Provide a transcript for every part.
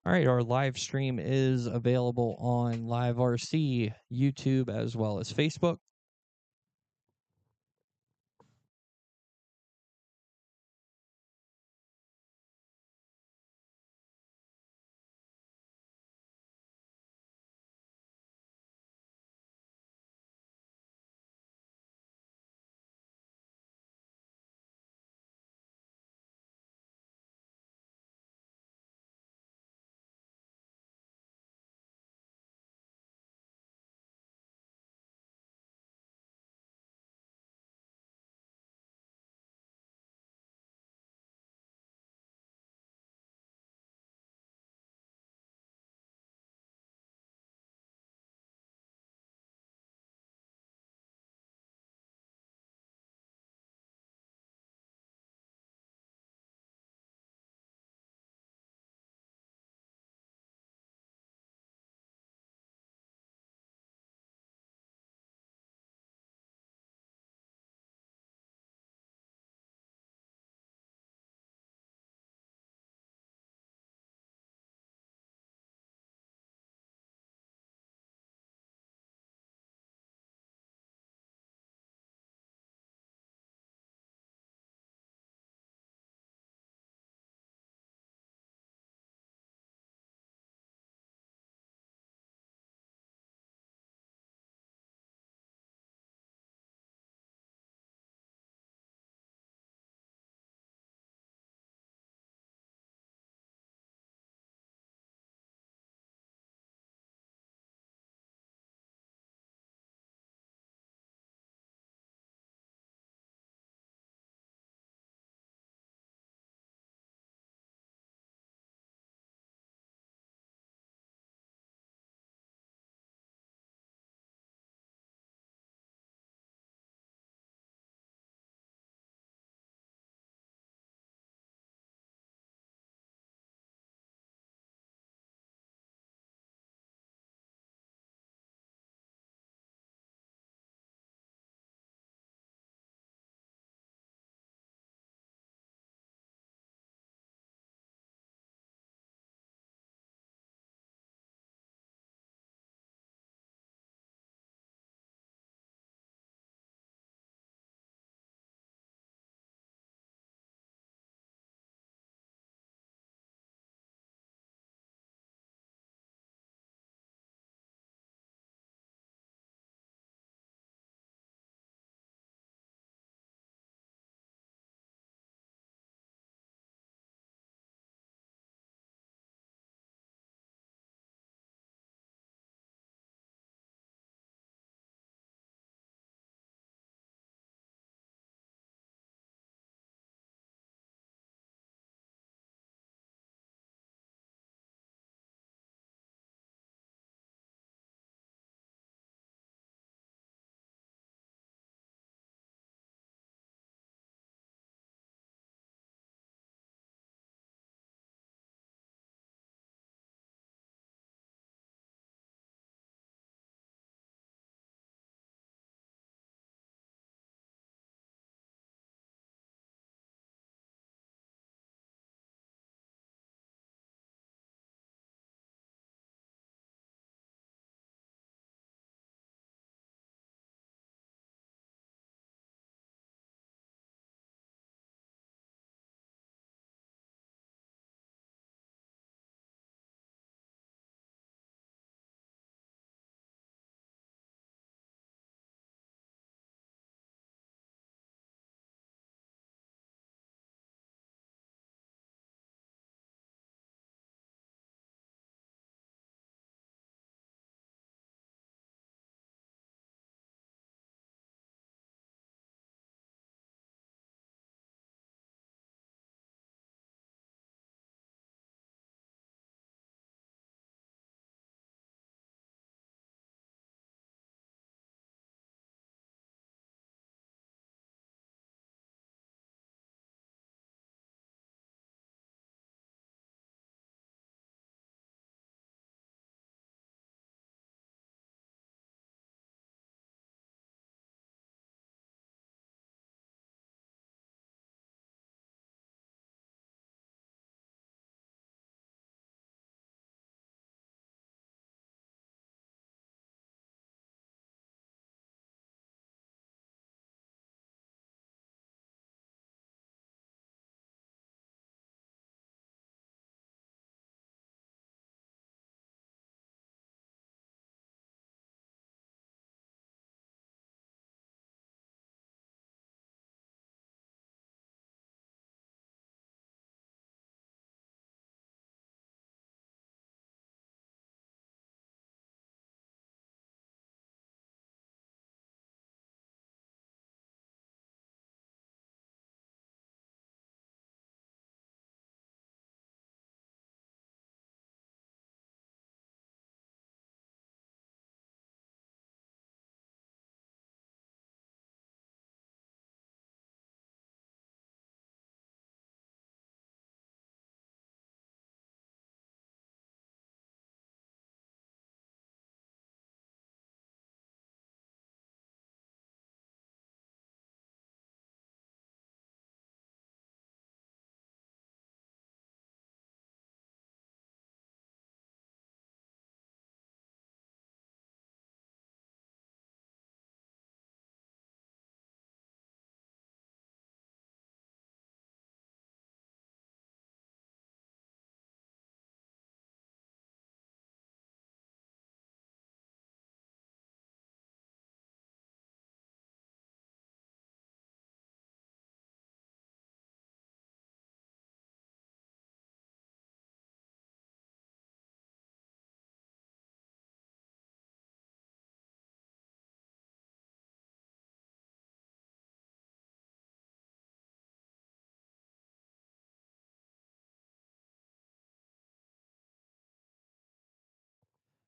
All right, our live stream is available on Live RC, YouTube, as well as Facebook.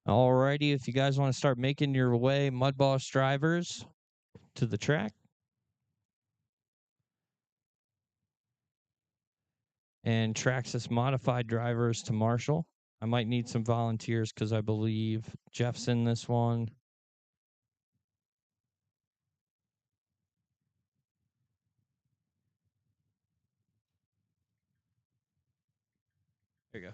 Alrighty, if you guys want to start making your way, Mudboss drivers, to the track. And Traxxas modified drivers to Marshall. I might need some volunteers because I believe Jeff's in this one. There you go.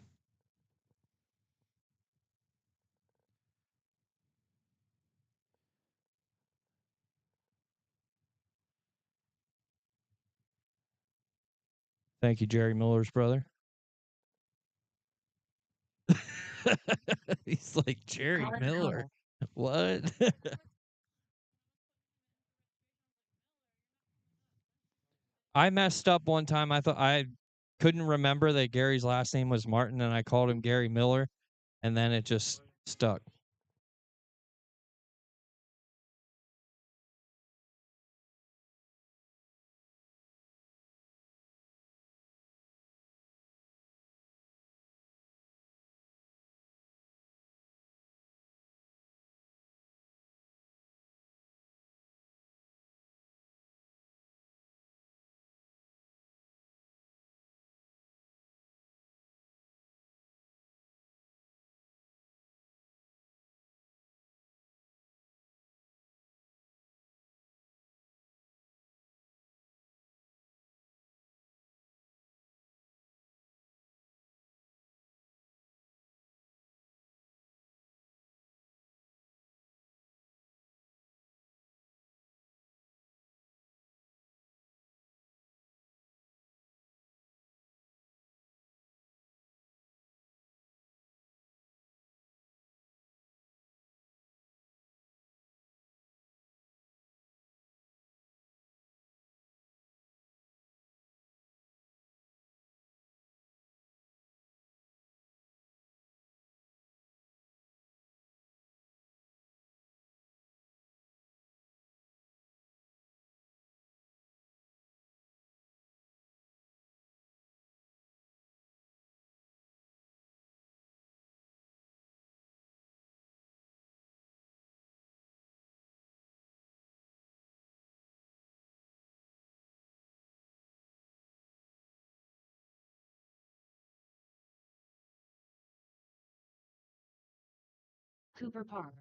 Thank you, Jerry Miller's brother. He's like, Jerry Miller. What? I messed up one time. I thought I couldn't remember that Gary's last name was Martin, and I called him Gary Miller, and then it just stuck. Cooper Park.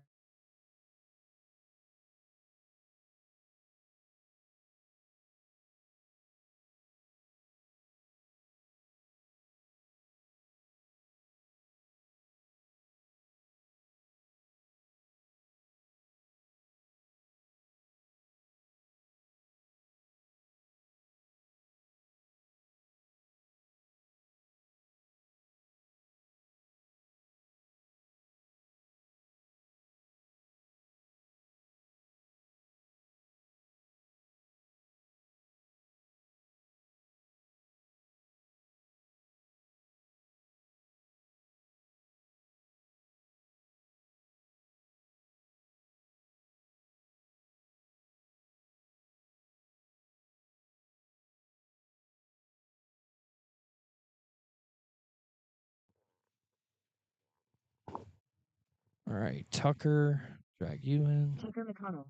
All right, Tucker, drag you in. Tucker McConnell.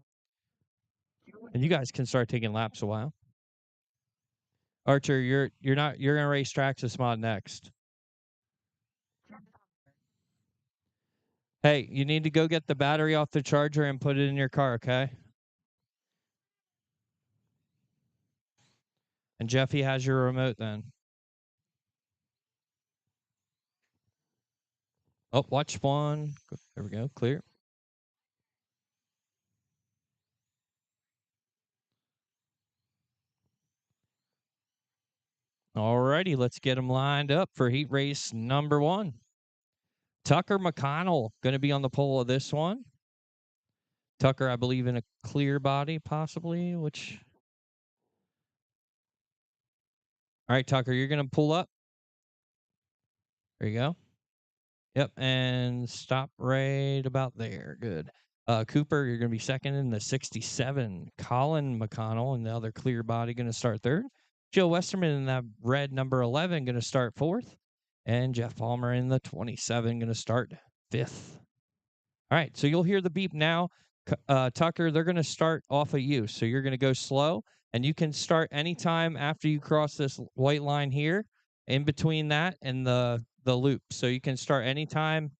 And you guys can start taking laps a while. Archer, you're gonna race Traxxas mod next. Hey, you need to go get the battery off the charger and put it in your car, okay? And Jeffy has your remote then. Oh, watch one. There we go. Clear. Alrighty, let's get them lined up for heat race number 1. Tucker McConnell going to be on the pole of this one. Tucker, I believe, in a clear body, possibly, which... All right, Tucker, you're going to pull up. There you go. Yep, and stop right about there. Good. Cooper, you're going to be second in the 67. Colin McConnell and the other clear body going to start third. Joe Westerman in that red number 11 going to start fourth. And Jeff Palmer in the 27 going to start fifth. All right, so you'll hear the beep now. Tucker, they're going to start off of you. So you're going to go slow, and you can start anytime after you cross this white line here, in between that and the loop. So you can start anytime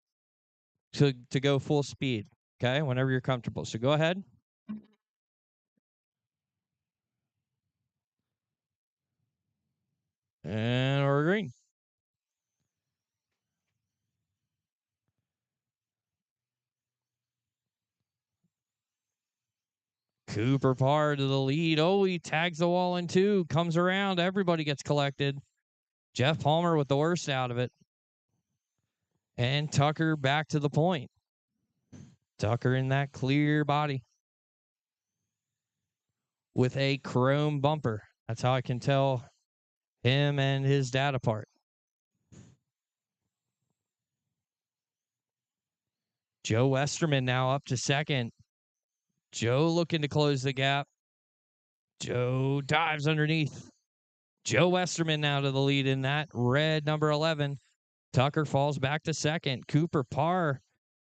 to go full speed, okay, whenever you're comfortable. So go ahead. And we're green. Cooper Parr to the lead. Oh, he tags the wall in two, comes around. Everybody gets collected. Jeff Palmer with the worst out of it. And Tucker back to the point. Tucker in that clear body with a chrome bumper. That's how I can tell him and his dad apart. Joe Westerman now up to second. Joe looking to close the gap. Joe dives underneath. Joe Westerman now to the lead in that red number 11. Tucker falls back to second. Cooper Parr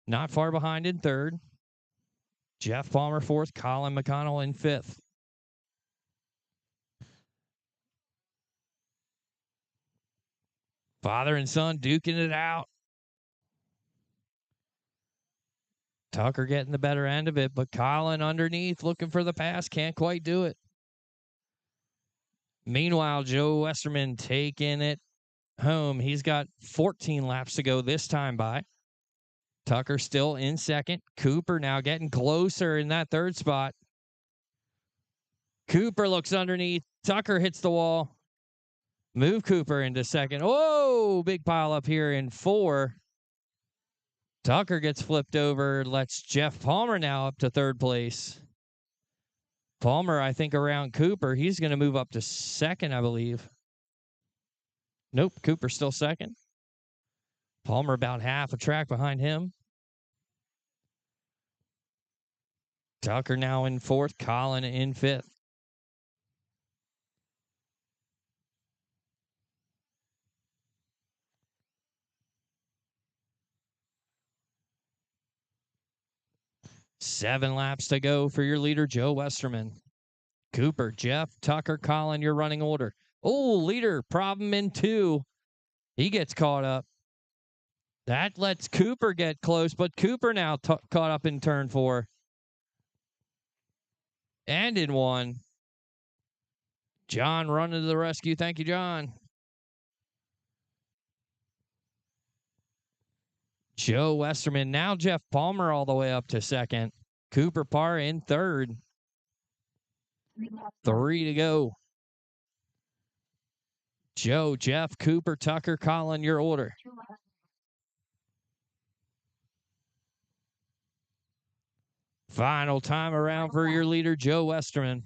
not far behind in third. Jeff Palmer fourth. Colin McConnell in fifth. Father and son duking it out. Tucker getting the better end of it, but Colin underneath looking for the pass. Can't quite do it. Meanwhile, Joe Westerman taking it home. He's got 14 laps to go this time by. Tucker still in second. Cooper now getting closer in that third spot. Cooper looks underneath. Tucker hits the wall. Move Cooper into second. Oh, big pile up here in four. Tucker gets flipped over. Lets Jeff Palmer now up to third place. Palmer, I think, around Cooper. He's going to move up to second, I believe. Nope, Cooper still second. Palmer about half a track behind him. Tucker now in fourth. Colin in fifth. Seven laps to go for your leader, Joe Westerman. Cooper, Jeff, Tucker, Colin, your running order. Oh, leader, problem in two. He gets caught up. That lets Cooper get close, but Cooper now caught up in turn four. And in one. John running to the rescue. Thank you, John. Joe Westerman. Now Jeff Palmer all the way up to second. Cooper Parr in third. 3 to go. Joe, Jeff, Cooper, Tucker, Colin, your order. Final time around for your leader, Joe Westerman.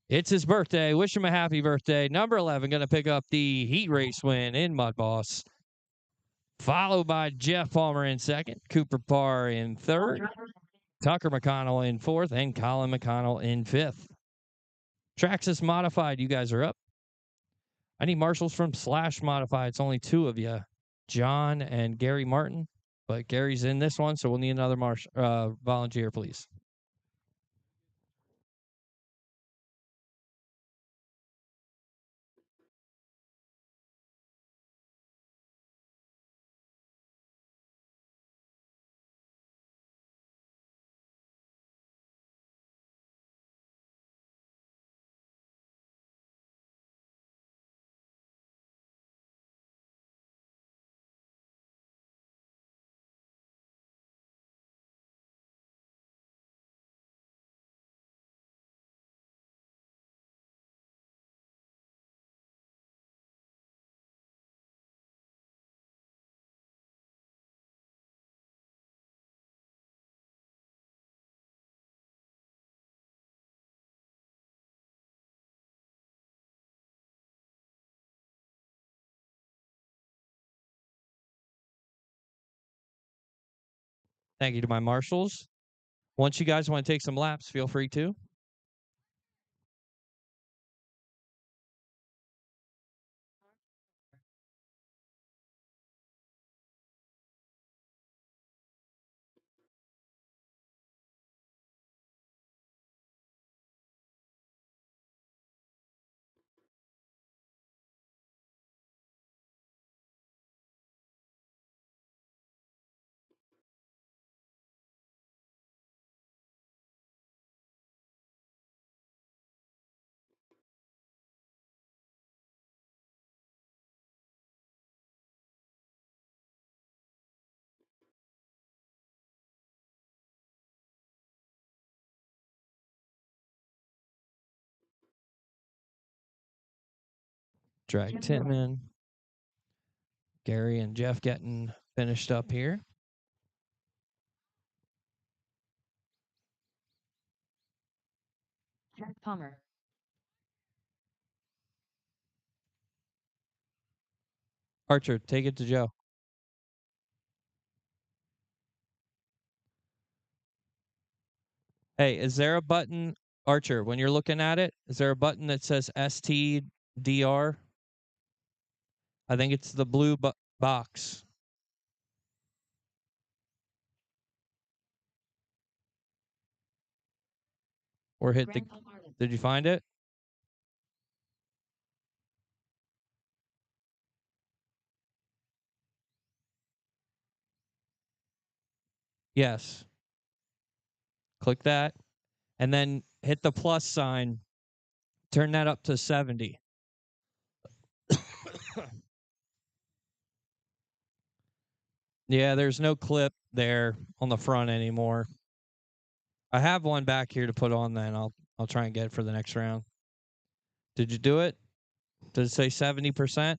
It's his birthday. Wish him a happy birthday. Number 11 going to pick up the heat race win in Mudboss. Followed by Jeff Palmer in second, Cooper Parr in third, Tucker McConnell in fourth, and Colin McConnell in fifth. Traxxas Modified, you guys are up. I need marshals from Slash Modified. It's only two of you, John and Gary Martin. But Gary's in this one, so we'll need another volunteer, please. Thank you to my marshals. Once you guys want to take some laps, feel free to. Drag Jeff Tim Miller. in. Gary and Jeff getting finished up here. Jack Palmer. Archer, take it to Joe. Hey, is there a button, Archer, when you're looking at it, is there a button that says STDR? I think it's the blue box. Or hit the... Did you find it? Yes. Click that. And then hit the plus sign. Turn that up to 70. Yeah, there's no clip there on the front anymore. I have one back here to put on then. I'll try and get it for the next round. Did you do it? Does it say 70%?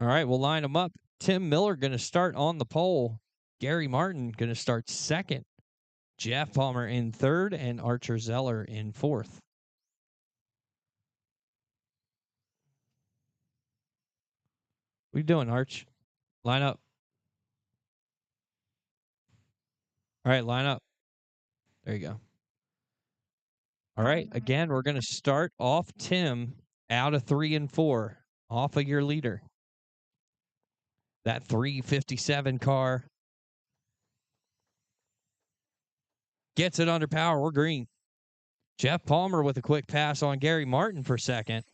All right, we'll line them up. Tim Miller going to start on the pole. Gary Martin going to start second. Jeff Palmer in third and Archer Zeller in fourth. What are you doing, Arch? Line up. All right, line up. There you go. All right, again, we're going to start off Tim out of 3 and 4, off of your leader. That 357 car gets it under power. We're green. Jeff Palmer with a quick pass on Gary Martin for second.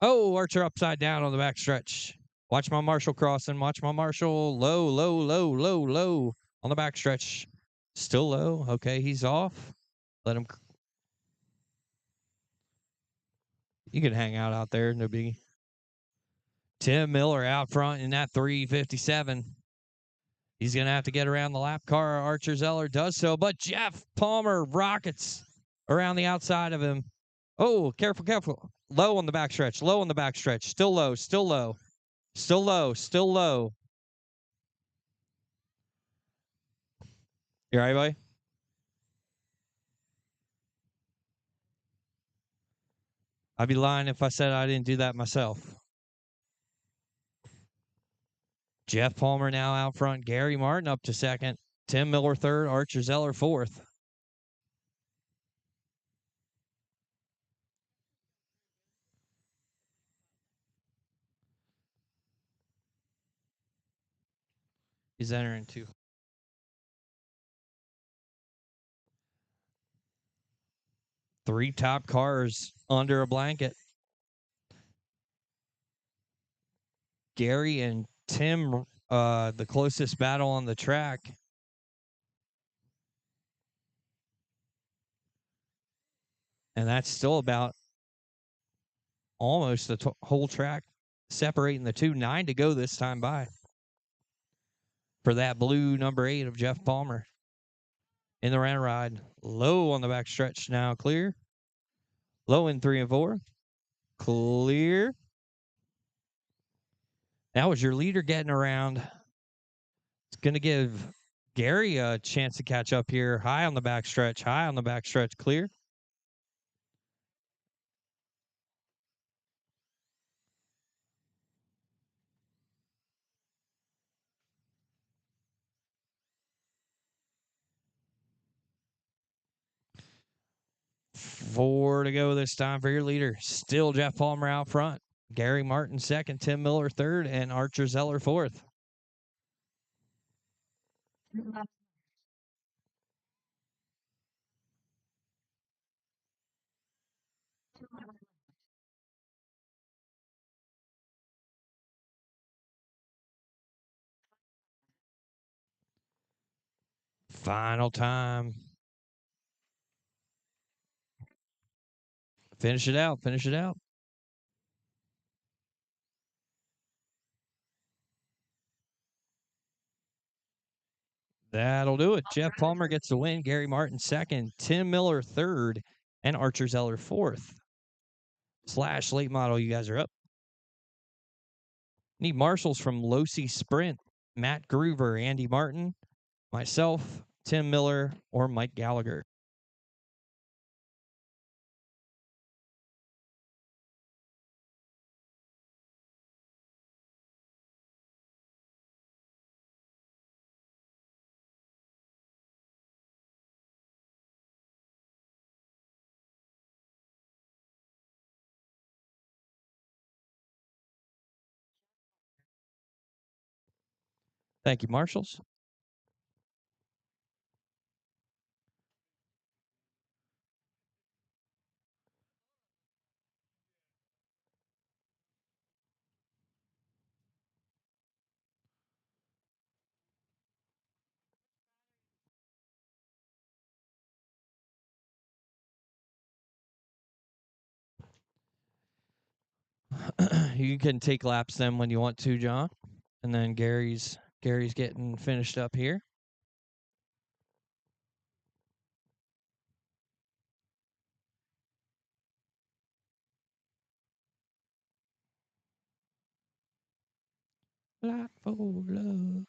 Oh, Archer upside down on the back stretch. Watch my Marshall crossing. Watch my Marshall. Low, low, low, low, low on the back stretch. Still low. Okay, he's off. Let him. You can hang out there. No biggie. Tim Miller out front in that 357. He's going to have to get around the lap car. Archer Zeller does so, but Jeff Palmer rockets around the outside of him. Oh, careful, careful. Low on the backstretch. Low on the backstretch. Still low, still low. Still low, still low. You all right, buddy? I'd be lying if I said I didn't do that myself. Jeff Palmer now out front. Gary Martin up to second. Tim Miller third. Archer Zeller fourth. He's entering two. Three top cars under a blanket. Gary and Tim, the closest battle on the track. And that's still about almost the whole track separating the two. 9 to go this time by for that blue number 8 of Jeff Palmer. In the round ride. Low on the back stretch now. Clear. Low in 3 and 4. Clear. That was your leader getting around. It's going to give Gary a chance to catch up here. High on the back stretch. High on the back stretch. Clear. Four to go this time for your leader. Still Jeff Palmer out front. Gary Martin second. Tim Miller third. And Archer Zeller fourth. Final time. Finish it out. Finish it out. That'll do it. Jeff Palmer gets the win. Gary Martin second. Tim Miller third. And Archer Zeller fourth. Slash late model, you guys are up. Need marshals from Losi Sprint. Matt Groover, Andy Martin, myself, Tim Miller, or Mike Gallagher. Thank you, marshals. You can take laps then when you want to, John. And then Gary's getting finished up here. Light for love.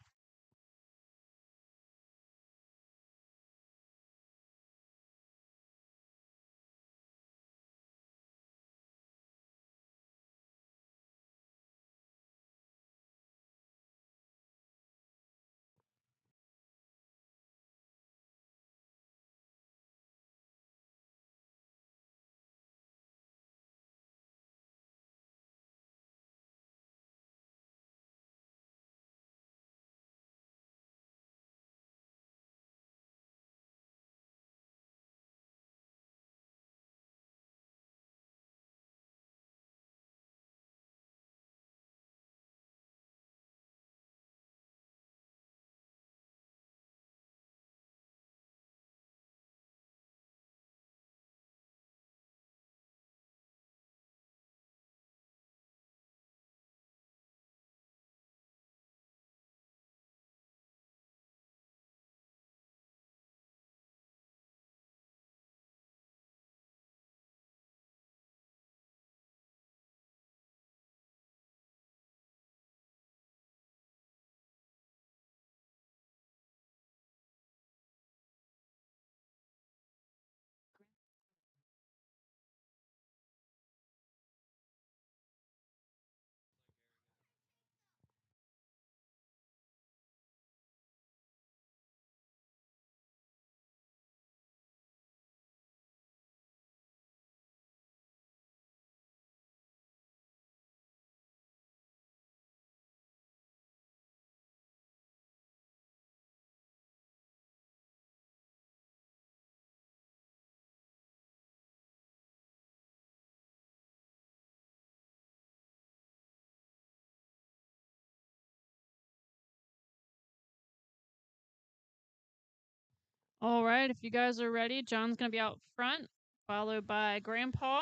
All right, if you guys are ready, John's going to be out front, followed by Grandpa.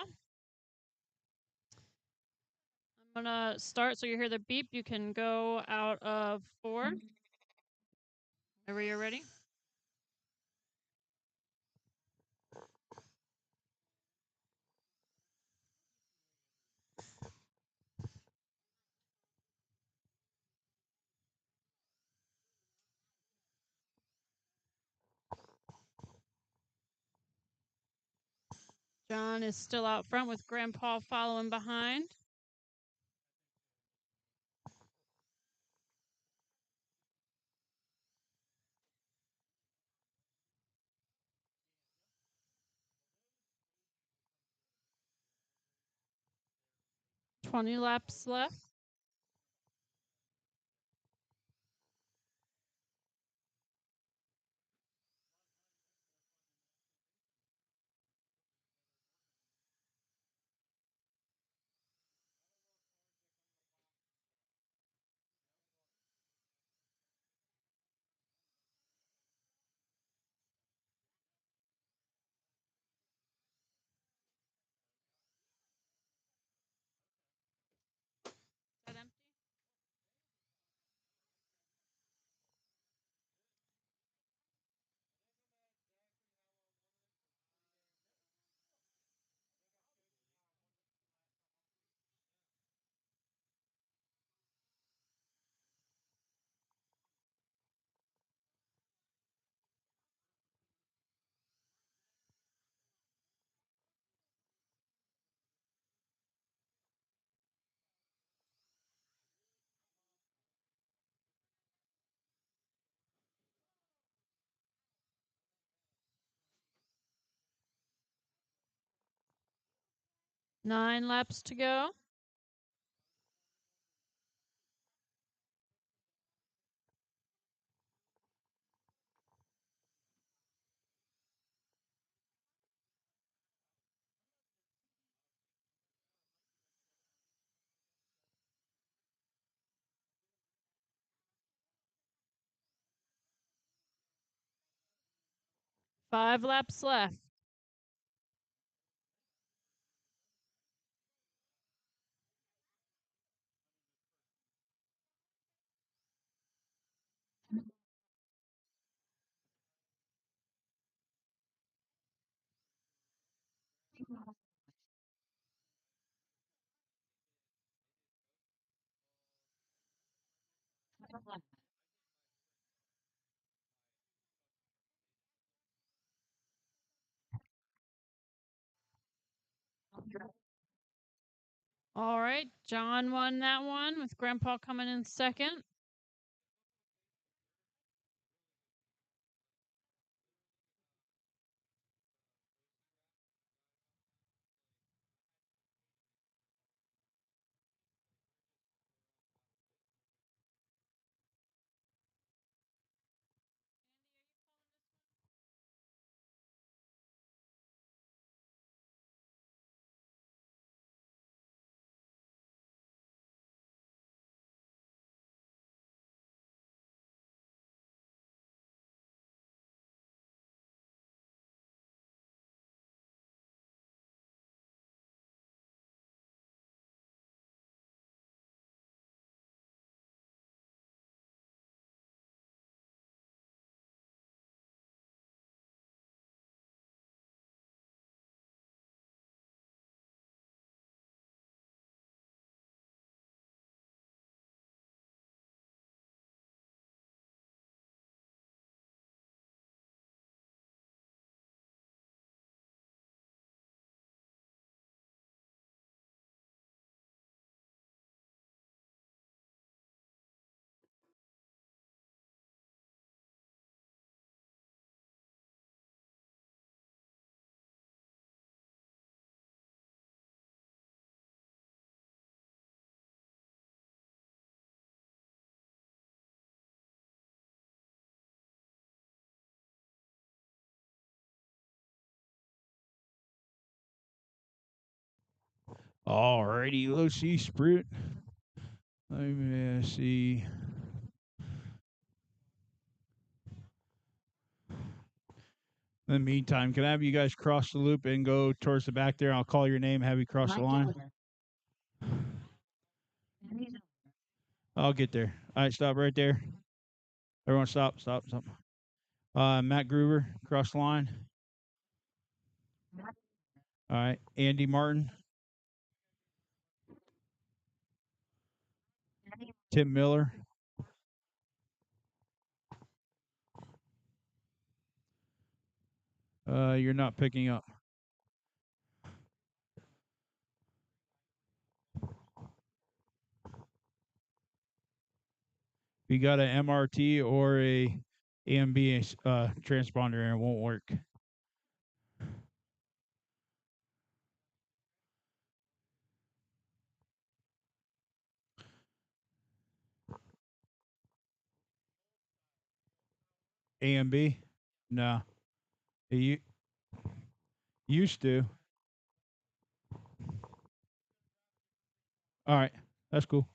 I'm going to start, so you hear the beep. You can go out of 4. Whenever you're ready. John is still out front with Grandpa following behind. "20 laps left." 9 laps to go. Five laps left. All right, John won that one with Grandpa coming in second. Alrighty, let's see, Sprint. Let me see. In the meantime, can I have you guys cross the loop and go towards the back there? I'll call your name, have you cross the line. I'll get there. All right, stop right there. Everyone stop. Matt Gruber, cross the line. All right, Andy Martin. Tim Miller. You're not picking up. If you got an MRT or a AMB transponder, and it won't work. AMB? No. You used to. All right, that's cool.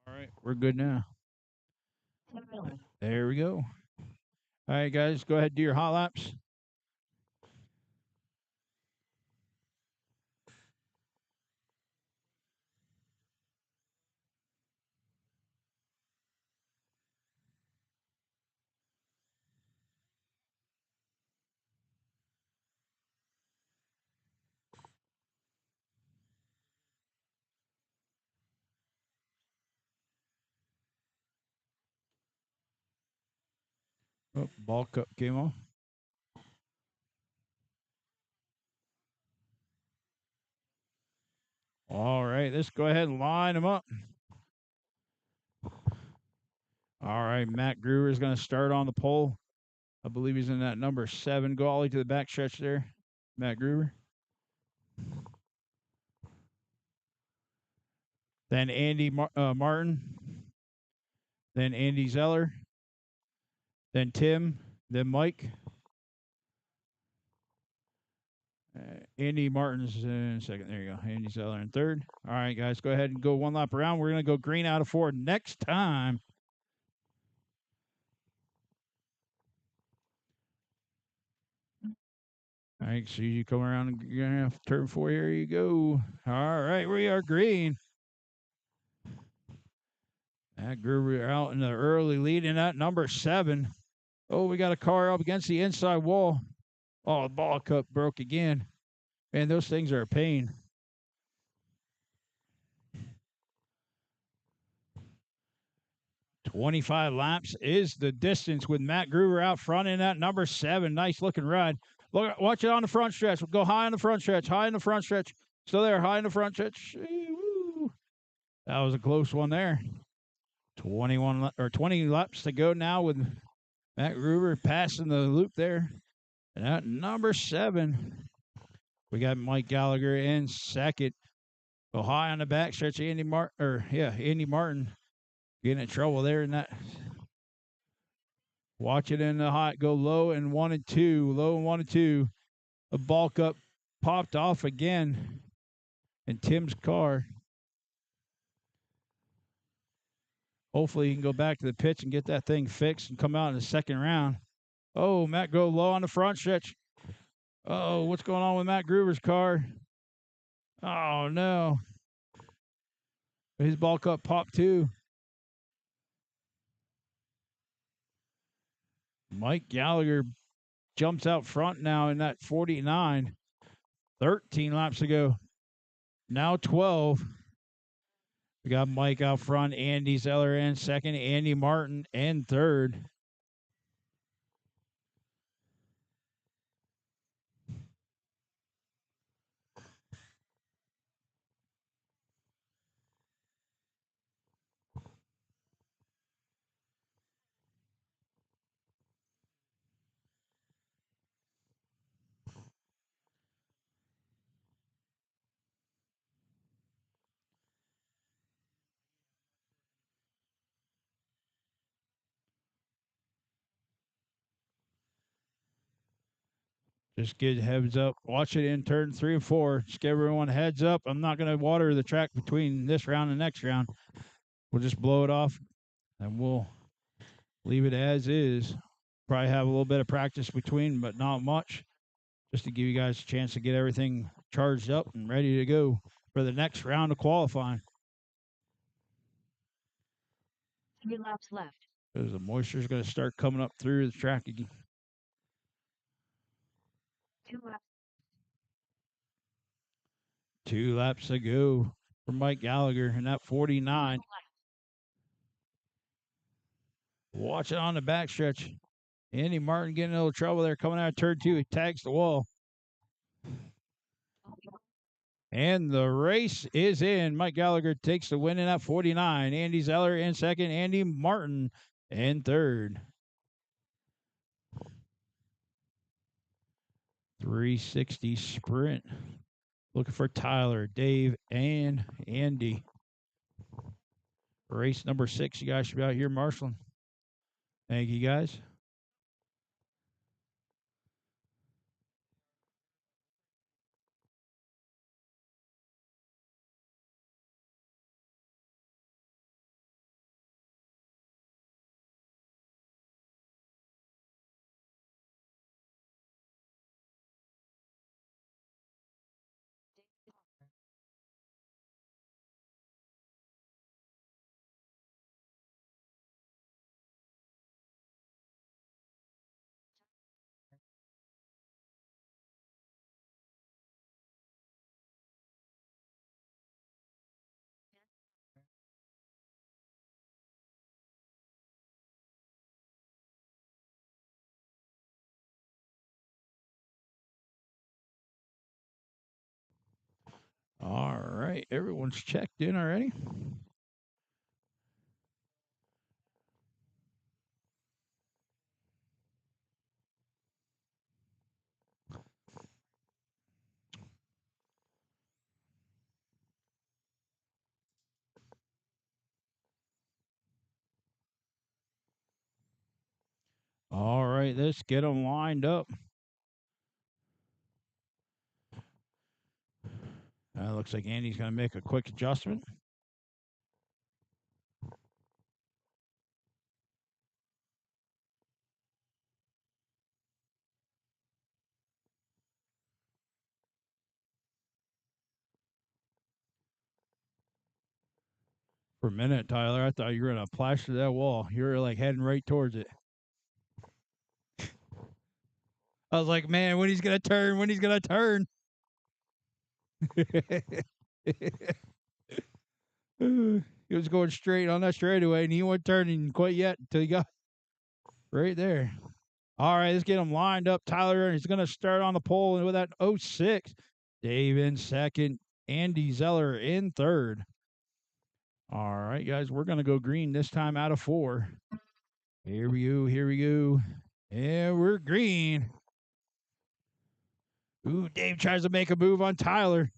All right, we're good now. There we go. All right, guys, go ahead, do your hot laps. Oh, ball cup came off. All right, let's go ahead and line them up. All right, Matt Gruber is going to start on the pole. I believe he's in that number 7. Go all the way to the back stretch there, Matt Gruber. Then Andy Martin. Then Andy Zeller. Then Tim. Then Mike. Andy Martin's in second. There you go. Andy Zeller in third. All right, guys, go ahead and go one lap around. We're going to go green out of 4 next time. All right, so you come around and you're going to have turn 4. Here you go. All right, we are green. Matt Gruber out in the early lead in that number 7. Oh, we got a car up against the inside wall. Oh, the ball cup broke again. Man, those things are a pain. "25 laps is the distance with Matt Gruber out front in that number 7. Nice looking ride. Look, watch it on the front stretch. Go high on the front stretch. High in the front stretch. Still there. High in the front stretch. Woo. That was a close one there. 20 laps to go now with Matt Gruber passing the loop there. And at number 7, we got Mike Gallagher in second. Go high on the back stretch. Andy Martin getting in trouble there in that. Watch it in the hot. Go low and 1 and 2. Low and 1 and 2. The ball cup popped off again in Tim's car. Hopefully he can go back to the pits and get that thing fixed and come out in the second round. Oh, Matt go low on the front stretch. Oh, what's going on with Matt Gruber's car? Oh, no. His ball cup popped too. Mike Gallagher jumps out front now in that 49. 13 laps to go. Now 12. We got Mike out front, Andy Zeller in second, Andy Martin in third. Just get heads up. Watch it in turn 3 and 4. Just give everyone a heads up. I'm not going to water the track between this round and next round. We'll just blow it off, and we'll leave it as is. Probably have a little bit of practice between, but not much, just to give you guys a chance to get everything charged up and ready to go for the next round of qualifying. 3 laps left. Because the moisture is going to start coming up through the track again. 2 laps. 2 laps to go for Mike Gallagher in that 49. Watch it on the backstretch. Andy Martin getting a little trouble there coming out of turn 2. He tags the wall. And the race is in. Mike Gallagher takes the win in that 49. Andy Zeller in second. Andy Martin in third. 360 sprint. Looking for Tyler, Dave, and Andy. Race number 6. You guys should be out here marshaling. Thank you, guys. All right, everyone's checked in already. All right, let's get them lined up. Looks like Andy's going to make a quick adjustment. For a minute, Tyler, I thought you were going to plaster that wall. You were like heading right towards it. I was like, man, when he's going to turn, when he's going to turn. He was going straight on that straightaway, and he wasn't turning quite yet until he got right there. All right, let's get him lined up. Tyler, he's going to start on the pole with that 06. Dave in second. Andy Zeller in third. All right, guys, we're going to go green this time out of 4. Here we go, here we go. And we're green. Ooh, Dave tries to make a move on Tyler.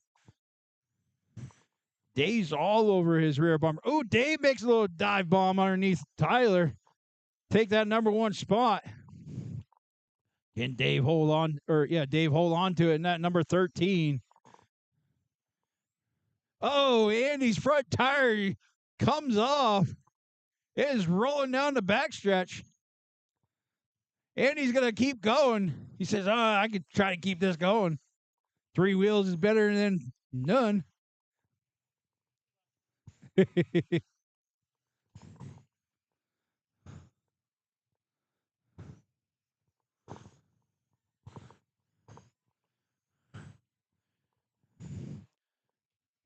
Dave's all over his rear bumper. Ooh, Dave makes a little dive bomb underneath Tyler. Take that number 1 spot. Can Dave hold on? Dave hold on to it in that number 13. Oh, Andy's front tire comes off. It is rolling down the backstretch. Andy's going to keep going. He says, I could try to keep this going. 3 wheels is better than none.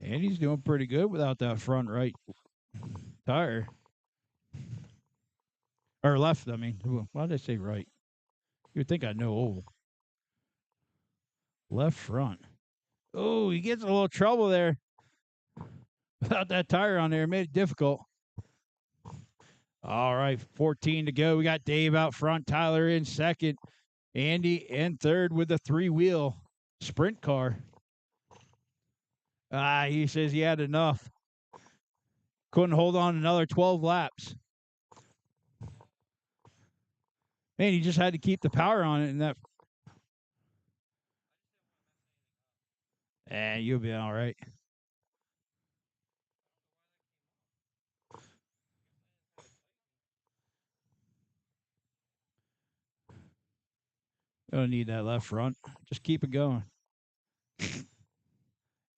Andy's doing pretty good without that front right tire. Or left, I mean. Why did I say right? You'd think I know oval. Left front. Oh, he gets a little trouble there. Without that tire on there, it made it difficult. All right, 14 to go. We got Dave out front, Tyler in second, Andy in third with the 3-wheel sprint car. He says he had enough. Couldn't hold on another 12 laps. Man, he just had to keep the power on it, and that. You'll be all right. Don't need that left front. Just keep it going.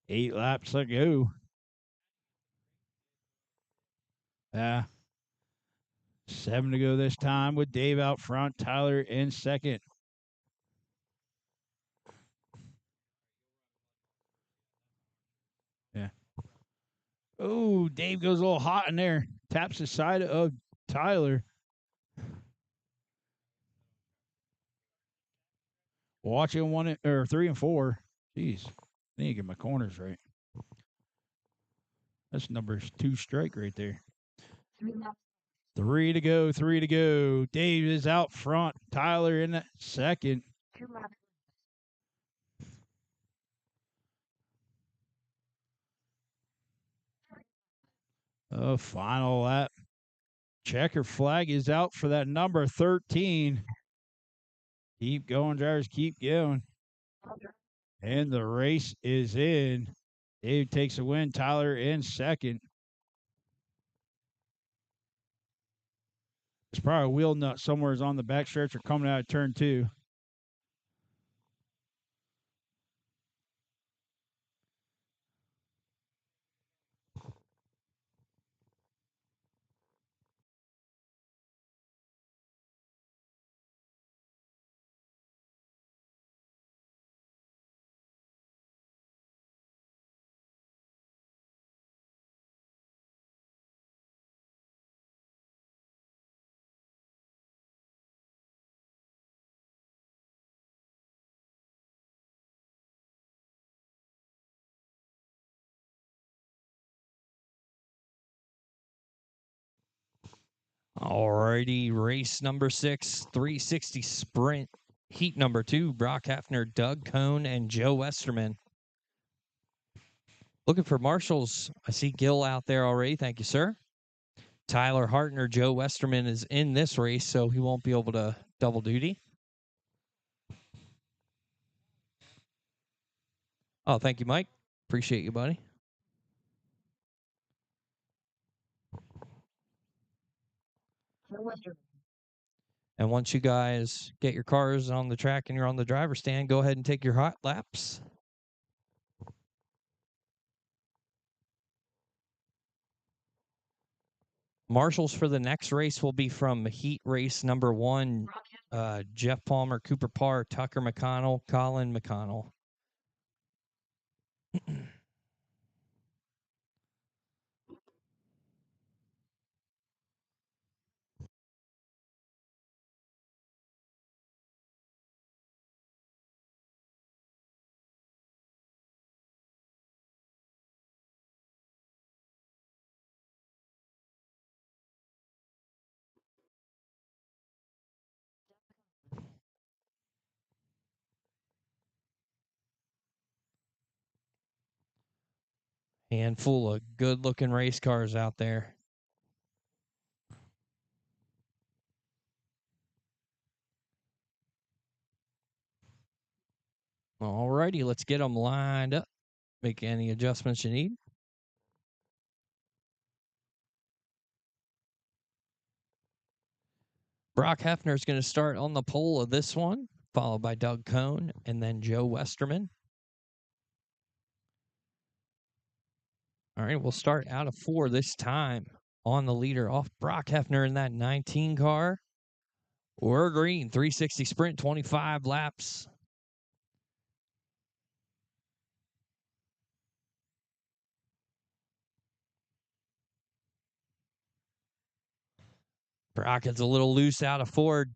8 laps to go. Yeah. 7 to go this time with Dave out front, Tyler in second. Yeah. Oh, Dave goes a little hot in there. Taps the side of Tyler. Watching 1 or 3 and 4. Jeez. I need to get my corners right. That's number 2 strike right there. 3 laps. 3 to go, 3 to go. Dave is out front. Tyler in second. 2 laps. Final lap. Checker flag is out for that number 13. Keep going, drivers. Keep going. And the race is in. Dave takes a win. Tyler in second. There's probably a wheel nut somewhere on the backstretch or coming out of turn 2. Alrighty, race number 6, 360 sprint, heat number 2, Brock Hefner, Doug Cohn, and Joe Westerman. Looking for marshals. I see Gil out there already. Thank you, sir. Tyler Hartner, Joe Westerman is in this race, so he won't be able to double duty. Oh, thank you, Mike. Appreciate you, buddy. And once you guys get your cars on the track and you're on the driver's stand, go ahead and take your hot laps. Marshals for the next race will be from heat race number 1, Jeff Palmer, Cooper Parr, Tucker McConnell, Colin McConnell. Handful of good-looking race cars out there. Alrighty, let's get them lined up. Make any adjustments you need. Brock Hefner is going to start on the pole of this one, followed by Doug Cohn and then Joe Westerman. All right, we'll start out of 4 this time. On the leader off Brock Hefner in that 19 car. We're green, 360 sprint, 25 laps. Brock is a little loose out of 4.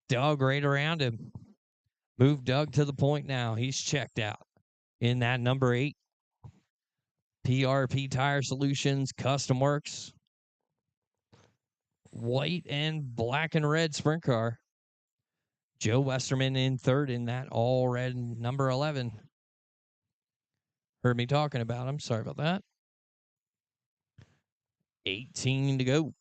Doug right around him. Move Doug to the point now. He's checked out in that number 8. PRP Tire Solutions, Custom Works. White and black and red sprint car. Joe Westerman in 3rd in that all red number 11. Heard me talking about him. Sorry about that. 18 to go.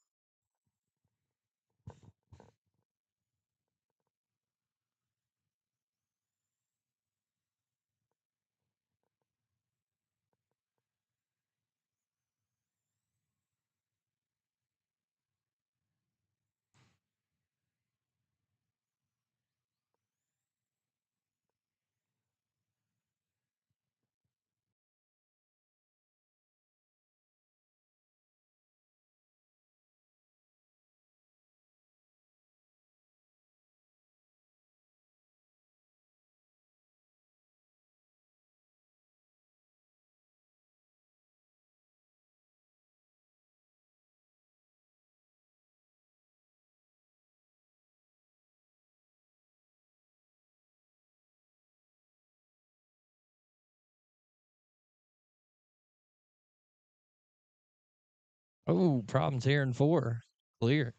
Oh, problems here in 4. Clear.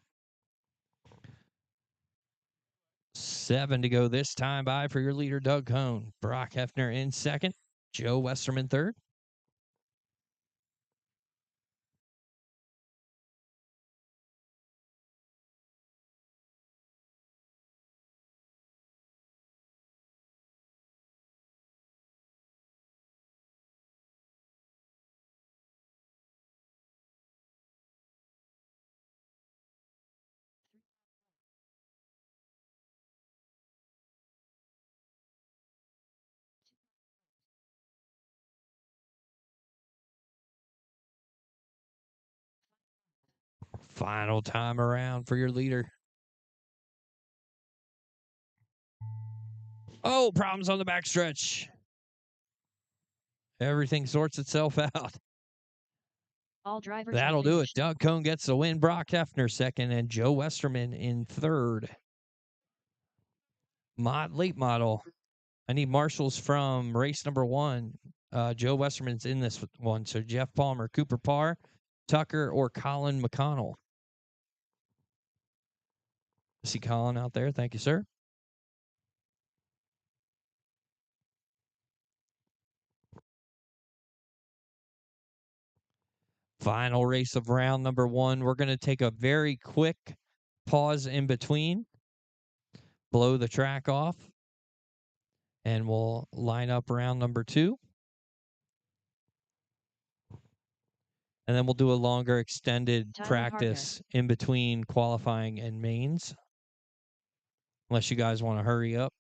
7 to go this time by for your leader, Doug Cohn. Brock Hefner in 2nd. Joe Westerman 3rd. Final time around for your leader. Oh, problems on the backstretch. Everything sorts itself out. All drivers. That'll do it. Doug Cohn gets the win. Brock Hefner 2nd and Joe Westerman in 3rd. Late model. I need marshals from race number 1. Joe Westerman's in this one. So Jeff Palmer, Cooper Parr, Tucker, or Colin McConnell. See Colin out there. Thank you, sir. Final race of round number 1. We're going to take a very quick pause in between, blow the track off, and we'll line up round number 2. And then we'll do a longer extended practice in between qualifying and mains. Unless you guys want to hurry up.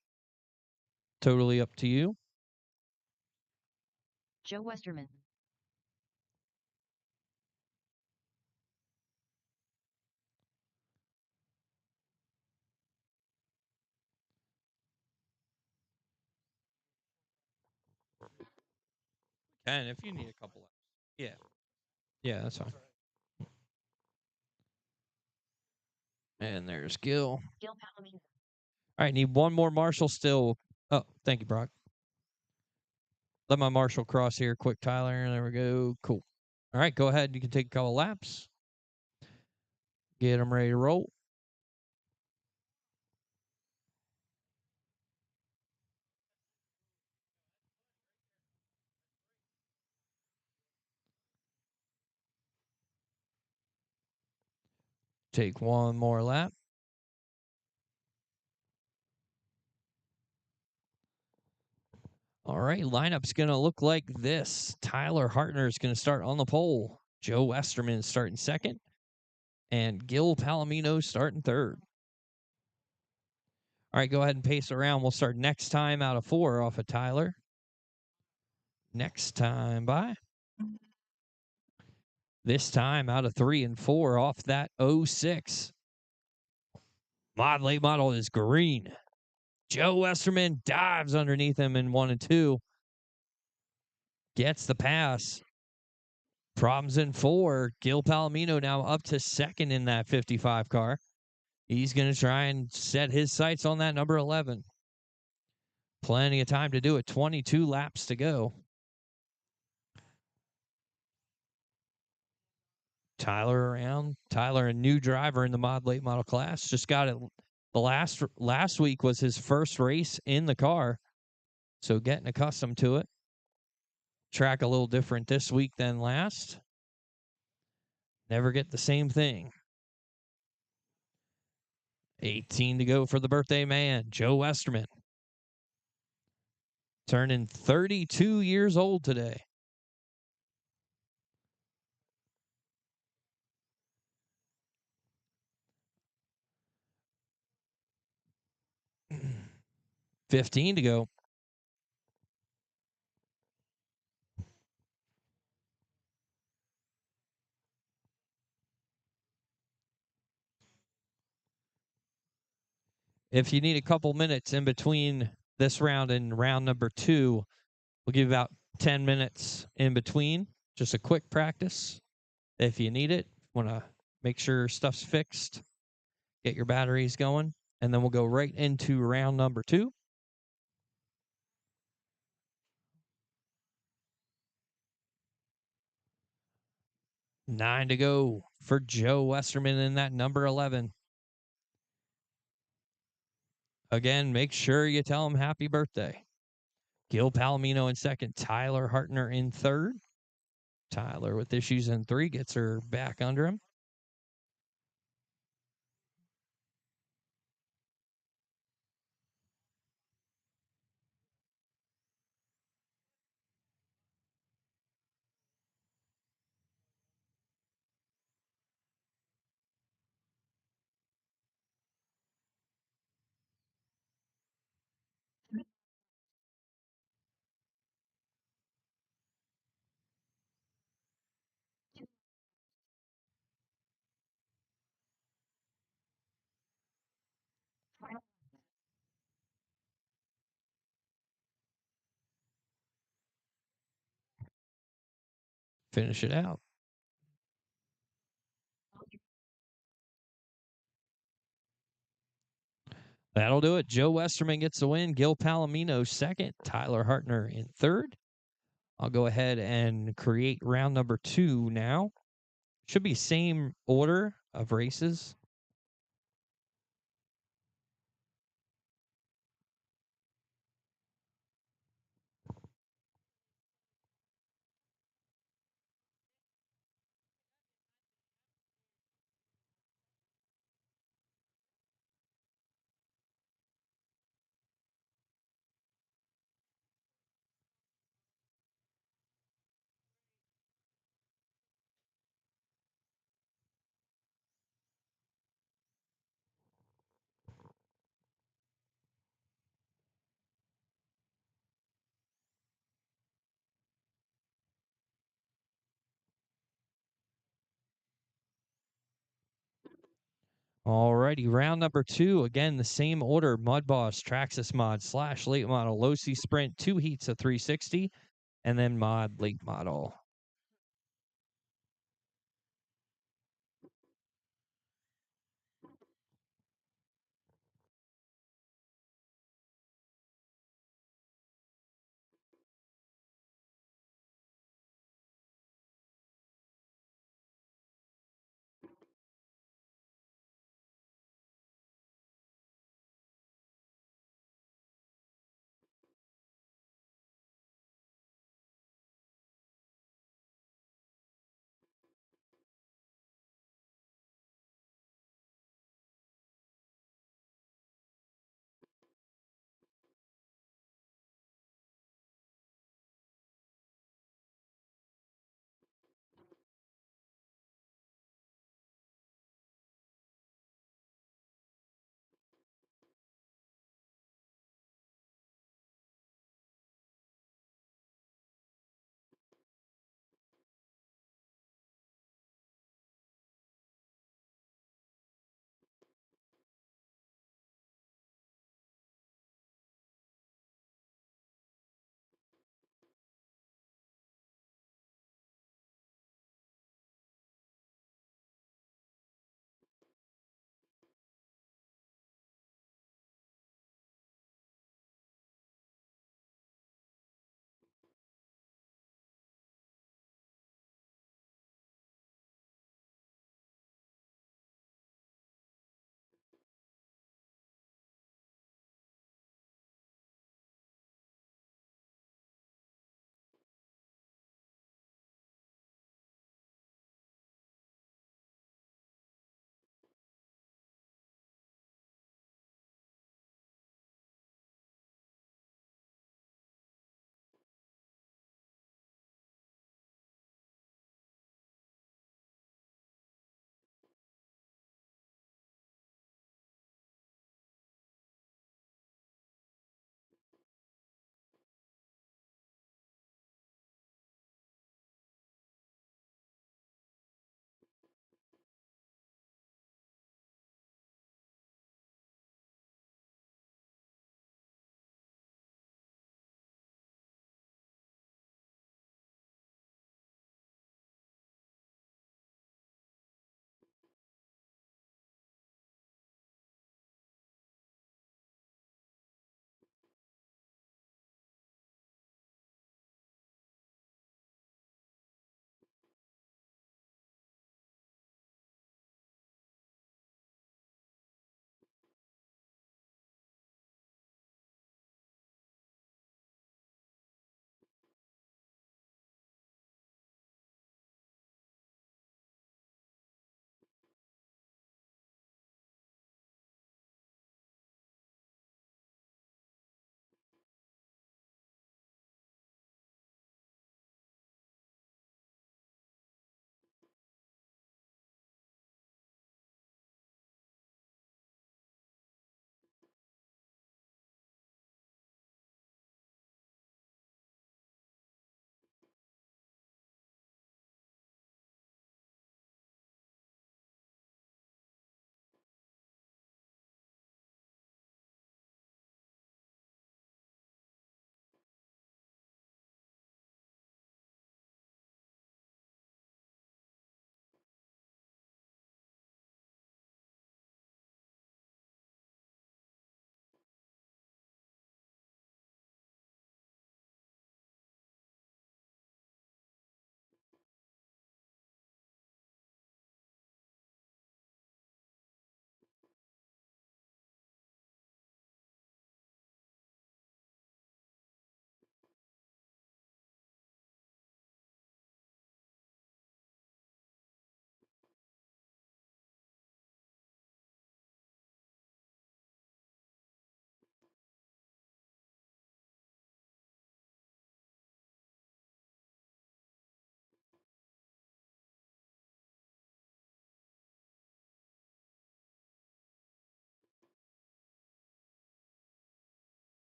Totally up to you. Joe Westerman. And if you need a couple laps. Yeah. Yeah, that's fine. And there's Gil. Gil Palomino. All right, need one more marshal still. Oh, thank you, Brock. Let my marshal cross here quick, Tyler. There we go. Cool. All right, go ahead. You can take a couple laps. Get them ready to roll. Take one more lap. All right, lineup's going to look like this. Tyler Hartner is going to start on the pole. Joe Westerman starting second. And Gil Palomino starting third. All right, go ahead and pace around. We'll start next time out of 4 off of Tyler. Next time by. This time out of 3 and 4 off that 06. Late model is green. Joe Westerman dives underneath him in 1 and 2. Gets the pass. Problems in 4. Gil Palomino now up to second in that 55 car. He's going to try and set his sights on that number 11. Plenty of time to do it. 22 laps to go. Tyler around. Tyler, a new driver in the mod late model class. Just got it. The last week was his first race in the car. So getting accustomed to it. Track a little different this week than last. Never get the same thing. 18 to go for the birthday man, Joe Westerman. Turning 32 years old today. $15 to go. If you need a couple minutes in between this round and round number 2, we'll give you about 10 minutes in between. Just a quick practice. If you need it, want to make sure stuff's fixed, get your batteries going, and then we'll go right into round number 2. $9 to go for Joe Westerman in that number 11. Again, make sure you tell him happy birthday. Gil Palomino in second. Tyler Hartner in third. Tyler with issues in 3 gets her back under him. Finish it out. That'll do it. Joe Westerman gets the win. Gil Palomino second. Tyler Hartner in third. I'll go ahead and create round number 2 now. Should be same order of races. Alrighty, round number 2. Again, the same order. Mudboss, Traxxas Mod / late model, low C Sprint, 2 heats of 360, and then Mod late model.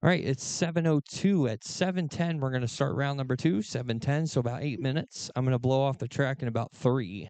All right, it's 7:02. At 7:10, we're going to start round number 2. 7:10, so about 8 minutes. I'm going to blow off the track in about 3.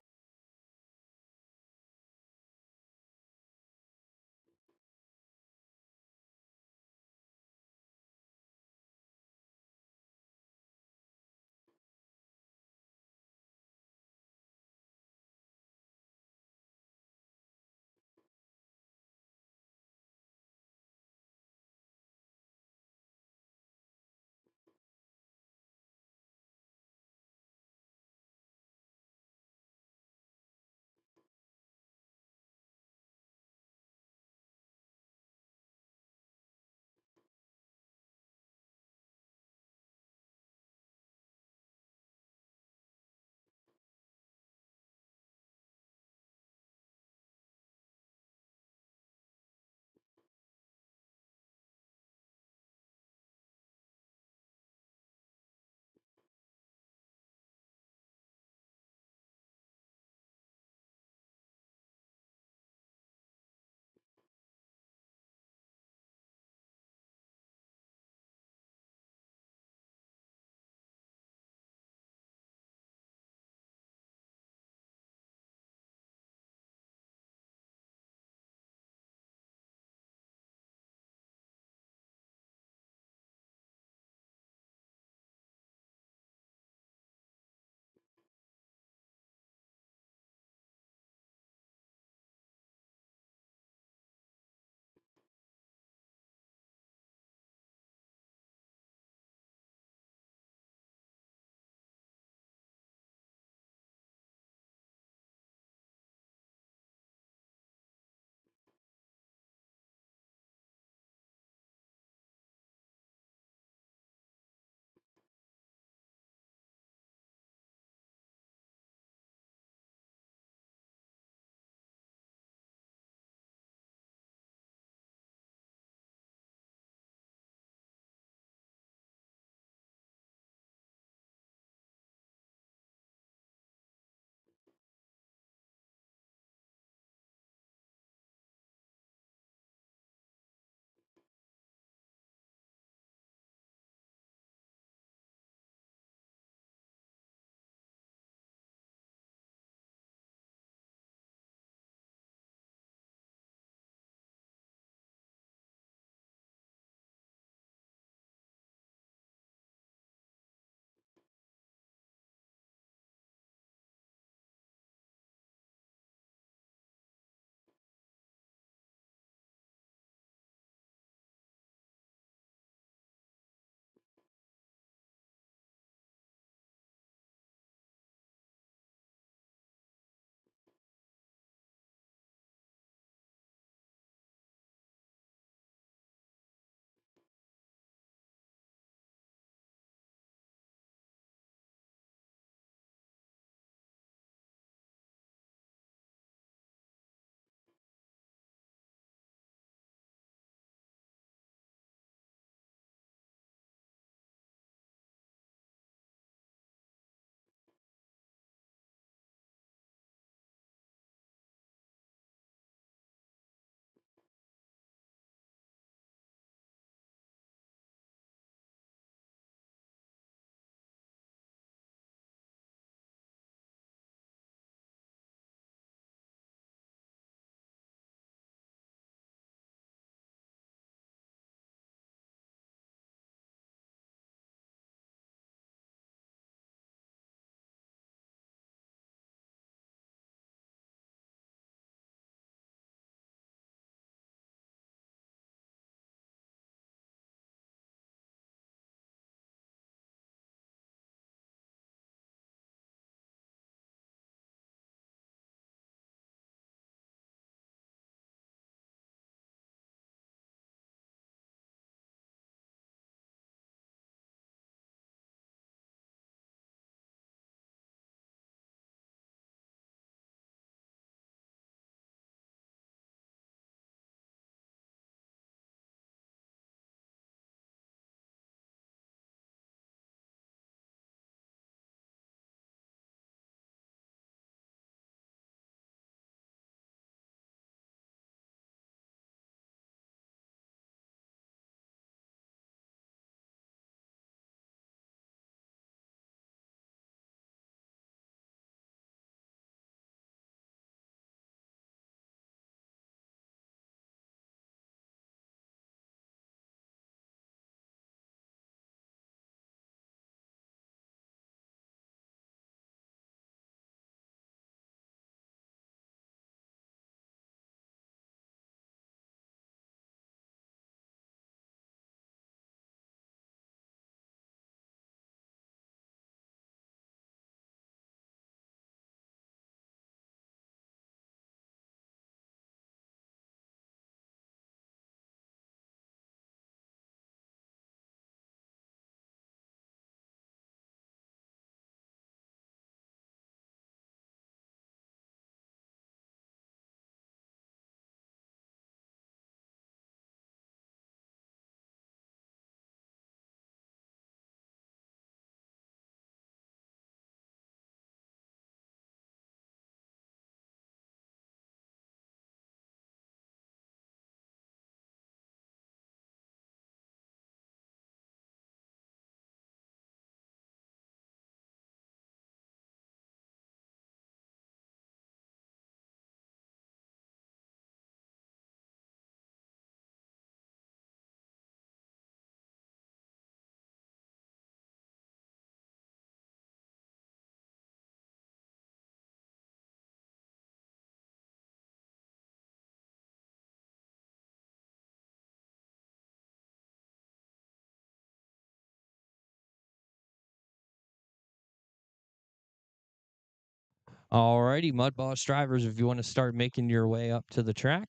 Alrighty, Mudboss drivers, if you want to start making your way up to the track.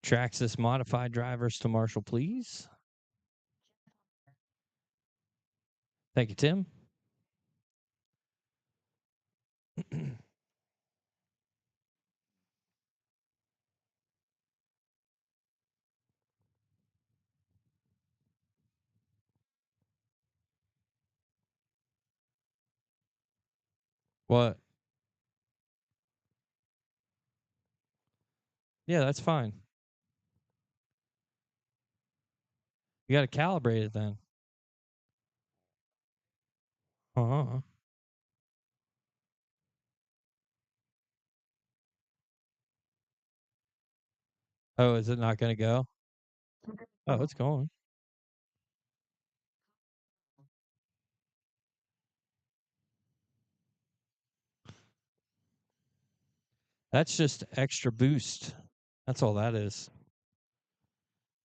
Traxxas modified drivers to Marshall, please. Thank you, Tim. What? Yeah, that's fine. You got to calibrate it then. Uh-huh. Oh, is it not going to go? Oh, it's going. That's just extra boost. That's all that is.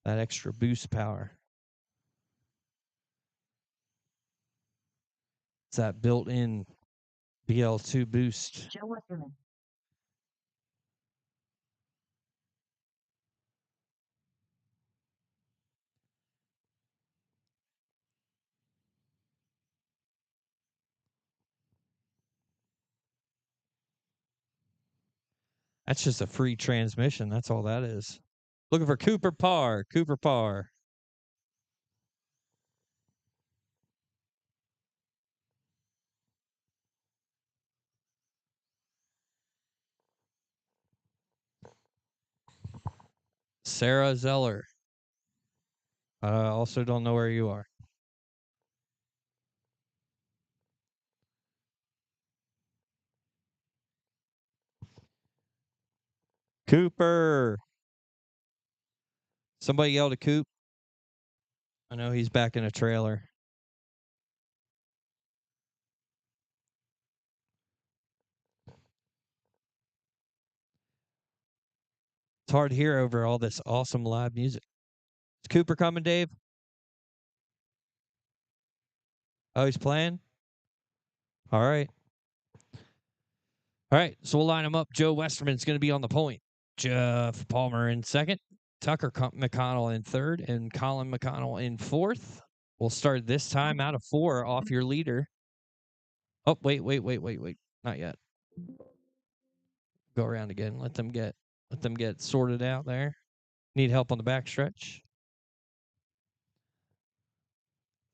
That extra boost power. It's that built-in BL2 boost. Joe Westerman. That's just a free transmission. That's all that is. Looking for Cooper Parr. Cooper Parr. Sarah Zeller. I also don't know where you are. Cooper. Somebody yell to Coop. I know he's back in a trailer. It's hard to hear over all this awesome live music. Is Cooper coming, Dave? Oh, he's playing? All right. All right, so we'll line them up. Joe Westerman's going to be on the point. Jeff Palmer in second. Tucker McConnell in third. And Colin McConnell in fourth. We'll start this time out of 4 off your leader. Oh, wait. Not yet. Go around again. Let them get sorted out there. Need help on the backstretch.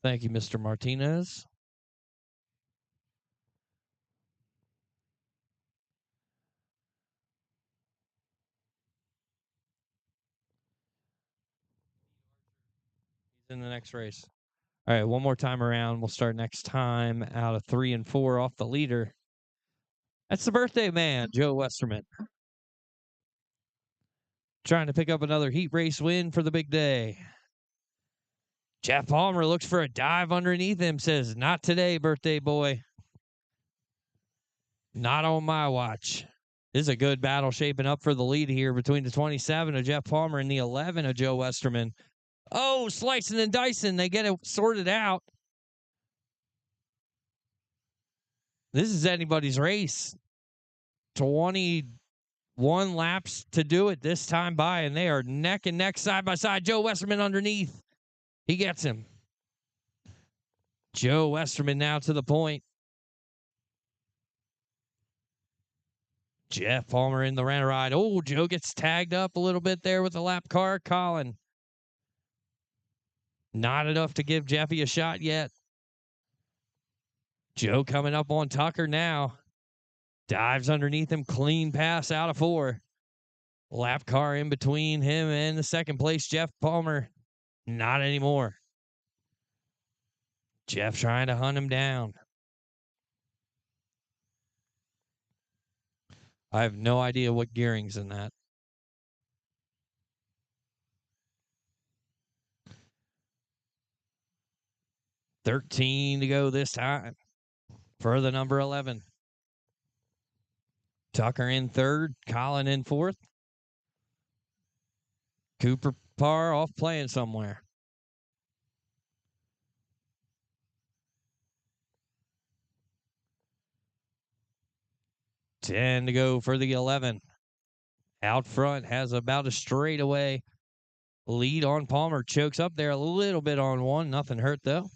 Thank you, Mr. Martinez. He's in the next race. All right, one more time around. We'll start next time out of 3 and 4 off the leader. That's the birthday man, Joe Westerman. Trying to pick up another heat race win for the big day. Jeff Palmer looks for a dive underneath him, says, not today, birthday boy. Not on my watch. This is a good battle shaping up for the lead here between the 27 of Jeff Palmer and the 11 of Joe Westerman. Oh, slicing and dicing. They get it sorted out. This is anybody's race. 21 laps to do it this time by, and they are neck and neck, side by side. Joe Westerman underneath. He gets him. Joe Westerman now to the point. Jeff Palmer in the rent ride. Oh, Joe gets tagged up a little bit there with the lap car. Colin. Not enough to give Jeffy a shot yet. Joe coming up on Tucker now. Dives underneath him. Clean pass out of 4. Lap car in between him and the second place, Jeff Palmer. Not anymore. Jeff trying to hunt him down. I have no idea what gearing's in that. $13 to go this time for the number 11. Tucker in third. Colin in fourth. Cooper Parr off playing somewhere. 10 to go for the 11. Out front has about a straightaway lead on Palmer. Chokes up there a little bit on one. Nothing hurt, though.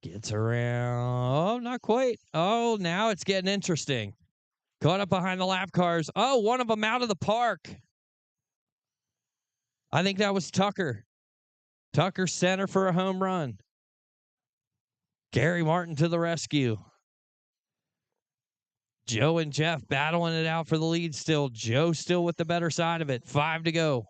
Gets around. Oh, not quite. Oh, now it's getting interesting. Caught up behind the lap cars. Oh, one of them out of the park. I think that was Tucker. Tucker center for a home run. Gary Martin to the rescue. Joe and Jeff battling it out for the lead still. Joe still with the better side of it. 5 to go.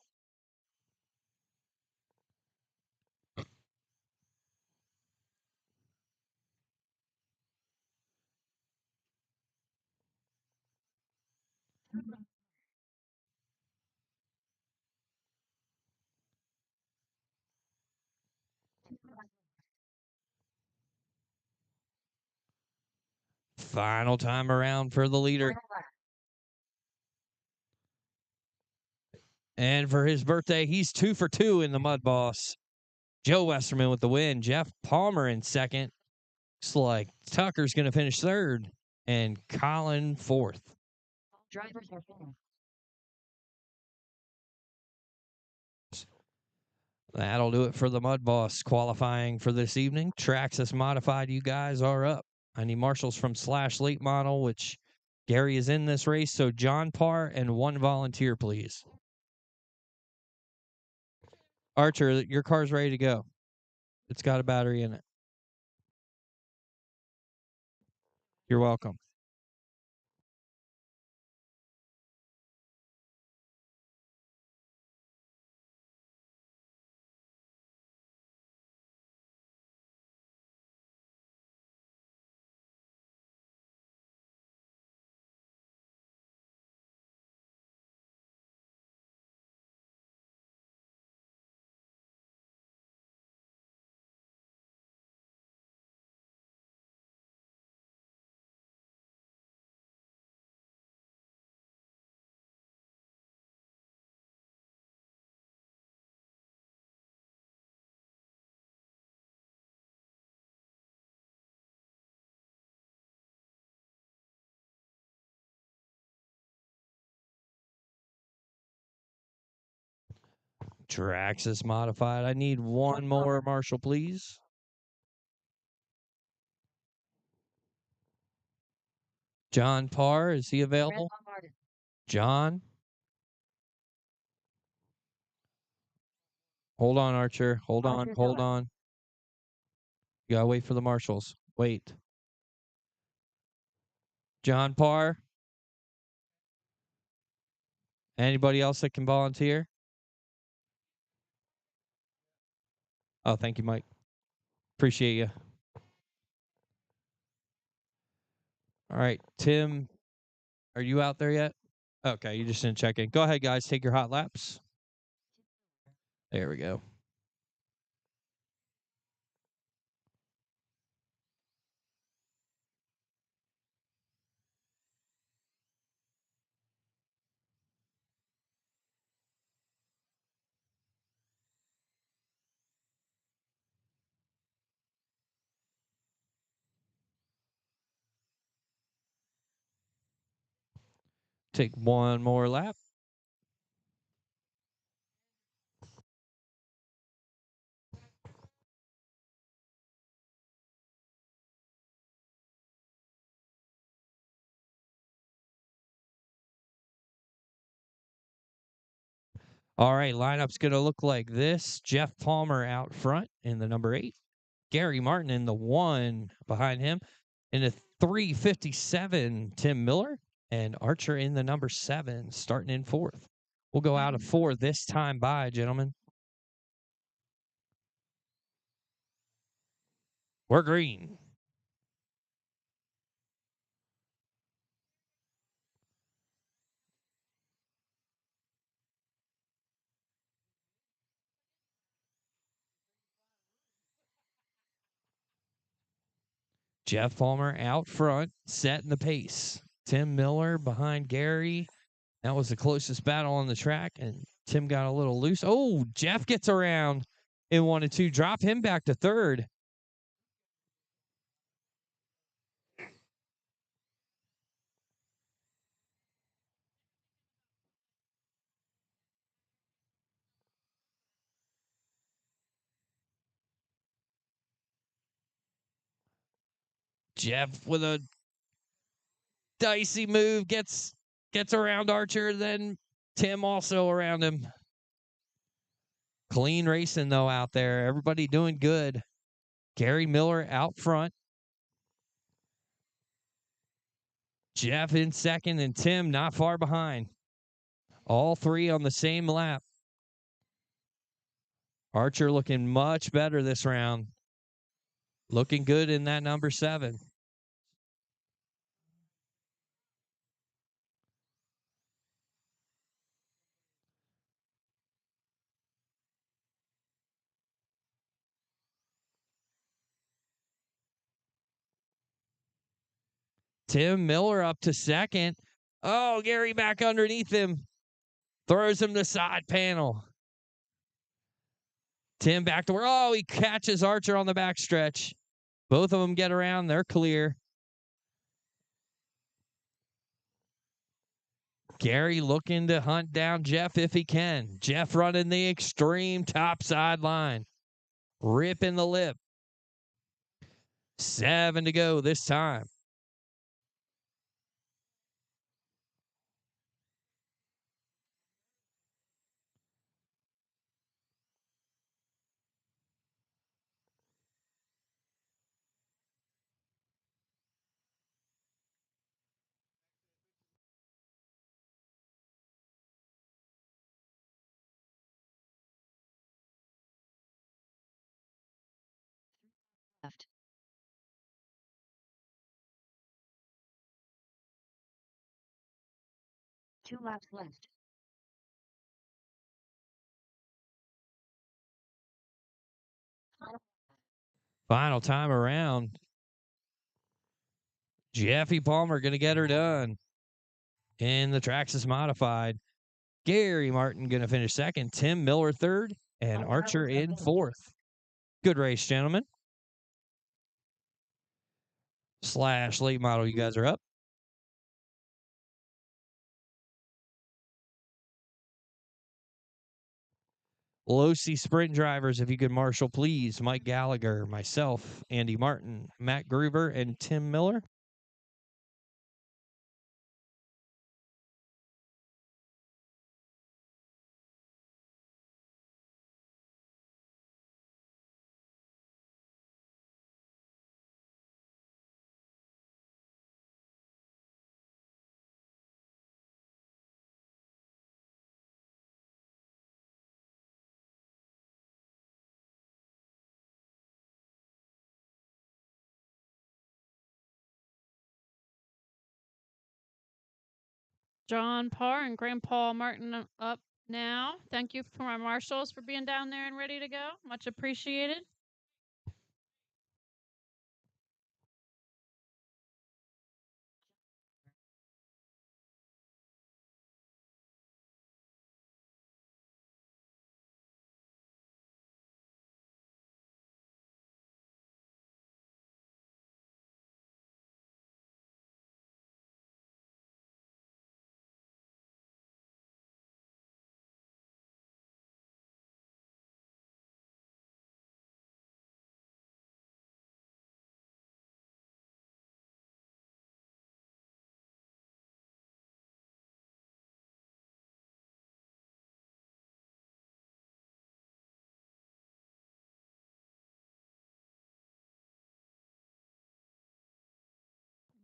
Final time around for the leader. And for his birthday, he's 2 for 2 in the Mudboss. Joe Westerman with the win. Jeff Palmer in second. Looks like Tucker's going to finish third. And Colin fourth. Drivers are full. That'll do it for the Mudboss qualifying for this evening. Traxxas Modified, you guys are up. I need marshals from / late model, which Gary is in this race. So John Parr and 1 volunteer, please. Archer, your car's ready to go. It's got a battery in it. You're welcome. Traxxas Modified. I need 1 more marshal, please. John Parr, is he available? John? Hold on, Archer. Hold on. Hold on. You gotta wait for the marshals. Wait. John Parr? Anybody else that can volunteer? Oh, thank you, Mike. Appreciate you. All right, Tim, are you out there yet? Okay, you just didn't check in. Go ahead, guys. Take your hot laps. There we go. Take 1 more lap. All right, lineup's going to look like this. Jeff Palmer out front in the number 8. Gary Martin in the 1 behind him. In the 357, Tim Miller. And Archer in the number 7, starting in 4th. We'll go out of 4 this time by, gentlemen. We're green. Jeff Palmer out front, setting the pace. Tim Miller behind Gary. That was the closest battle on the track, and Tim got a little loose. Oh, Jeff gets around in 1 and 2. Drop him back to 3rd. Jeff with a dicey move gets around Archer, then Tim also around him. Clean racing, though, out there. Everybody doing good. Gary Miller out front. Jeff in second, and Tim not far behind. All three on the same lap. Archer looking much better this round. Looking good in that number 7. Tim Miller up to second. Oh, Gary back underneath him. Throws him to side panel. Tim back to where, oh, he catches Archer on the backstretch. Both of them get around. They're clear. Gary looking to hunt down Jeff if he can. Jeff running the extreme top sideline. Ripping the lip. 7 to go this time. Left. 2 laps left. Final time around. Jeffy Palmer going to get her done. And the Traxxas Modified. Gary Martin going to finish second. Tim Miller third. And Archer in fourth. Good race, gentlemen. / late model, you guys are up. Losi sprint drivers, if you could marshal, please. Mike Gallagher, myself, Andy Martin, Matt Gruber, and Tim Miller. John Parr and Grandpa Martin up now. Thank you for my marshals for being down there and ready to go. Much appreciated.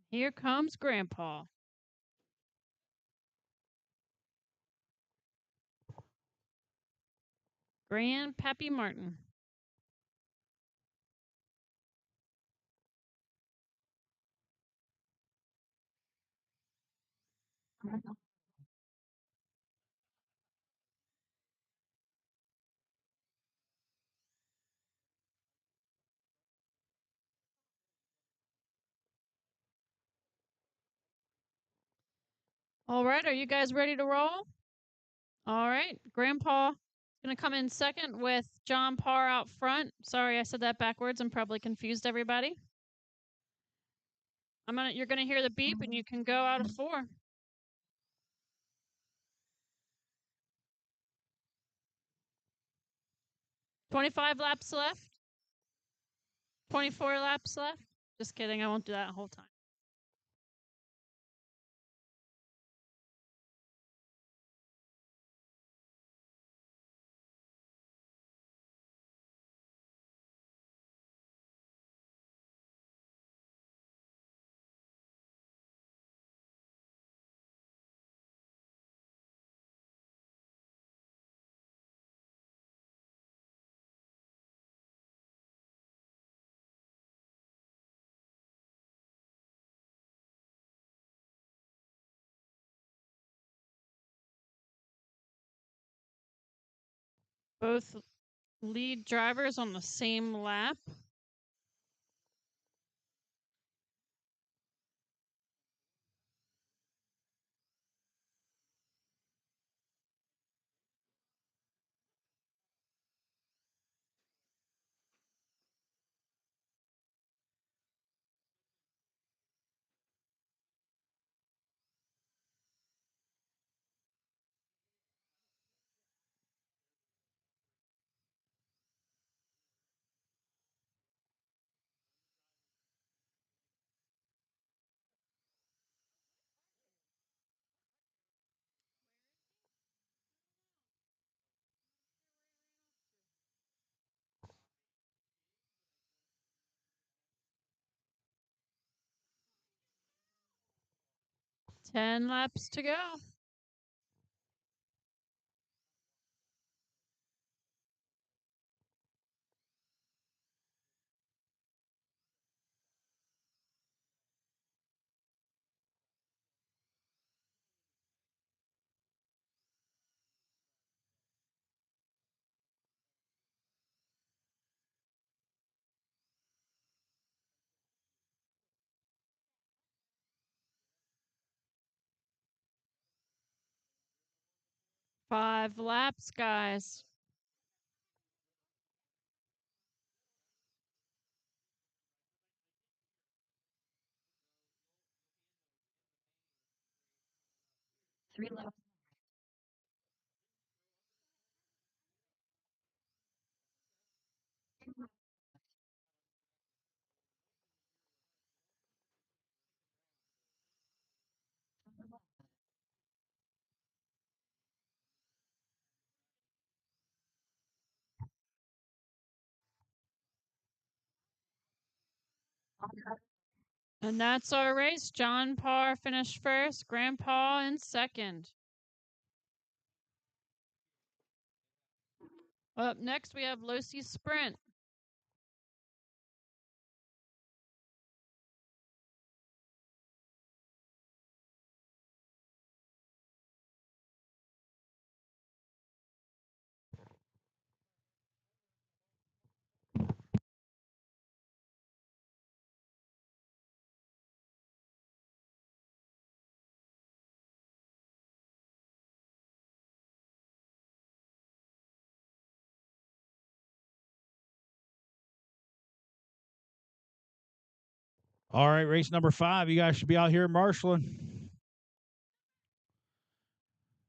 Here comes Grandpa. Grandpappy Martin. All right, are you guys ready to roll? All right, Grandpa going to come in second with John Parr out front. Sorry, I said that backwards and probably confused everybody. You're gonna hear the beep and you can go out of 4. 25 laps left. 24 laps left. Just kidding. I won't do that the whole time. Both lead drivers on the same lap. Ten laps to go. Five laps, guys. Three laps. And that's our race. John Parr finished first, Grandpa in second. Up next, we have Losi Sprint. All right, race number 5. You guys should be out here marshaling.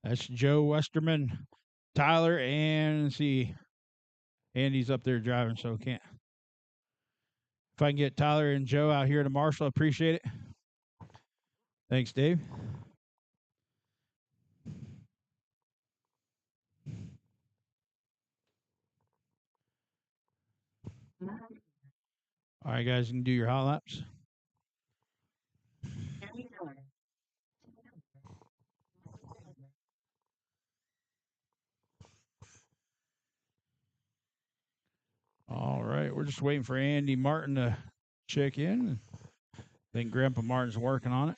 That's Joe Westerman, Tyler, and let's see, Andy's up there driving, so can't. If I can get Tyler and Joe out here to marshal, I appreciate it. Thanks, Dave. All right, guys, you can do your hot laps. All right, we're just waiting for Andy Martin to check in. I think Grandpa Martin's working on it.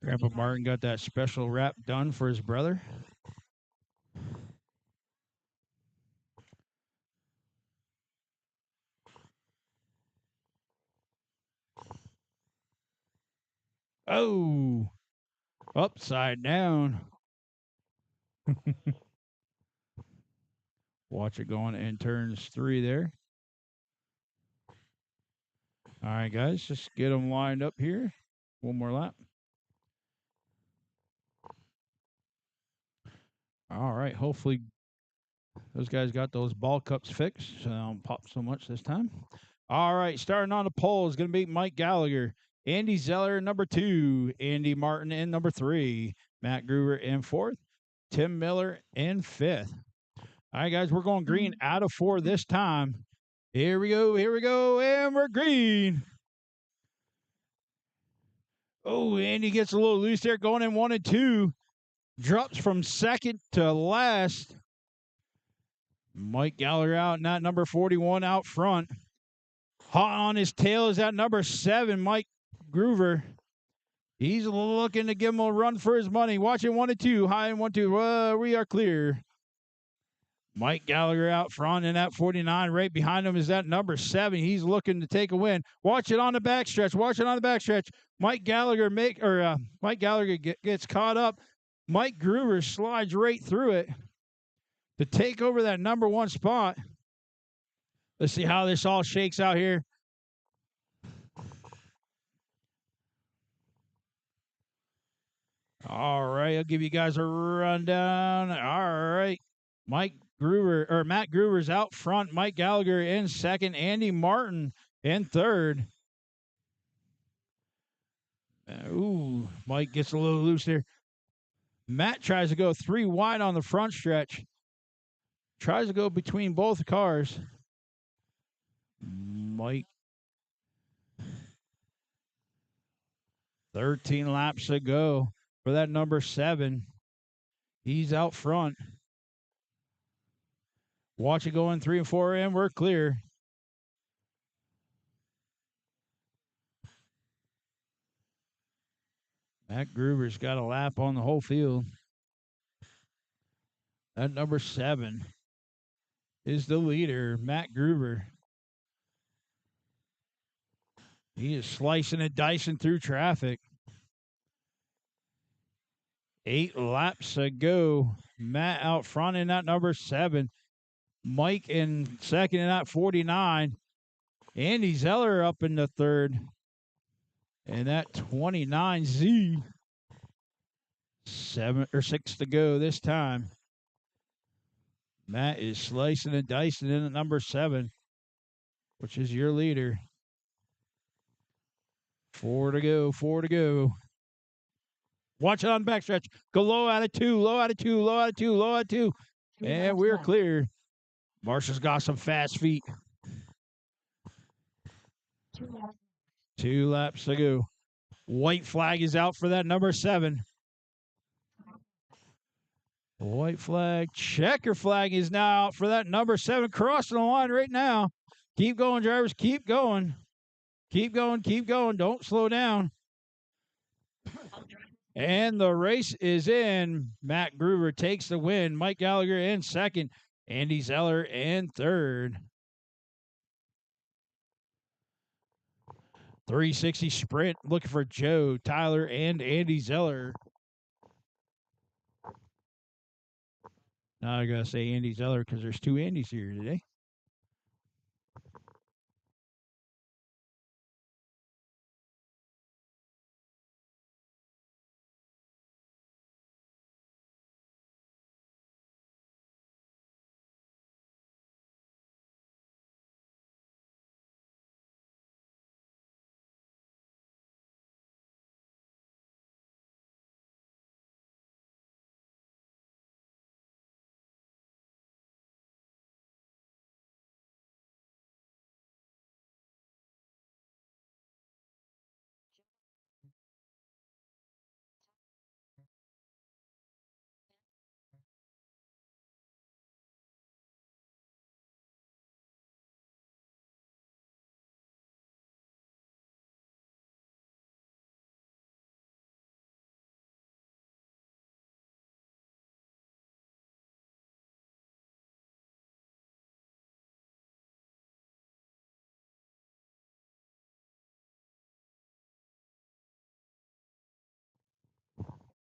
Grandpa Martin got that special wrap done for his brother. Oh, upside down. Watch it going in turns 3 there. All right, guys, just get them lined up here. One more lap. All right, hopefully Those guys got those ball cups fixed, so I don't pop so much this time. All right, starting on the pole is going to be Mike Gallagher, Andy Zeller in number 2, Andy Martin in number 3, Matt Groover in 4th, Tim Miller in 5th. All right, guys, we're going green out of 4 this time. Here we go, and we're green. Oh, Andy gets a little loose there, going in 1 and 2. Drops from second to last. Mike Gallagher out in that number 41 out front. Hot on his tail is that number 7, Mike Groover. He's looking to give him a run for his money. Watching 1 and 2, high and 1, 2. We are clear. Mike Gallagher out front in that 49. Right behind him is that number 7. He's looking to take a win. Watch it on the backstretch. Mike Gallagher gets caught up. Mike Groover slides right through it to take over that number 1 spot. Let's see how this all shakes out here. All right, I'll give you guys a rundown. All right, Matt Groover's out front. Mike Gallagher in second. Andy Martin in third. Mike gets a little loose there. Matt tries to go 3 wide on the front stretch. Tries to go between both cars. Mike. 13 laps to go for that number 7. He's out front. Watch it go in 3 and 4, and we're clear. Matt Groover's got a lap on the whole field. That number 7 is the leader, Matt Groover. He is slicing and dicing through traffic. 8 laps to go. Matt out front in that number 7. Mike in second in that 49. Andy Zeller up in the third. And that 29Z. 6 to go this time. Matt is slicing and dicing in at number 7, which is your leader. 4 to go. Watch it on the backstretch. Go low out of 2. And we're clear. Marshall's got some fast feet. 2 laps to go. White flag is out for that number 7. White flag. Checker flag is now out for that number 7. Crossing the line right now. Keep going, drivers. Keep going. Don't slow down. And the race is in. Matt Groover takes the win. Mike Gallagher in second. Andy Zeller in third. 360 sprint. Looking for Joe, Tyler, and Andy Zeller. Now I got to say Andy Zeller because there's 2 Andys here today.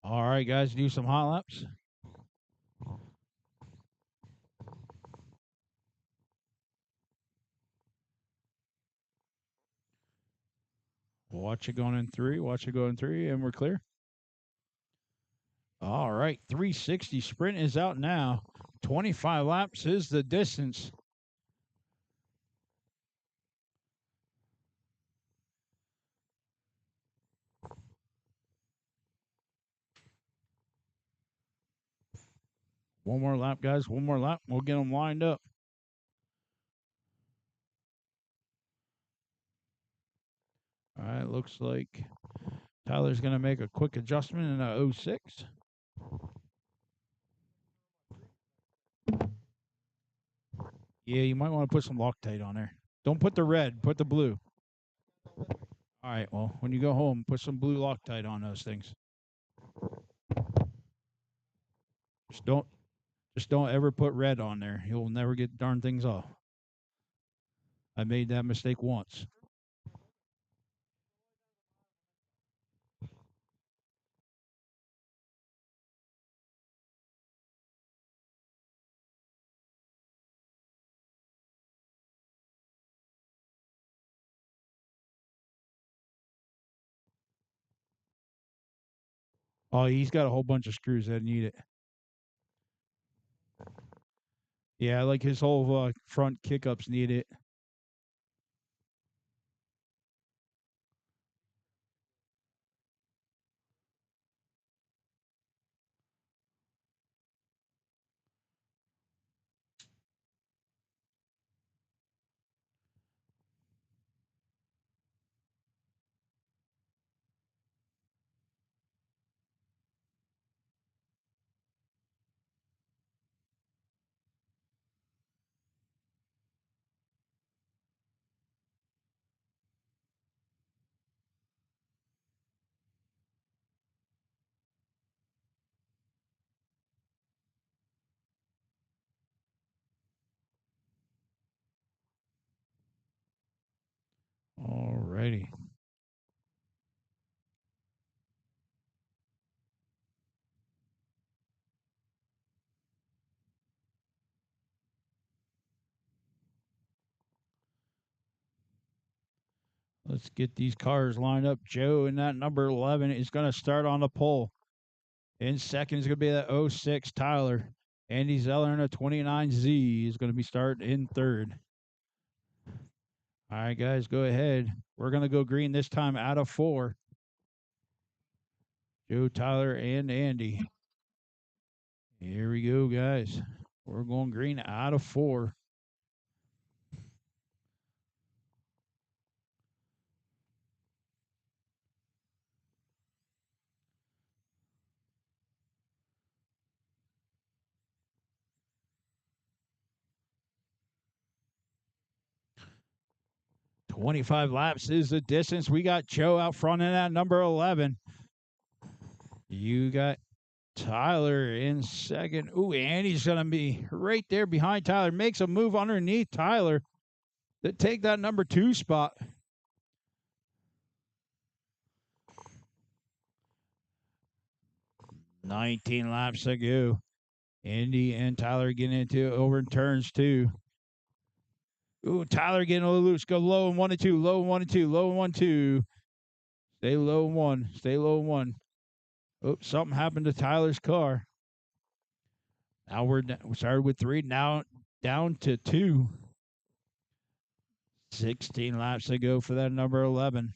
All right, guys, do some hot laps. Watch it going in 3, and we're clear. All right, 360 sprint is out now. 25 laps is the distance. One more lap, guys. One more lap. We'll get them lined up. All right, looks like Tyler's going to make a quick adjustment in a 06. Yeah, you might want to put some Loctite on there. Don't put the red, put the blue. All right, well, when you go home, put some blue Loctite on those things. Just don't ever put red on there. You'll never get darn things off. I made that mistake once. Oh, he's got a whole bunch of screws that need it. Yeah, like his whole front kick-ups need it. Alrighty. Let's get these cars lined up. Joe in that number 11 is going to start on the pole. In second is going to be that 06 Tyler. Andy Zeller in a 29Z is going to be starting in third. All right, guys, go ahead. We're going to go green this time out of 4. Joe, Tyler, and Andy. Here we go, guys. We're going green out of 4. "25 laps is the distance." We got Joe out front in that number 11. You got Tyler in second. Ooh, Andy's going to be right there behind Tyler. Makes a move underneath Tyler to take that number 2 spot. "19 laps to go." Andy and Tyler getting into it over in turns 2. Ooh, Tyler getting a little loose. Go low in 1 and 2, low in 1 and 2, low in 1, 2. Stay low in 1, stay low in 1. Oops, something happened to Tyler's car. Now we started with 3, now down to 2. 16 laps to go for that number 11.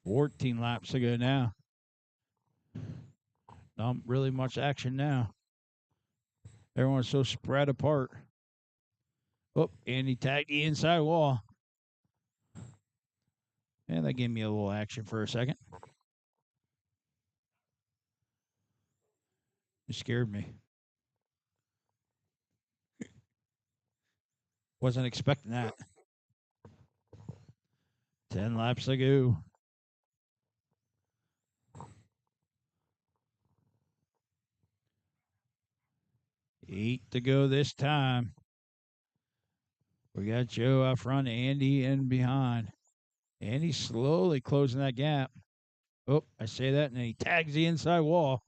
"14 laps to go now." Not really much action now. Everyone's so spread apart. Oh, and he tagged the inside wall. And that gave me a little action for a second. It scared me. Wasn't expecting that. 10 laps to go. 8 to go this time. We got Joe out front, Andy in behind. Andy's slowly closing that gap. Oh, I say that, and then he tags the inside wall.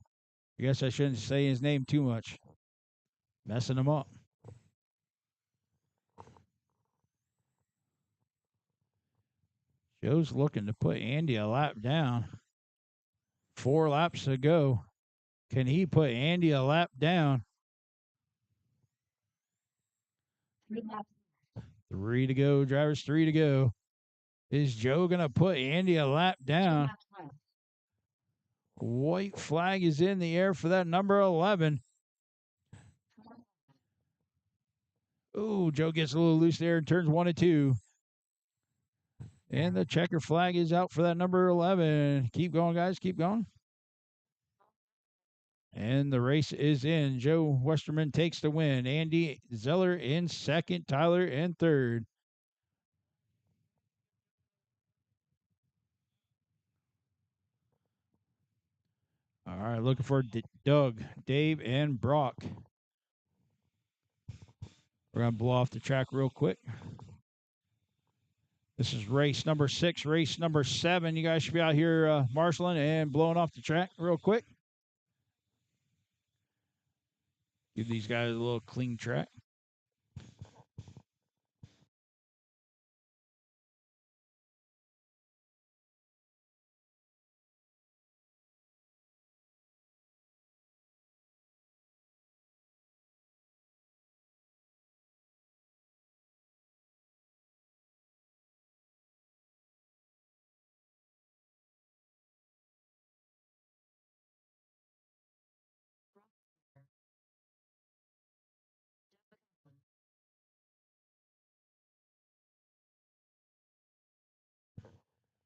I guess I shouldn't say his name too much. Messing him up. Joe's looking to put Andy a lap down. 4 laps to go. Can he put Andy a lap down? 3 laps. 3 to go, drivers, 3 to go. Is Joe going to put Andy a lap 2 down? laps left. White flag is in the air for that number 11. Ooh, Joe gets a little loose there and turns 1 and 2. And the checker flag is out for that number 11. Keep going, guys. Keep going. And the race is in. Joe Westerman takes the win. Andy Zeller in second. Tyler in third. All right, looking for Doug, Dave, and Brock. We're going to blow off the track real quick. This is race number 6, race number 7. You guys should be out here marshaling and blowing off the track real quick. Give these guys a little clean track.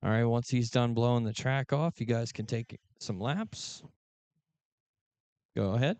All right, once he's done blowing the track off, you guys can take some laps. Go ahead.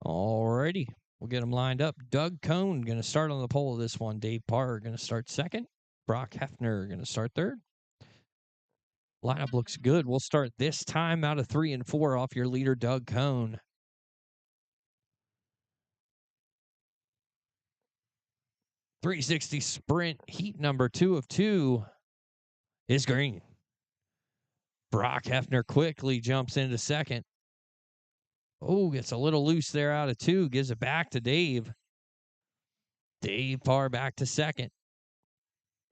Alrighty, we'll get them lined up. Doug Cohn going to start on the pole of this one. Dave Parr going to start second. Brock Hefner going to start third. Lineup looks good. We'll start this time out of 3 and 4 off your leader, Doug Cohn. .360 sprint heat number 2 of 2 is green. Brock Hefner quickly jumps into second. Oh, gets a little loose there out of 2. Gives it back to Dave. Dave Parr back to second.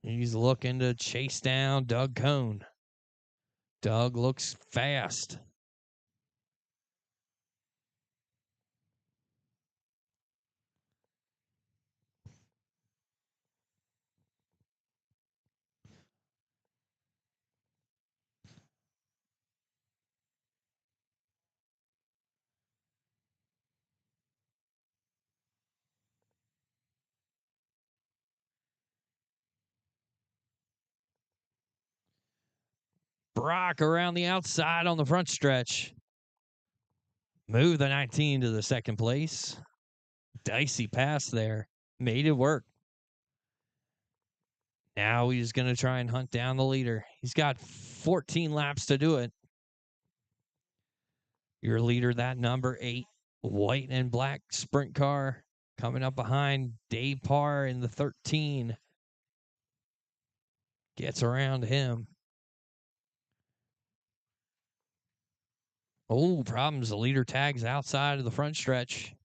He's looking to chase down Doug Cohn. Doug looks fast. Brock around the outside on the front stretch. Move the 19 to the second place. Dicey pass there. Made it work. Now he's going to try and hunt down the leader. He's got 14 laps to do it. Your leader, that number 8, white and black sprint car, coming up behind Dave Parr in the 13. Gets around him. Oh, problems. The leader tags outside of the front stretch.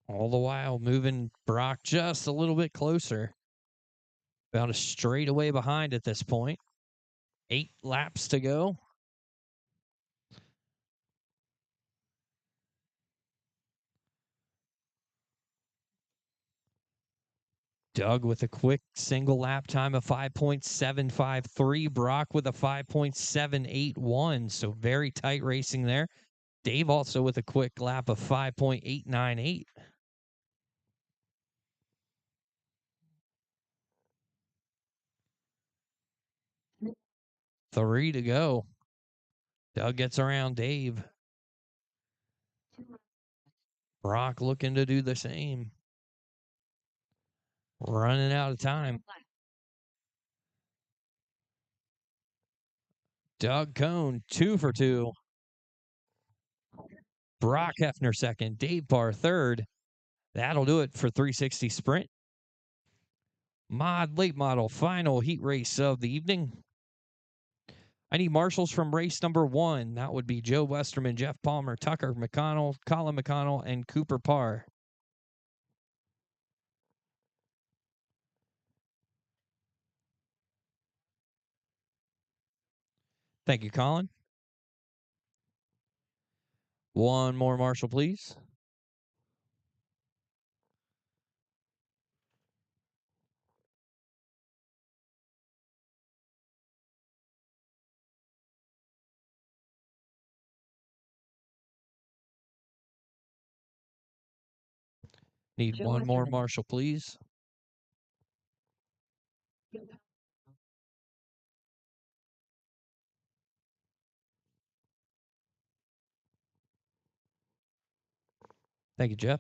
All the while moving Brock just a little bit closer. About a straightaway behind at this point. 8 laps to go. Doug with a quick single lap time of 5.753. Brock with a 5.781. So very tight racing there. Dave also with a quick lap of 5.898. Three to go. Doug gets around Dave. Brock looking to do the same. Running out of time. Doug Cohn, 2 for 2. Brock Hefner second. Dave Barr third. That'll do it for 360 Sprint. Mod Late Model final heat race of the evening. I need marshals from race number 1. That would be Joe Westerman, Jeff Palmer, Tucker McConnell, Colin McConnell, and Cooper Parr. Thank you, Colin. One more marshal, please. Need Joe one more Westerman. marshal, please. Thank you, Jeff.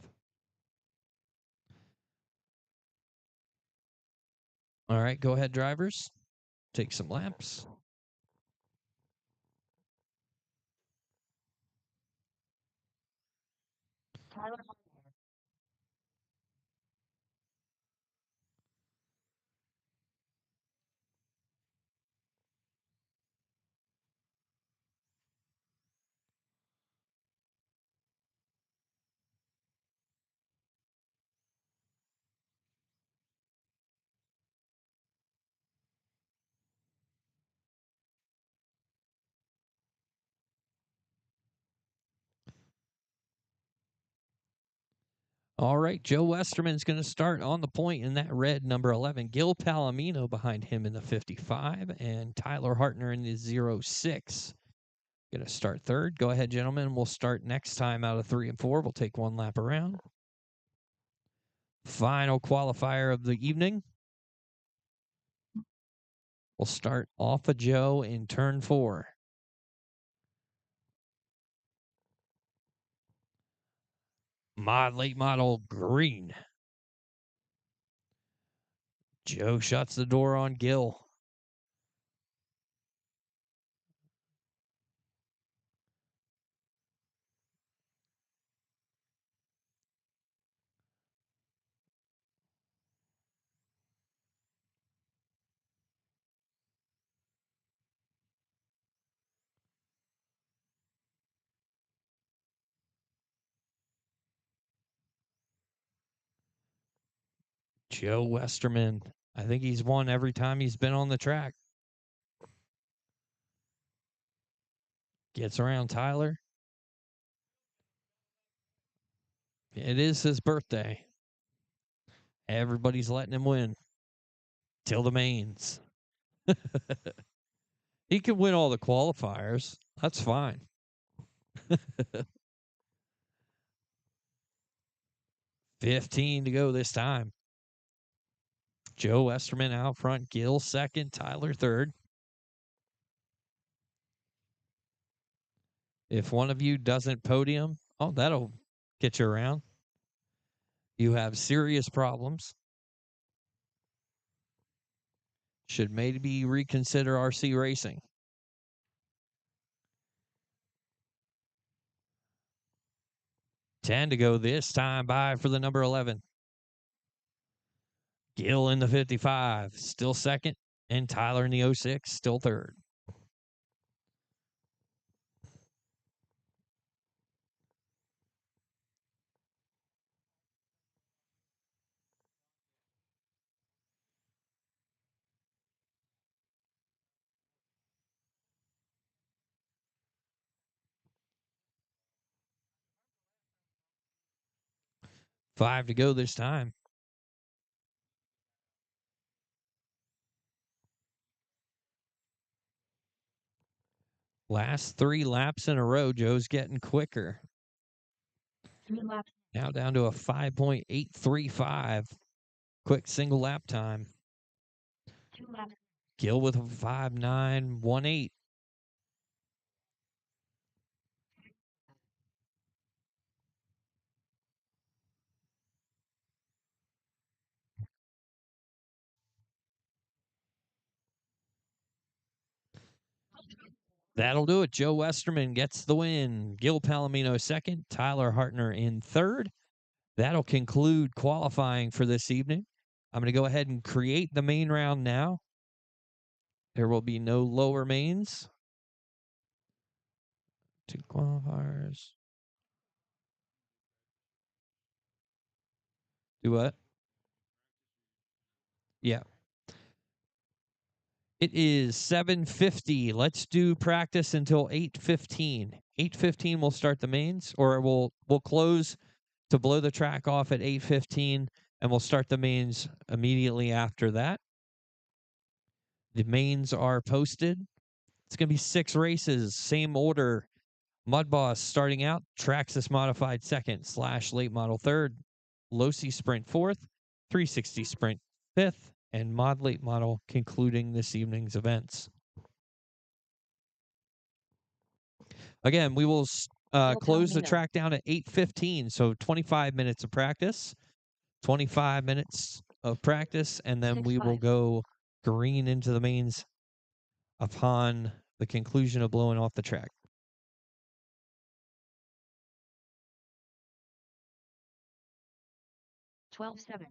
All right, go ahead, drivers. Take some laps. Tyler. All right, Joe Westerman's going to start on the point in that red number 11. Gil Palomino behind him in the 55, and Tyler Hartner in the 06. Going to start third. Go ahead, gentlemen. We'll start next time out of 3 and 4. We'll take one lap around. Final qualifier of the evening. We'll start off of Joe in turn 4. Mod Late Model green. Joe shuts the door on Gil. Joe Westerman. I think he's won every time he's been on the track. Gets around Tyler. It is his birthday. Everybody's letting him win. Till the mains. He can win all the qualifiers. That's fine. 15 to go this time. Joe Westerman out front. Gil second. Tyler third. If one of you doesn't podium, oh, that'll get you around. You have serious problems. Should maybe reconsider RC racing. Ten to go this time by for the number 11. Gil in the 55, still second, and Tyler in the 06, still third. Five to go this time. Last 3 laps in a row, Joe's getting quicker. 3 laps. Now down to a 5.835 quick single lap time. 2 laps. Gil with a 5.918. That'll do it. Joe Westerman gets the win. Gil Palomino second. Tyler Hartner in third. That'll conclude qualifying for this evening. I'm going to go ahead and create the main round now. There will be no lower mains. 2 qualifiers. Do what? Yeah. It is 7:50. Let's do practice until 8:15. 8:15 we'll start the mains, or we'll close to blow the track off at 8:15, and we'll start the mains immediately after that. The mains are posted. It's going to be 6 races, same order. Mudboss starting out, Traxxas Modified second / late model third, Losi Sprint fourth, 360 Sprint fifth, and Mod Late Model concluding this evening's events. Again, we will close the track down at 8:15, so 25 minutes of practice. 25 minutes of practice, and then we will go green into the mains upon the conclusion of blowing off the track. 12-7.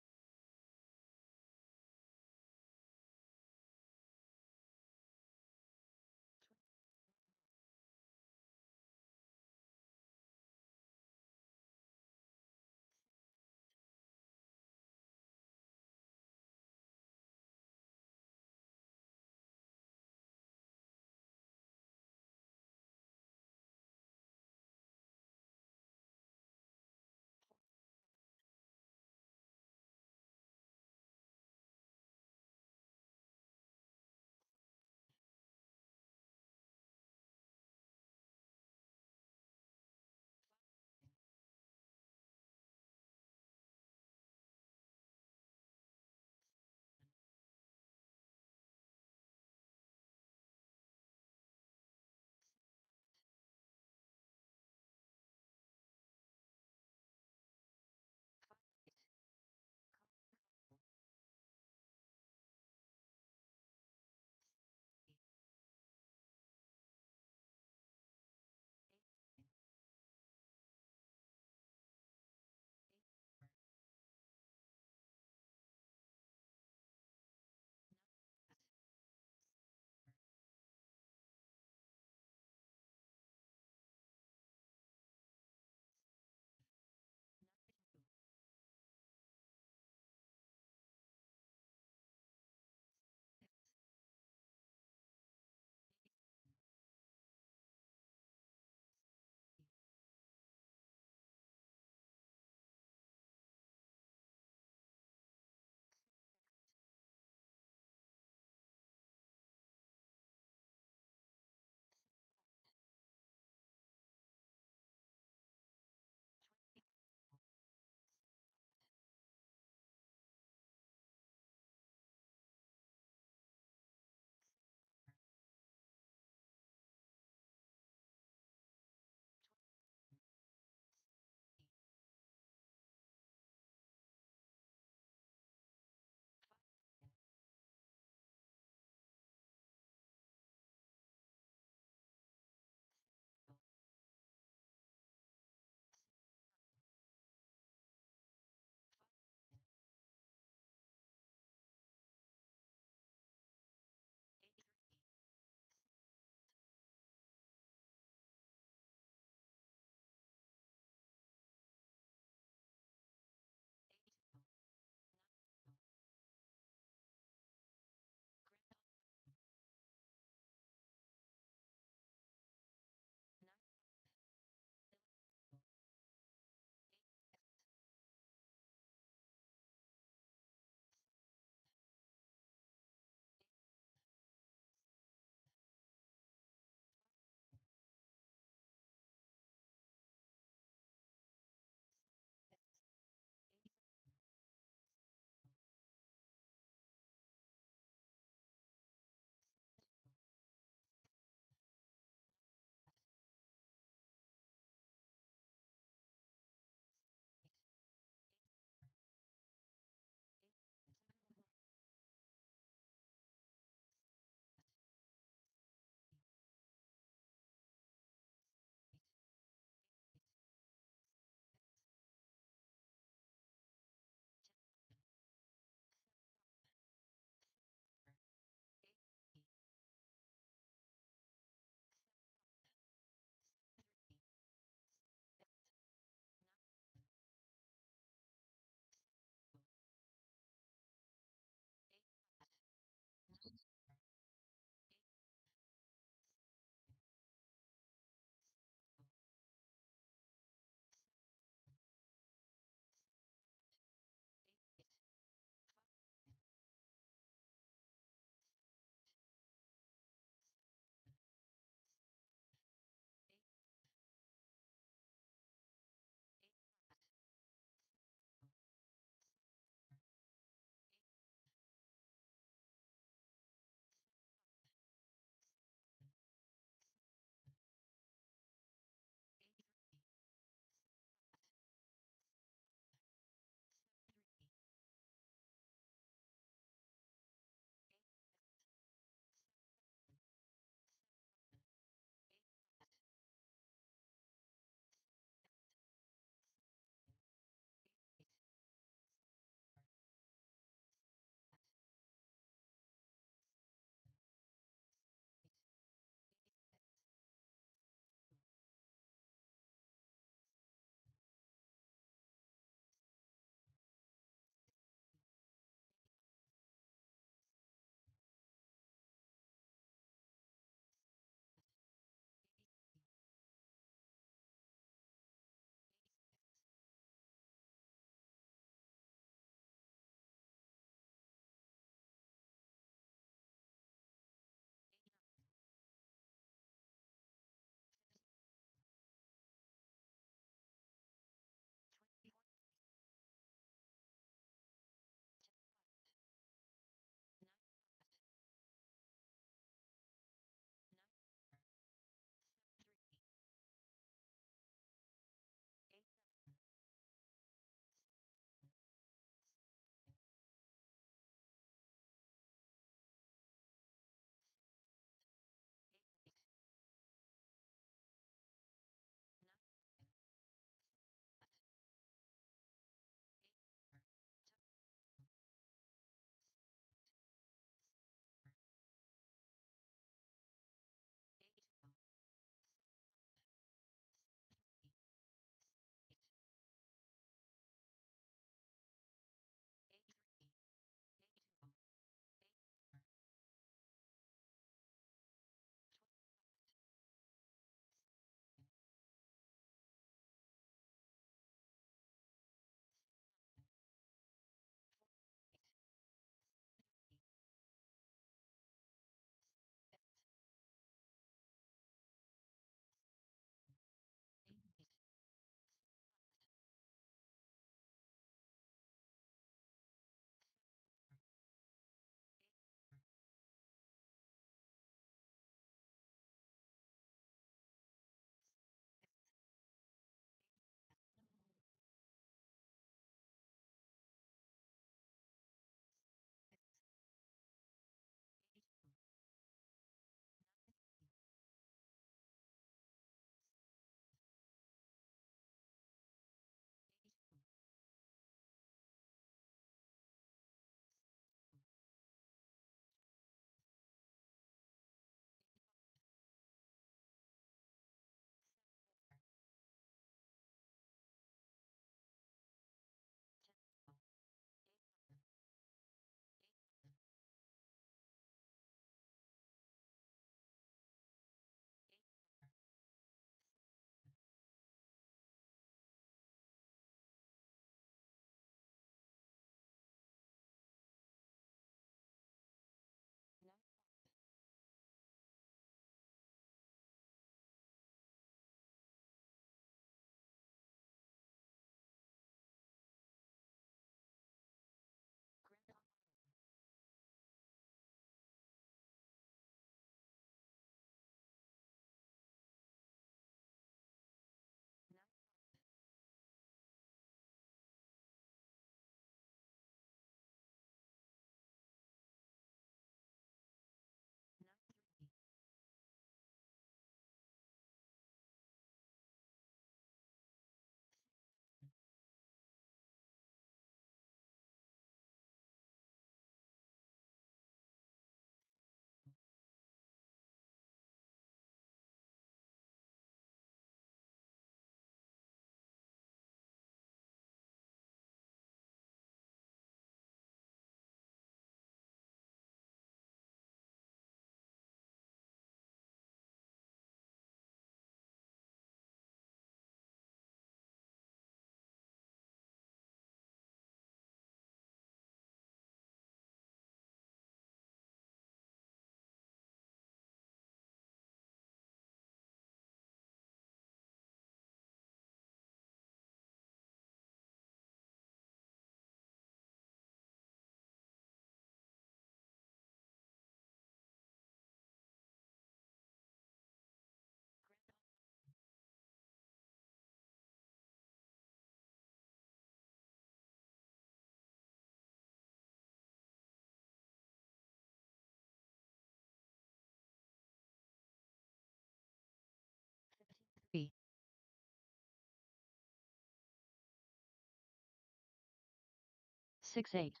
6-8.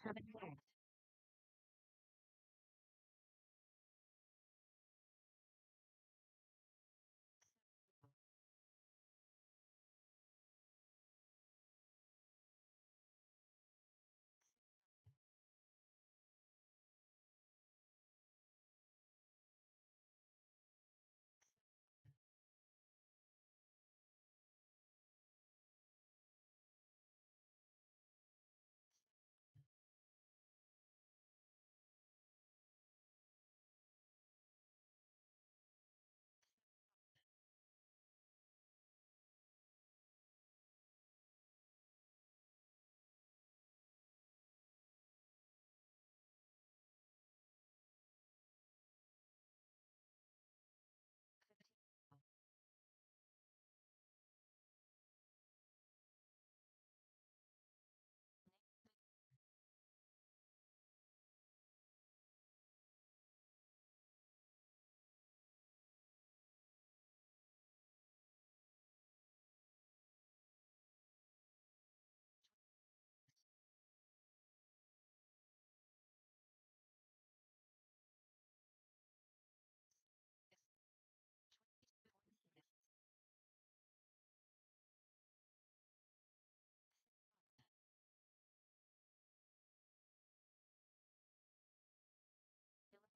7-8.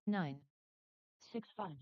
9. 6-5.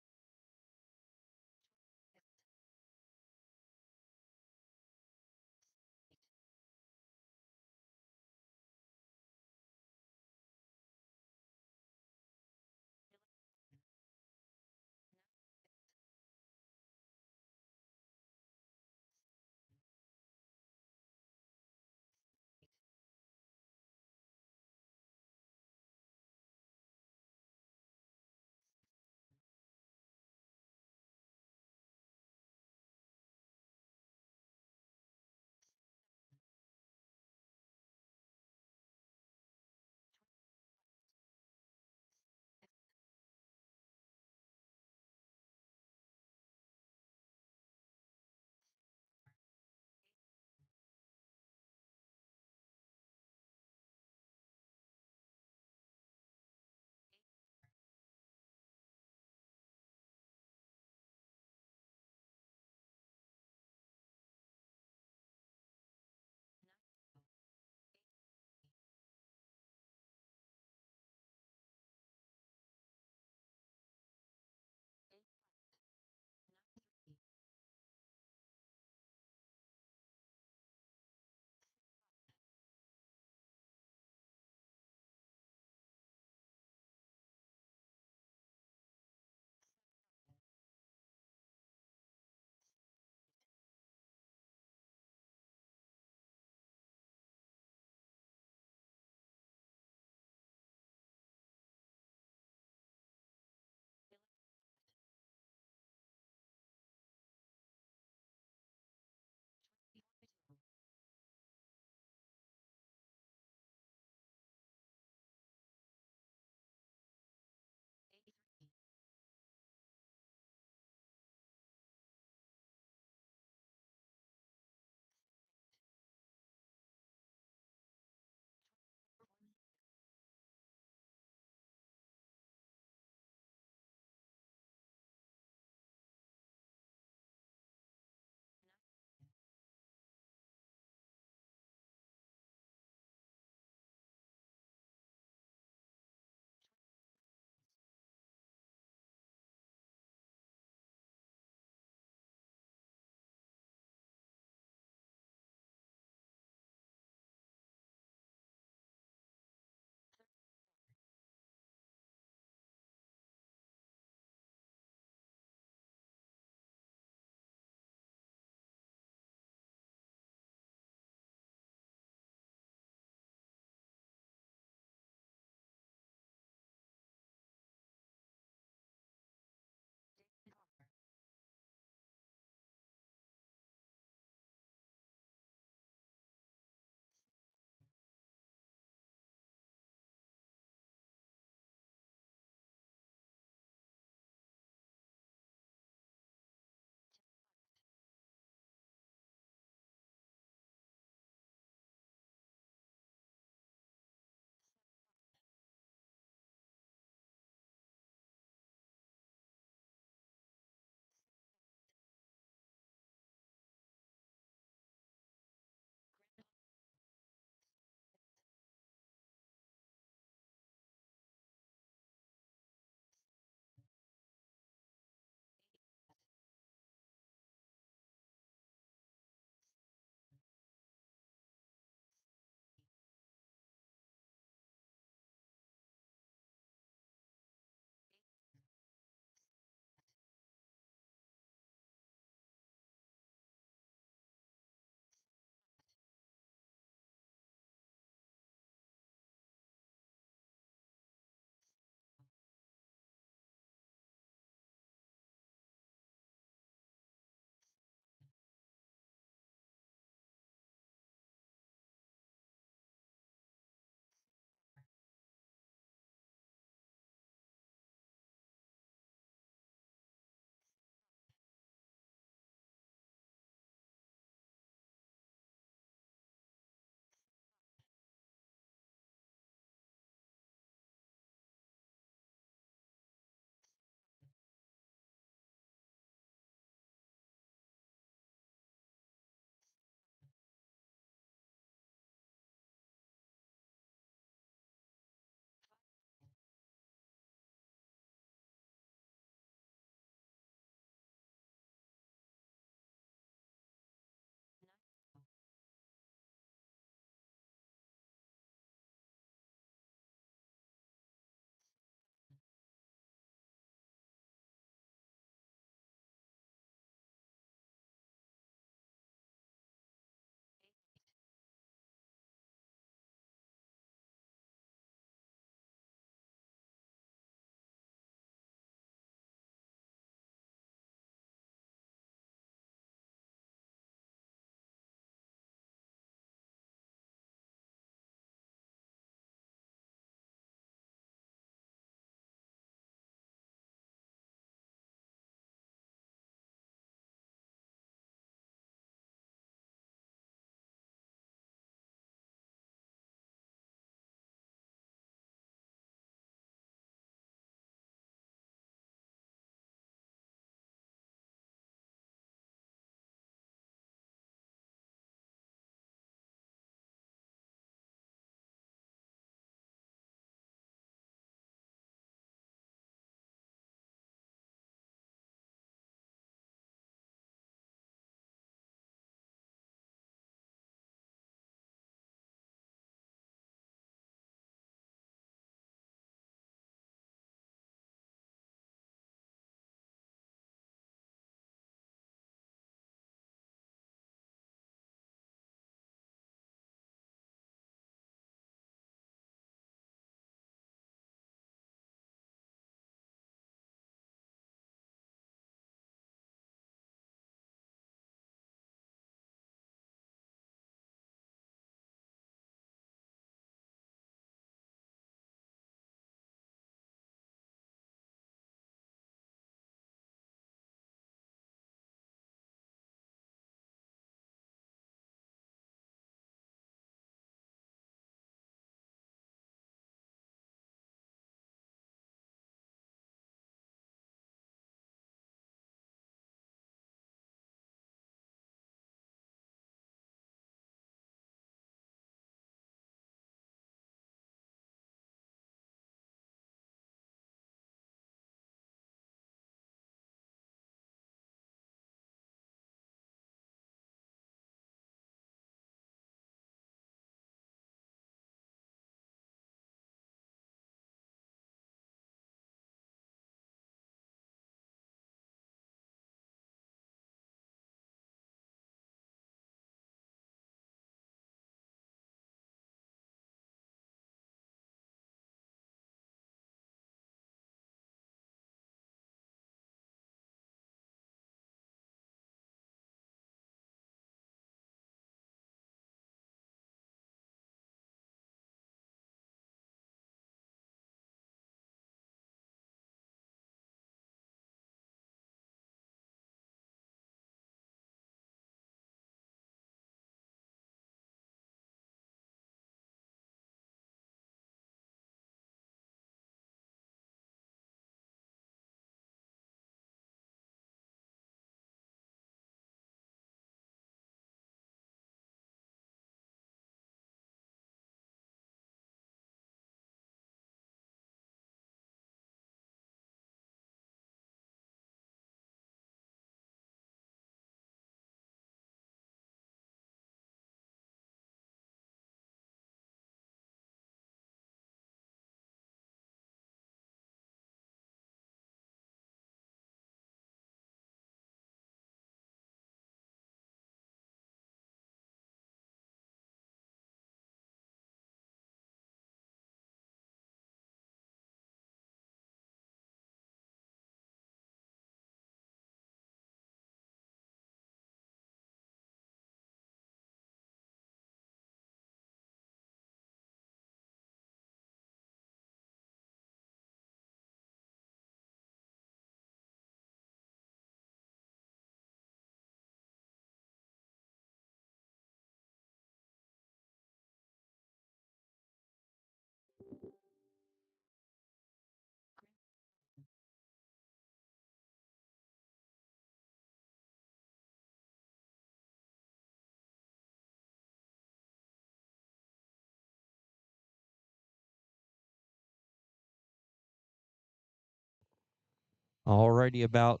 Alrighty, about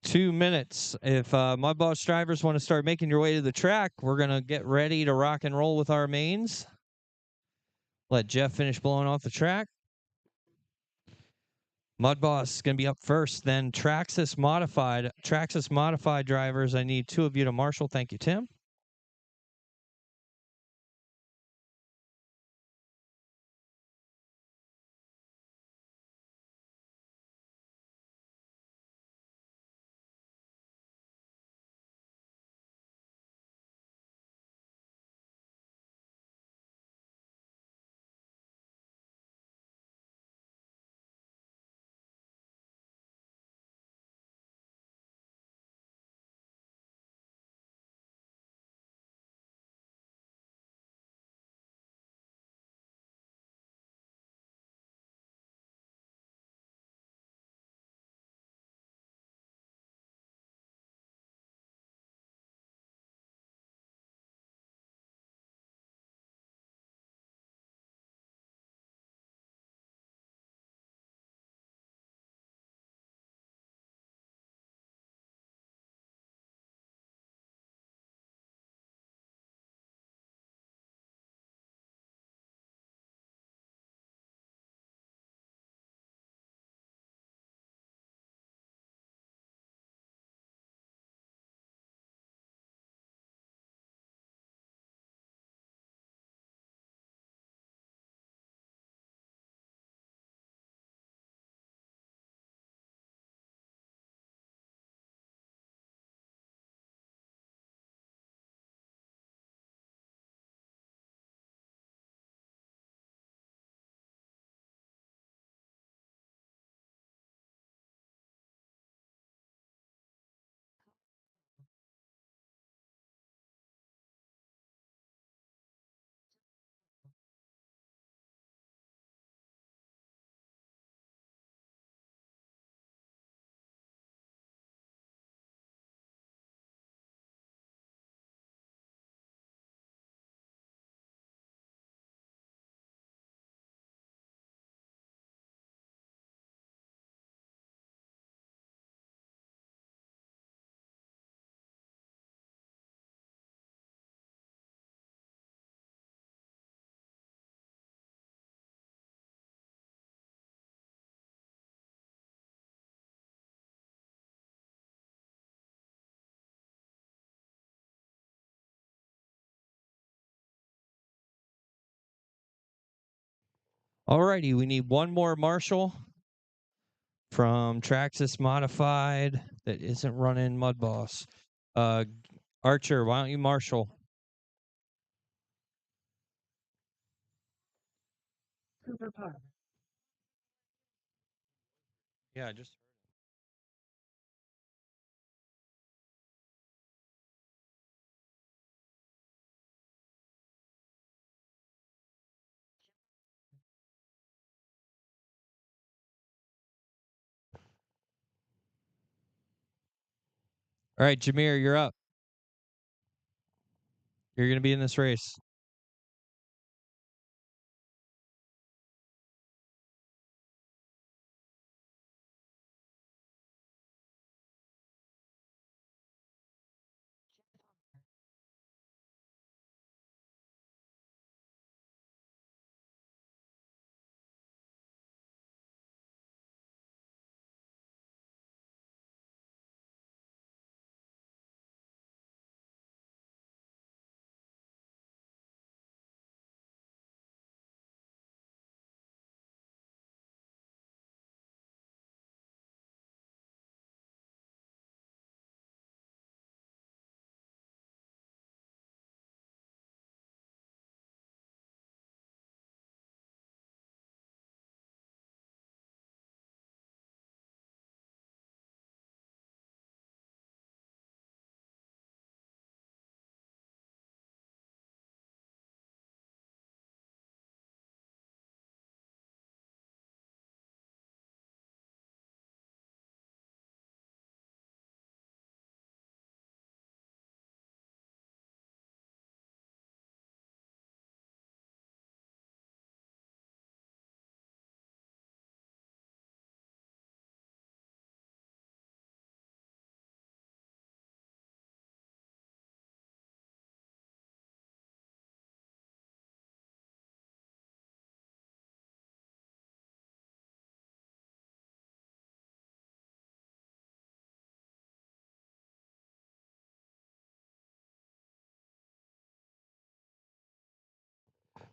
2 minutes. If Mudboss drivers want to start making your way to the track, we're going to get ready to rock and roll with our mains. Let Jeff finish blowing off the track. Mudboss is going to be up first, then Traxxas Modified. Traxxas Modified drivers, I need 2 of you to marshal. Thank you, Tim. Alrighty, we need one more marshal from Traxxas Modified that isn't running Mudboss. Archer, why don't you marshal? Cooper Park. Yeah, just. All right, Jameer, you're up. You're going to be in this race.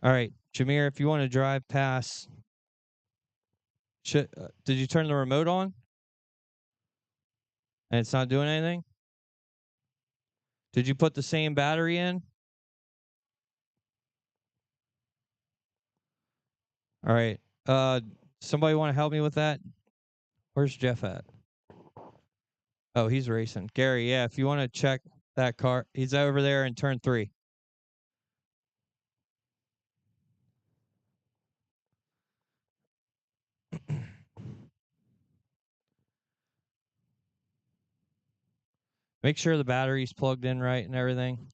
All right, Jameer, if you want to drive past, did you turn the remote on? And it's not doing anything? Did you put the same battery in? All right. Somebody want to help me with that? Where's Jeff at? Oh, he's racing. Gary, yeah, if you want to check that car, he's over there in turn 3. Make sure the battery's plugged in right and everything.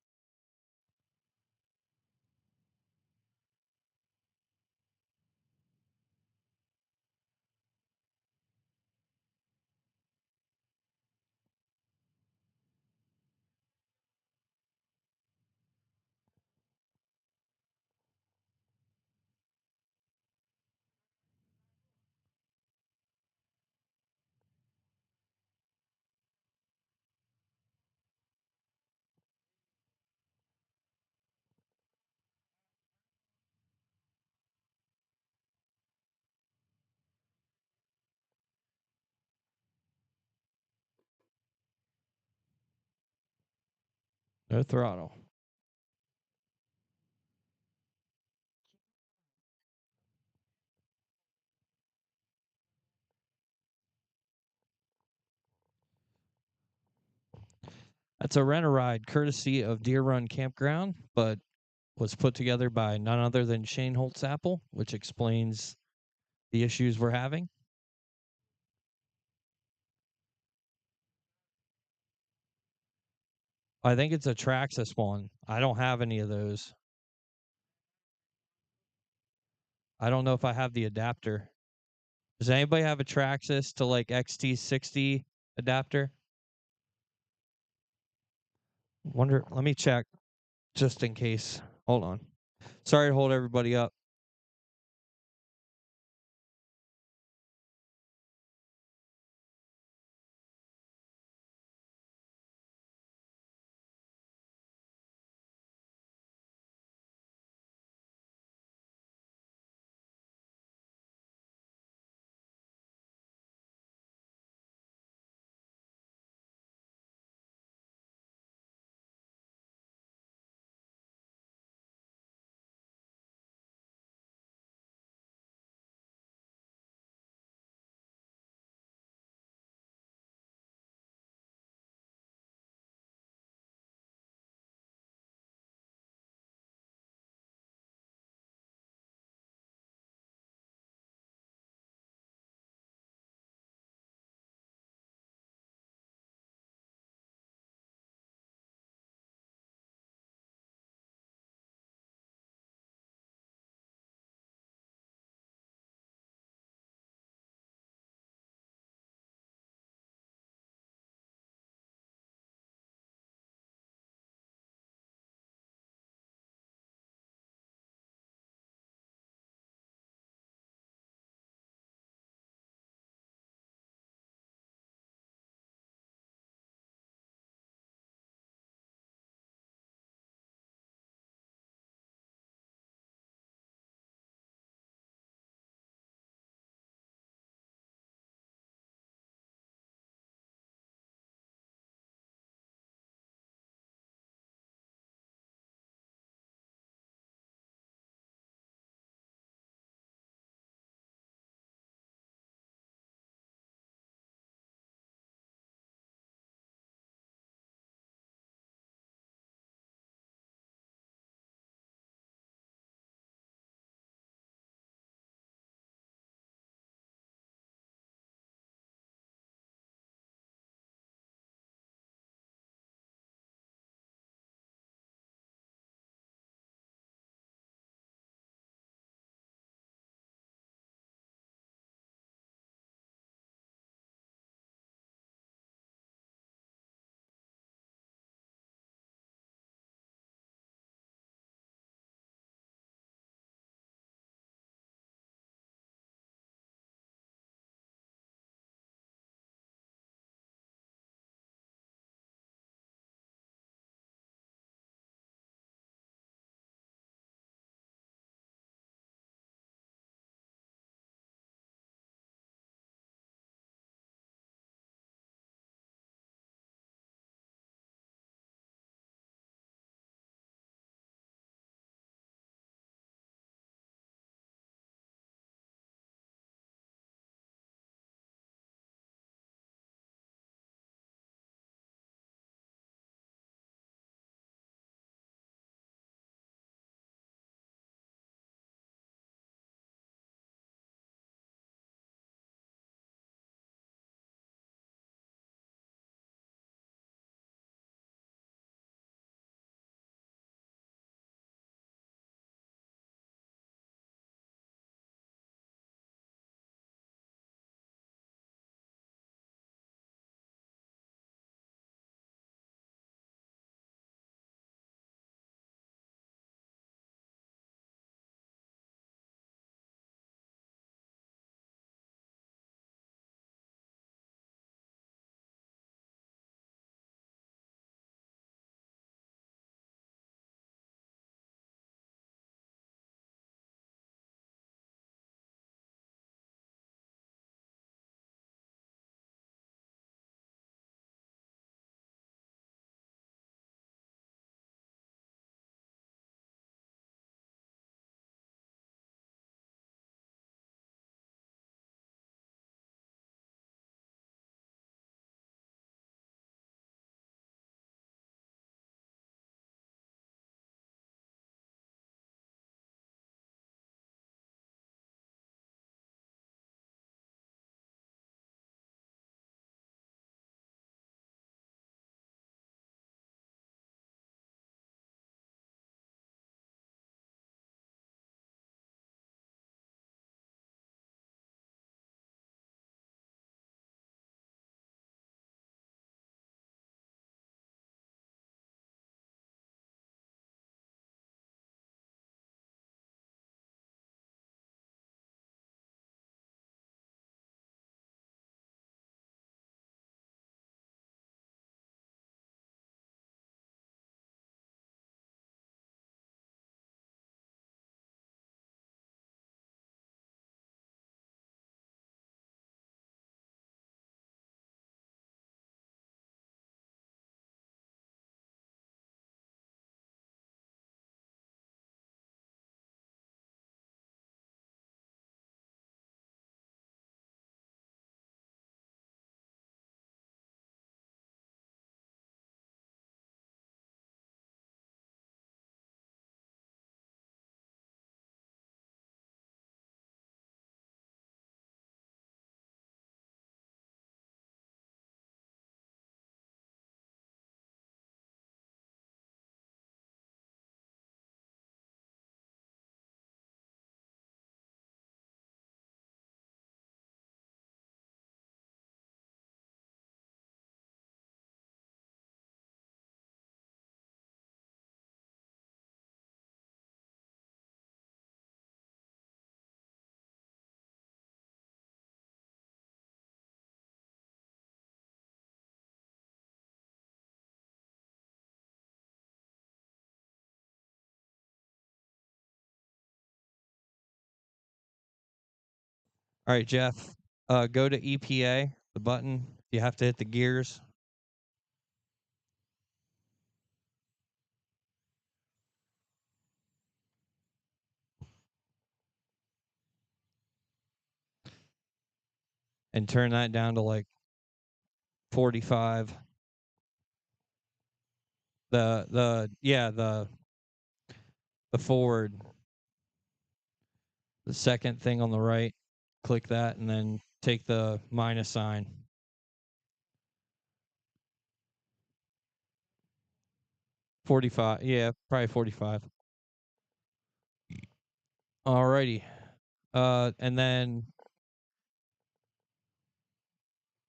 No throttle. That's a rent-a-ride courtesy of Deer Run Campground, but was put together by none other than Shane Holtz-Apple, which explains the issues we're having. I think it's a Traxxas one. I don't have any of those. I don't know if I have the adapter. Does anybody have a Traxxas to like XT60 adapter? Wonder, let me check just in case. Hold on. Sorry to hold everybody up. All right, Jeff. Go to EPA, the button. You have to hit the gears. And turn that down to like 45. The forward. The second thing on the right. Click that and then take the minus sign. $45. Yeah, probably 45. Alrighty. And then,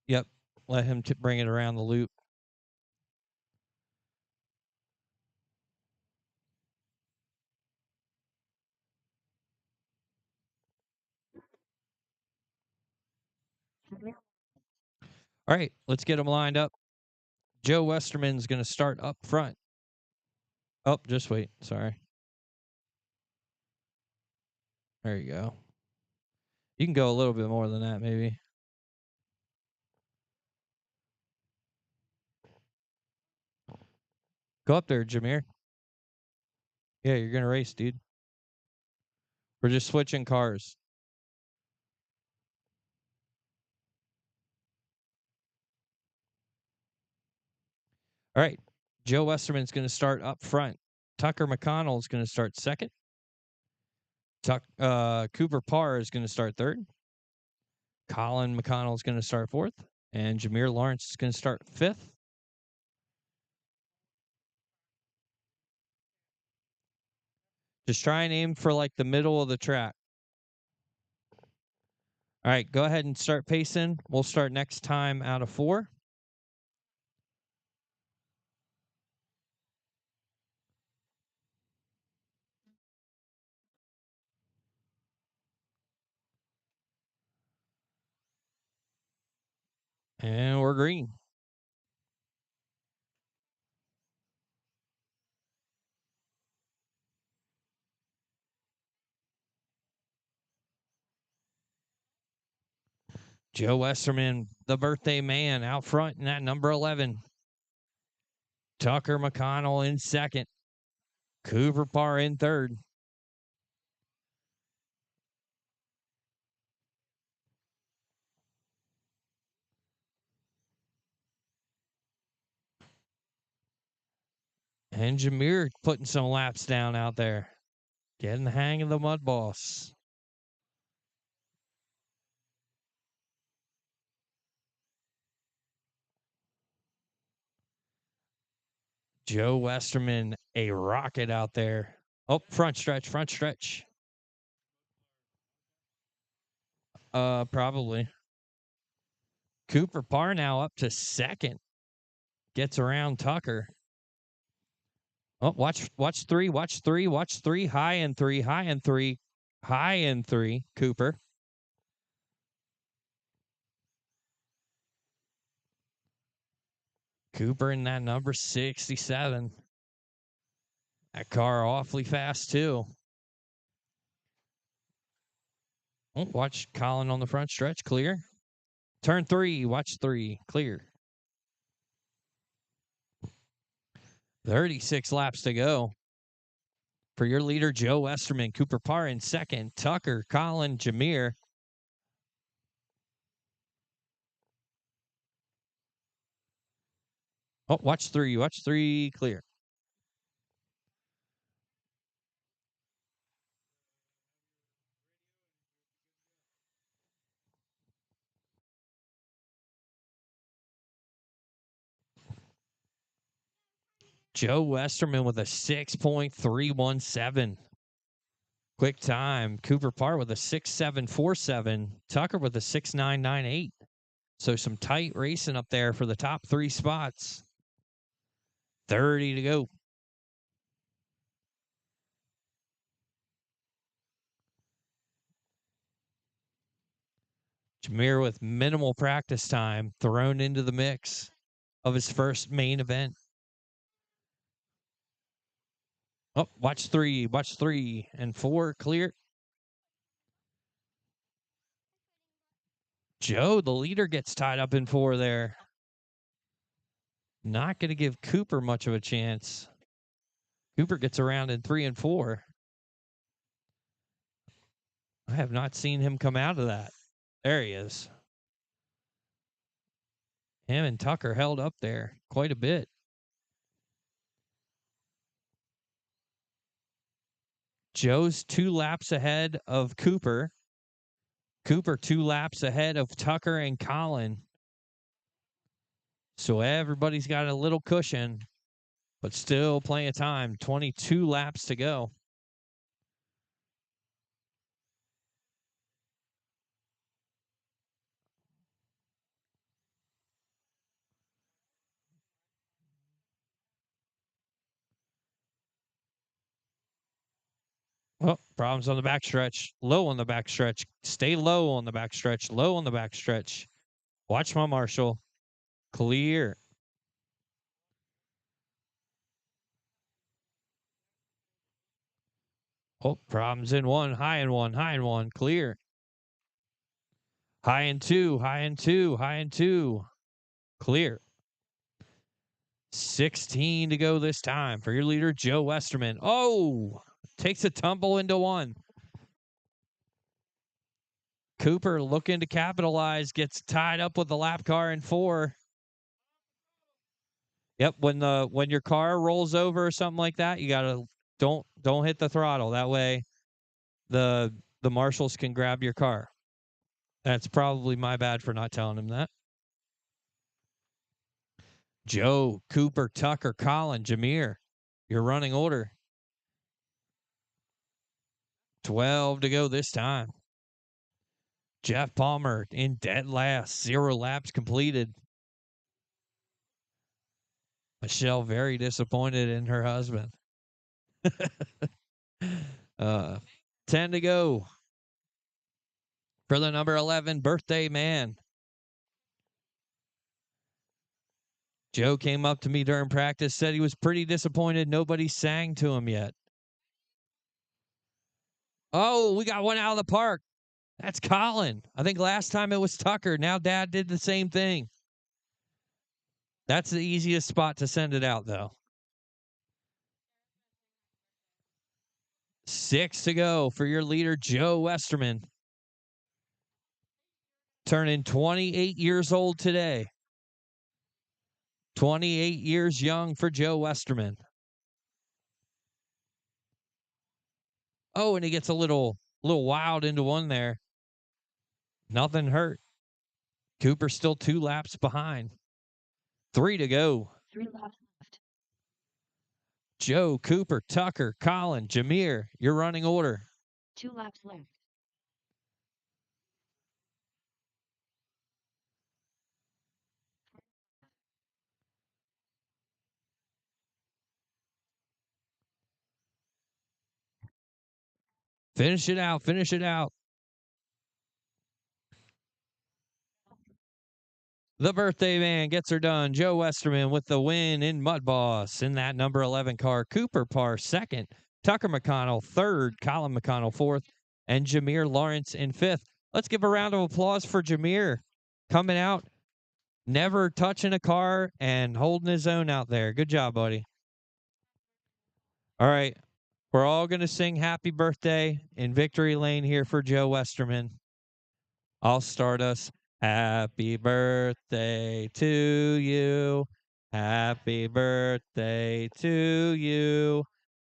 yep, let him bring it around the loop. All right, let's get them lined up. Joe Westerman's going to start up front. Oh, just wait. Sorry. There you go. You can go a little bit more than that, maybe. Go up there, Jameer. Yeah, you're going to race, dude. We're just switching cars. All right. Joe Westerman's going to start up front. Tucker McConnell is going to start second. Cooper Parr is going to start third. Colin McConnell is going to start fourth. And Jameer Lawrence is going to start fifth. Just try and aim for like the middle of the track. All right, go ahead and start pacing. We'll start next time out of 4. And we're green. Joe Westerman, the birthday man, out front in that number 11. Tucker McConnell in second. Cooper Parr in third. And Jameer putting some laps down out there. Getting the hang of the Mudboss. Joe Westerman, a rocket out there. Oh, front stretch, front stretch. Probably. Cooper Parr now up to second. Gets around Tucker. Oh, watch 3, watch 3, watch 3, high and 3, high and 3, high and 3, Cooper. Cooper in that number 67. That car awfully fast, too. Oh, watch Colin on the front stretch, clear. Turn 3, watch 3, clear. 36 laps to go. For your leader, Joe Westerman, Cooper Parr in second, Tucker, Colin, Jameer. Oh, watch 3, clear. Joe Westerman with a 6.317. Quick time. Cooper Parr with a 6.747. Tucker with a 6.998. So some tight racing up there for the top 3 spots. 30 to go. Jameer with minimal practice time thrown into the mix of his first main event. Oh, watch 3, and 4, clear. Joe, the leader, gets tied up in 4 there. Not going to give Cooper much of a chance. Cooper gets around in 3 and 4. I have not seen him come out of that. There he is. Him and Tucker held up there quite a bit. Joe's 2 laps ahead of Cooper. Cooper 2 laps ahead of Tucker and Colin. So everybody's got a little cushion, but still plenty of time. 22 laps to go. Oh, problems on the backstretch. Low on the backstretch. Stay low on the backstretch. Low on the backstretch. Watch my Marshall. Clear. Oh, problems in 1. High in 1. High in 1. Clear. High in 2. High in 2. High in 2. Clear. 16 to go this time for your leader, Joe Westerman. Oh, takes a tumble into 1. Cooper looking to capitalize, gets tied up with the lap car in 4. Yep, when your car rolls over or something like that, you gotta don't hit the throttle. That way, the marshals can grab your car. That's probably my bad for not telling him that. Joe, Cooper, Tucker, Colin, Jameer, your running order. 12 to go this time. Jeff Palmer in dead last. 0 laps completed. Michelle very disappointed in her husband. 10 to go for the number 11 birthday man. Joe came up to me during practice, said he was pretty disappointed nobody sang to him yet. Oh, we got one out of the park. That's Colin. I think last time it was Tucker. Now Dad did the same thing. That's the easiest spot to send it out, though. 6 to go for your leader, Joe Westerman. Turning 28 years old today. 28 years young for Joe Westerman. Oh, and he gets a little wild into 1 there. Nothing hurt. Cooper still 2 laps behind. 3 to go. 3 laps left. Joe, Cooper, Tucker, Colin, Jameer, your running order. 2 laps left. Finish it out. Finish it out. The birthday man gets her done. Joe Westerman with the win in Mudboss in that number 11 car. Cooper Parr second. Tucker McConnell third. Colin McConnell fourth. And Jameer Lawrence in fifth. Let's give a round of applause for Jameer coming out, never touching a car and holding his own out there. Good job, buddy. All right. We're all going to sing happy birthday in victory lane here for Joe Westerman. I'll start us. Happy birthday to you. Happy birthday to you.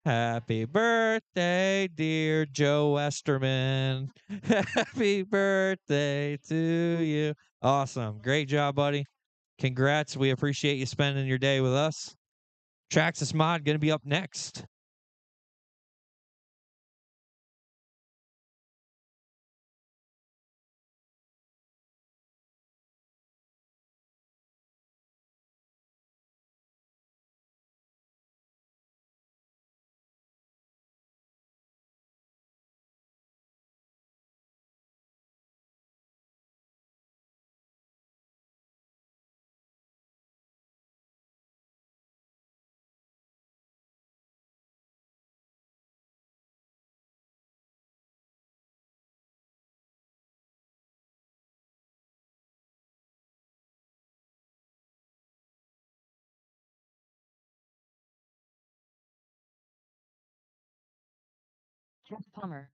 Happy birthday, dear Joe Westerman. Happy birthday to you. Awesome. Great job, buddy. Congrats. We appreciate you spending your day with us. Traxxas Mod going to be up next. Jeff Palmer.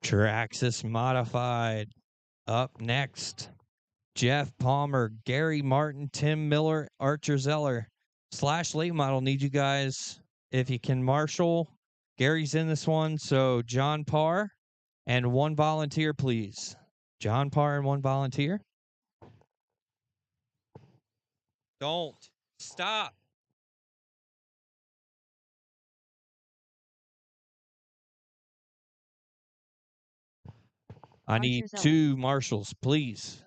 Traxxas Modified. Up next, Jeff Palmer, Gary Martin, Tim Miller, Archer Zeller. Slash late model, need you guys, if you can marshal. Gary's in this one, so John Parr and one volunteer, please. John Parr and one volunteer. Don't. Stop. I need Archer Zeller. 2 marshals, please.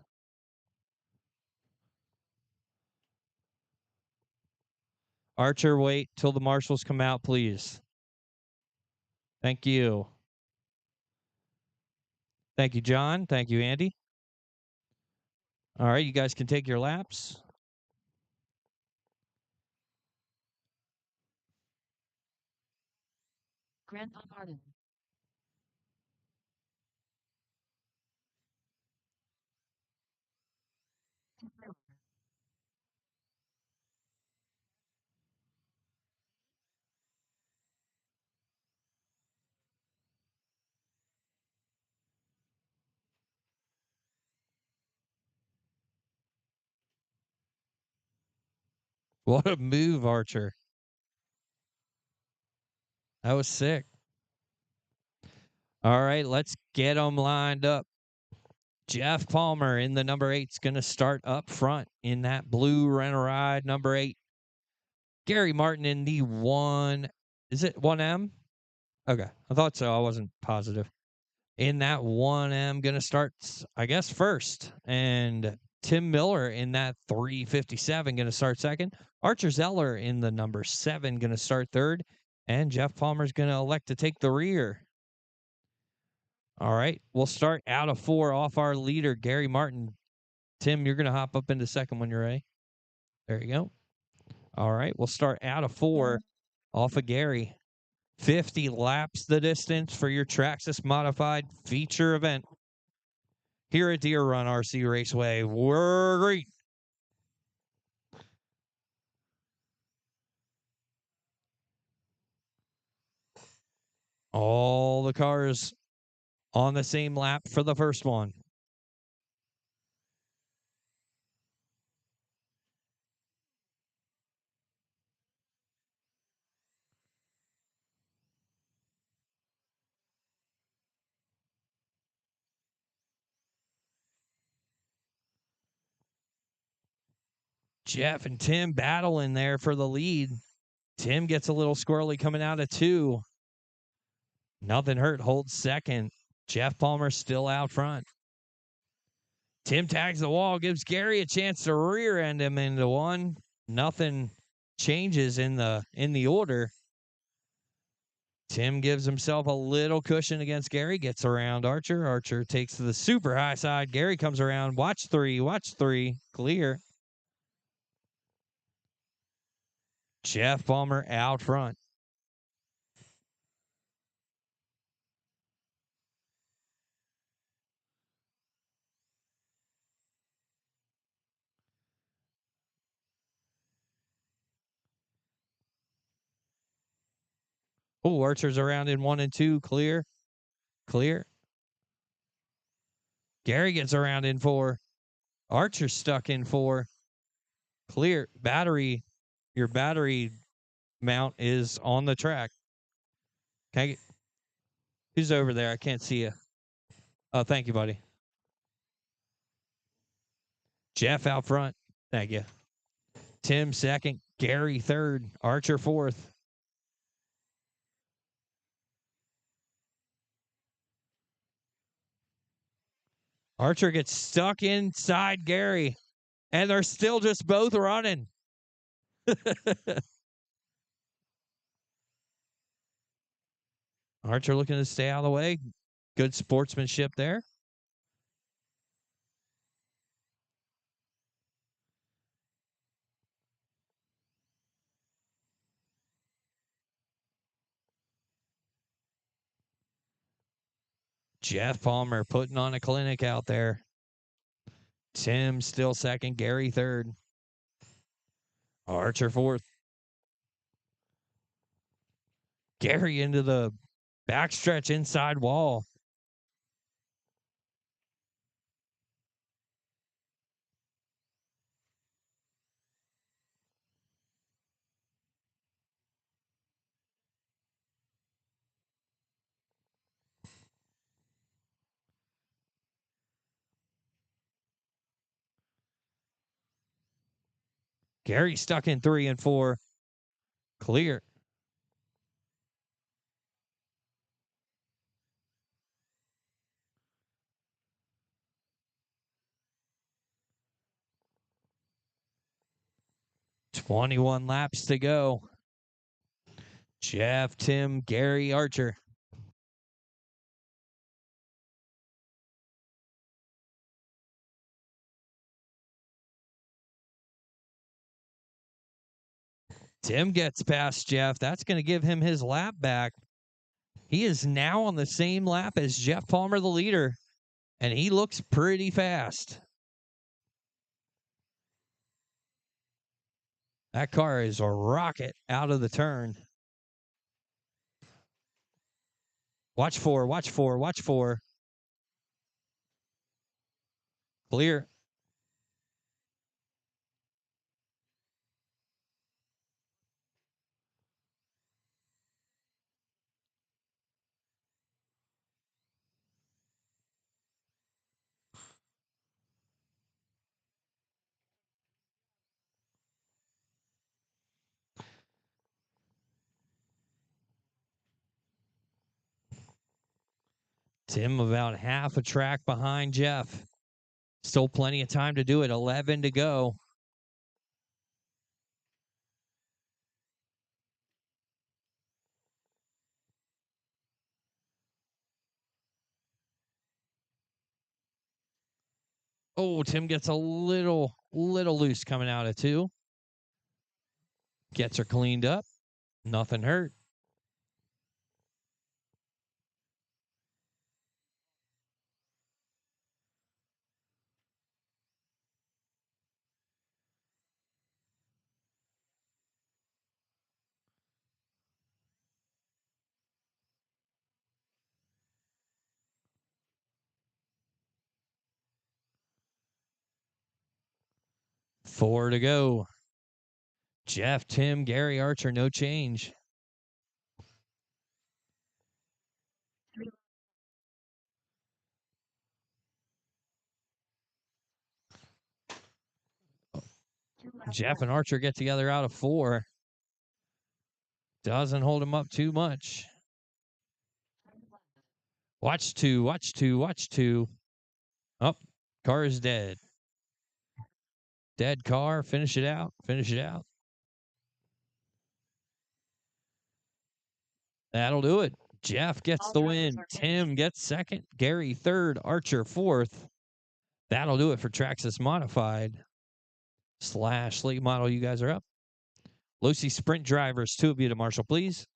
Archer, wait till the marshals come out, please. Thank you. Thank you, John. Thank you, Andy. All right, you guys can take your laps. Grandpa Martin. Tim Miller. What a move, Archer. That was sick. All right, let's get them lined up. Jeff Palmer in the number 8 is going to start up front in that blue Rent-A-Ride number 8. Gary Martin in the 1. Is it 1M? Okay, I thought so. I wasn't positive. In that 1M, going to start, I guess, first. And Tim Miller in that 357, going to start second. Archer Zeller in the number 7, going to start third. And Jeff Palmer's going to elect to take the rear. All right, we'll start out of 4 off our leader, Gary Martin. Tim, you're going to hop up into second when you're ready. There you go. All right, we'll start out of 4 off of Gary. 50 laps the distance for your Traxxas Modified feature event here at Deer Run RC Raceway. We're green. All the cars on the same lap for the first one. Jeff and Tim battling there for the lead. Tim gets a little squirrely coming out of 2. Nothing Hurt holds second. Jeff Palmer still out front. Tim tags the wall, gives Gary a chance to rear end him into 1. Nothing changes in the order. Tim gives himself a little cushion against Gary, gets around Archer. Archer takes to the super high side. Gary comes around. Watch 3. Clear. Jeff Palmer out front. Oh, Archer's around in 1 and 2. Clear. Gary gets around in 4. Archer's stuck in 4. Clear. Your battery mount is on the track. Can I get, who's over there? I can't see you. Oh, thank you, buddy. Jeff out front. Thank you. Tim second. Gary third. Archer fourth. Archer gets stuck inside Gary, and they're still just both running. Archer looking to stay out of the way. Good sportsmanship there. Jeff Palmer putting on a clinic out there. Tim still second. Gary third. Archer fourth. Gary into the backstretch inside wall. Gary stuck in 3 and 4. Clear. "21 laps to go." Jeff, Tim, Gary, Archer. Tim gets past Jeff. That's going to give him his lap back. He is now on the same lap as Jeff Palmer, the leader, and he looks pretty fast. That car is a rocket out of the turn. Watch 4, watch 4, watch 4. Clear. Tim about half a track behind Jeff. Still plenty of time to do it. 11 to go. Oh, Tim gets a little loose coming out of 2. Gets her cleaned up. Nothing hurt. Four to go. Jeff, Tim, Gary, Archer, no change. Jeff and Archer get together out of 4. Doesn't hold him up too much. Watch 2, watch 2, watch 2. Oh, car is dead. Dead car. Finish it out. Finish it out. That'll do it. Jeff gets the win. Tim gets second. Gary third. Archer fourth. That'll do it for Traxxas Modified / Late Model. You guys are up. Lucy Sprint drivers, 2 of you to Marshall, please.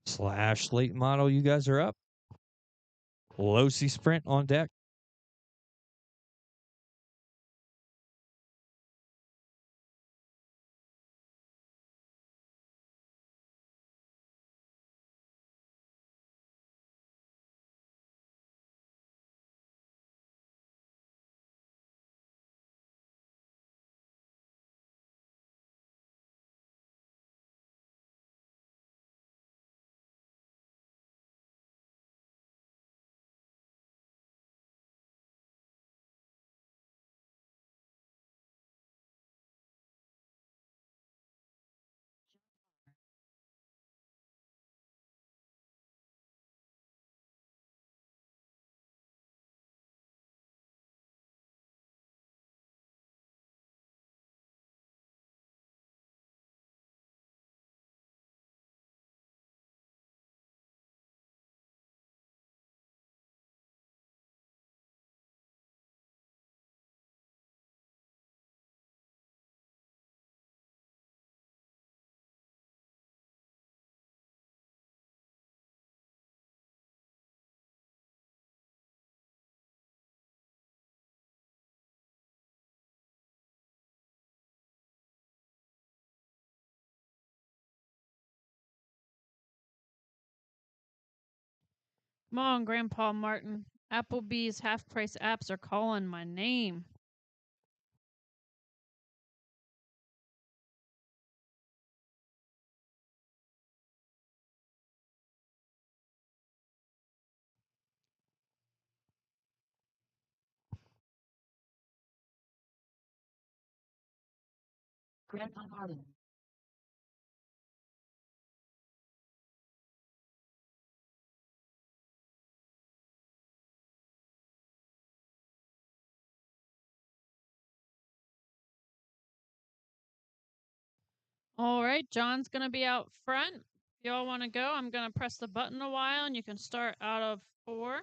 / Late Model. You guys are up. Low-C Sprint on deck. Come on, Grandpa Martin. Applebee's half-price apps are calling my name. Grandpa Martin. All right, John's going to be out front. If y'all want to go, I'm going to press the button a while, and you can start out of 4.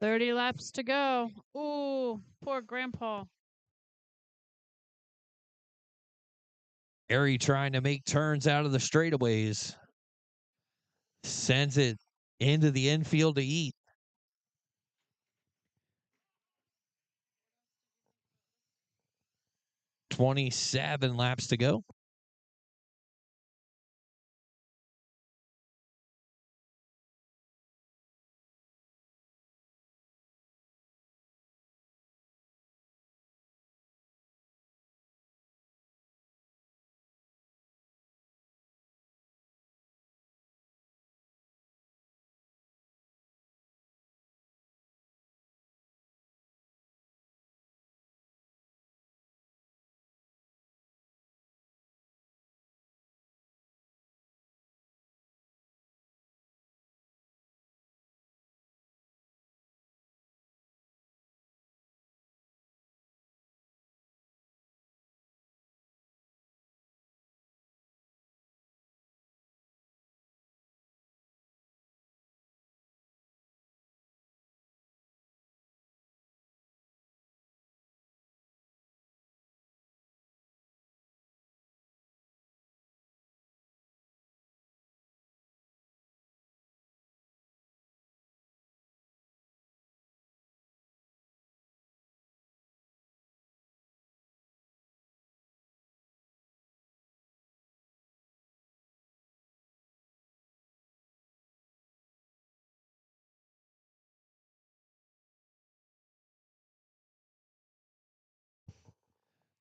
"30 laps to go." Ooh, poor Grandpa. Harry trying to make turns out of the straightaways. Sends it into the infield to eat. "27 laps to go."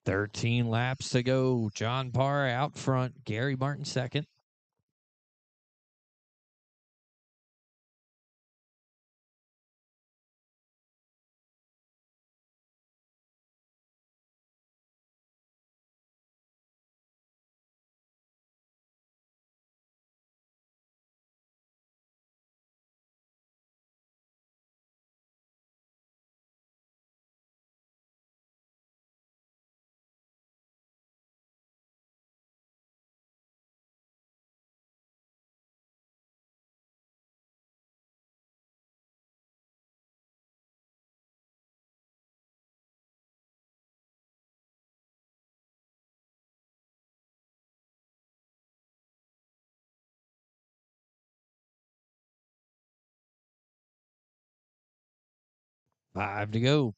13 laps to go. John Parr out front. Gary Martin second. Five to go.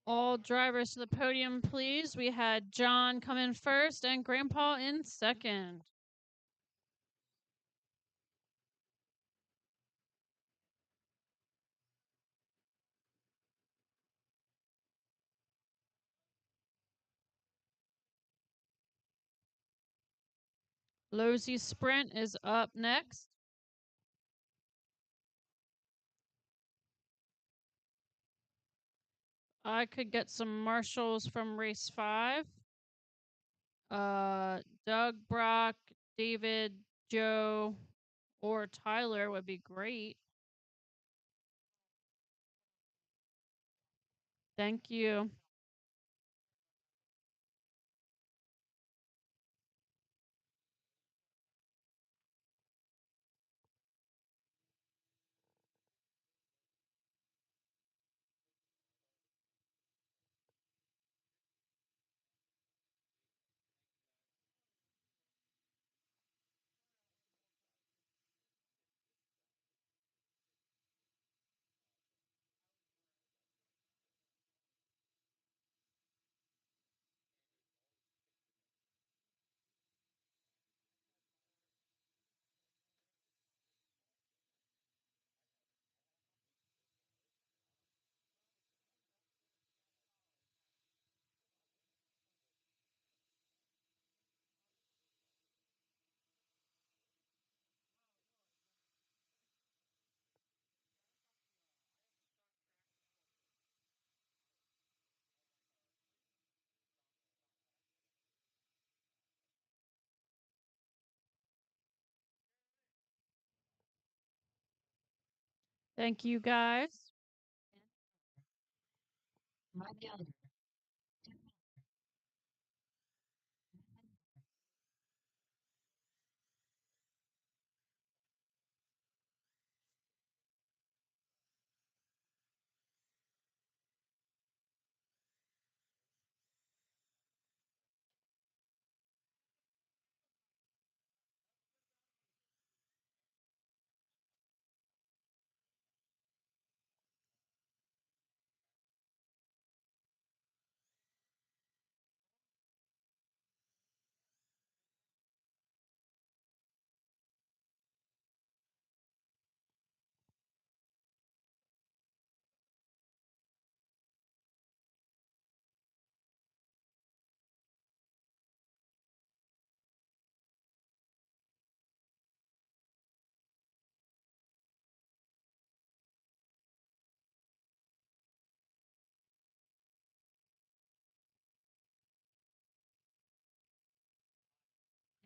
All drivers to the podium, please. We had John come in first and Grandpa in second. Losey Sprint is up next. I could get some marshals from race 5. Doug, Brock, David, Joe, or Tyler would be great. Thank you. Thank you, guys. My calendar.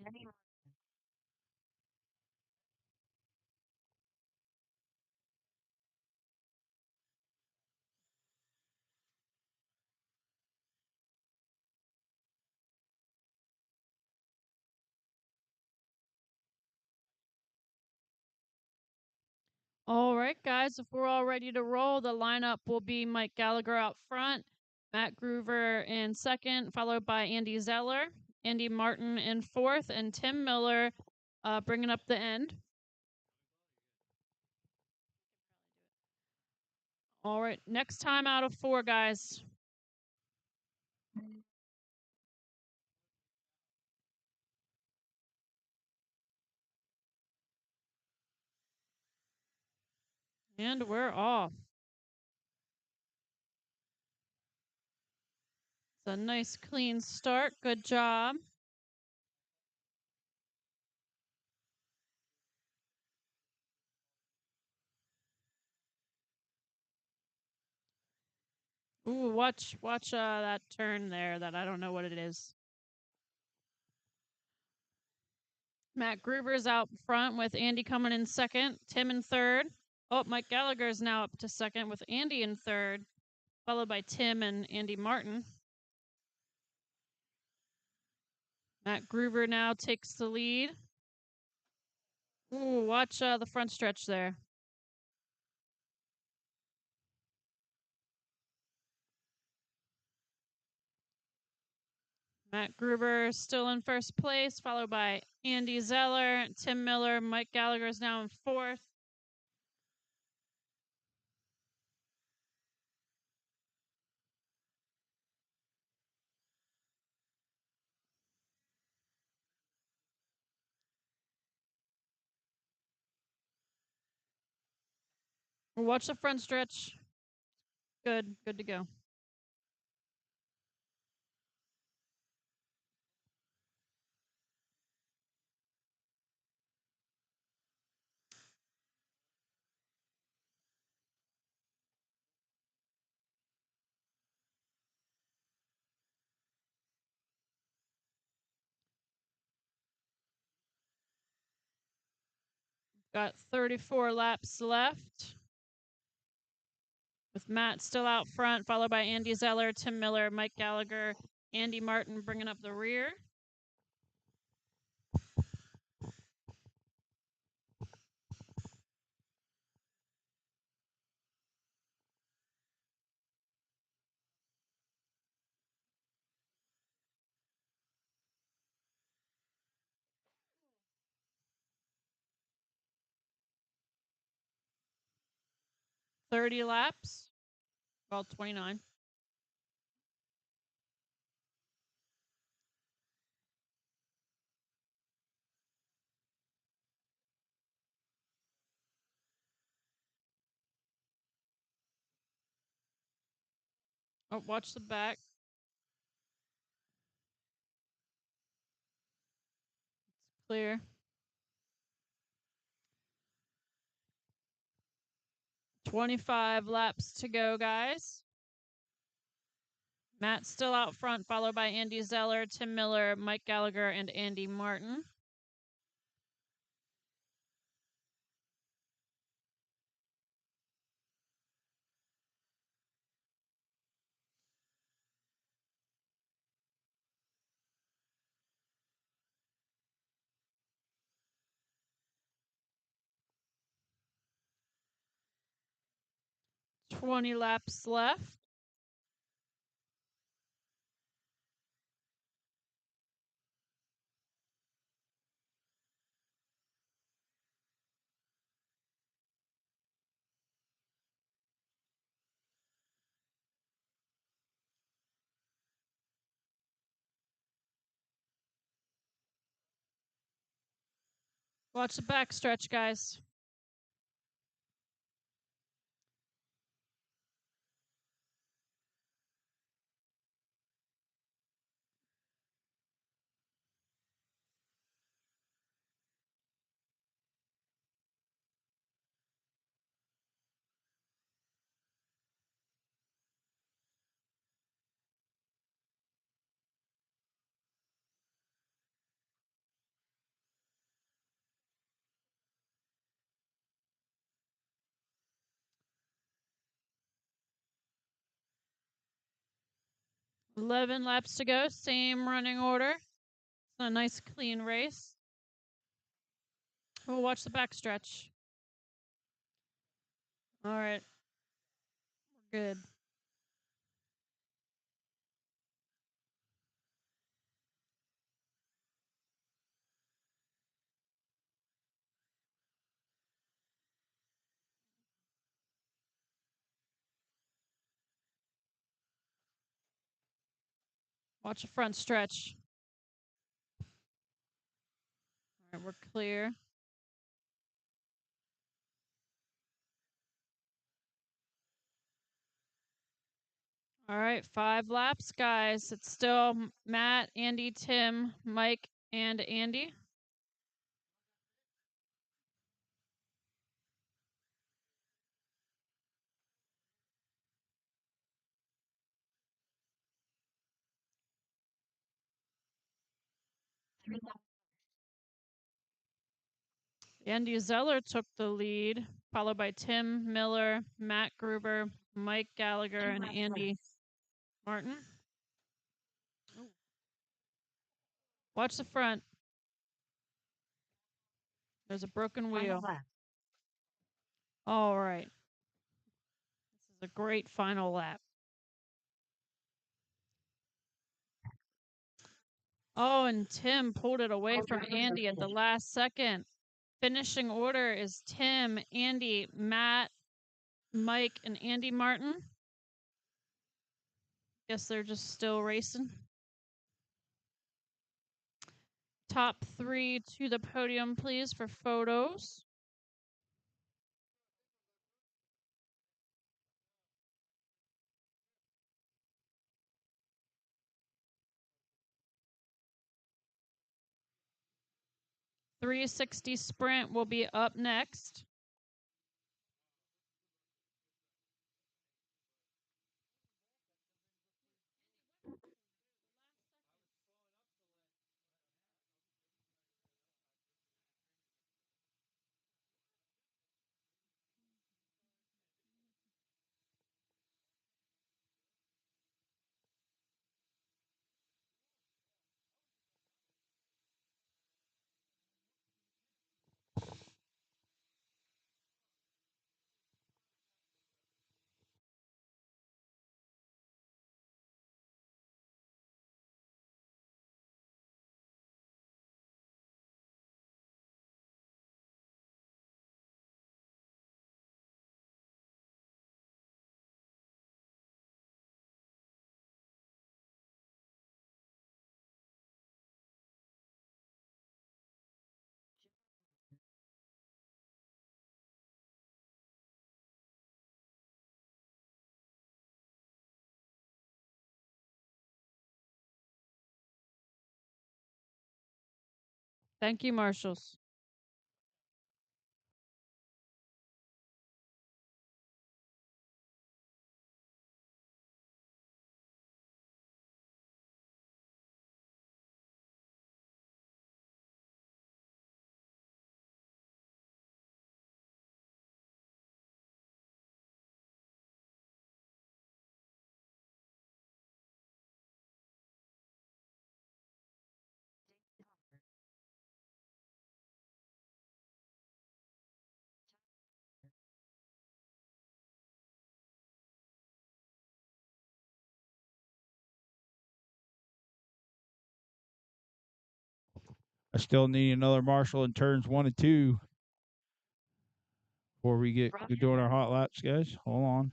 Anyone. All right, guys, if we're all ready to roll, the lineup will be Mike Gallagher out front, Matt Groover in second, followed by Andy Zeller, Andy Martin in fourth, and Tim Miller bringing up the end. All right, next time out of 4, guys. And we're off. It's a nice clean start. Good job. Ooh, watch that turn there that I don't know what it is. Matt Gruber's out front with Andy coming in second, Tim in third. Oh, Mike Gallagher's now up to second with Andy in third, followed by Tim and Andy Martin. Matt Gruber now takes the lead. Ooh, watch the front stretch there. Matt Gruber still in first place, followed by Andy Zeller, Tim Miller. Mike Gallagher is now in fourth. Watch the front stretch. Good to go. Got 34 laps left. With Matt still out front, followed by Andy Zeller, Tim Miller, Mike Gallagher, Andy Martin bringing up the rear. "30 laps." Well, 29. Oh, watch the back. It's clear. 25 laps to go, guys. Matt still out front, followed by Andy Zeller, Tim Miller, Mike Gallagher, and Andy Martin. "20 laps left." Watch the back stretch, guys. "11 laps to go. Same running order. It's a nice clean race. We'll watch the back stretch. All right. We're good. Watch the front stretch. All right, we're clear. All right, 5 laps, guys. It's still Matt, Andy, Tim, Mike, and Andy. Andy Zeller took the lead, followed by Tim Miller, Matt Gruber, Mike Gallagher, and Andy Martin. Watch the front. There's a broken wheel. All right. This is a great final lap. Oh, and Tim pulled it away from Andy at the last second. Finishing order is Tim, Andy, Matt, Mike, and Andy Martin. Guess they're just still racing. Top 3 to the podium, please, for photos. .360 sprint will be up next. Thank you, marshals. I still need another marshal in turns 1 and 2 before we get to doing our hot laps, guys. Hold on.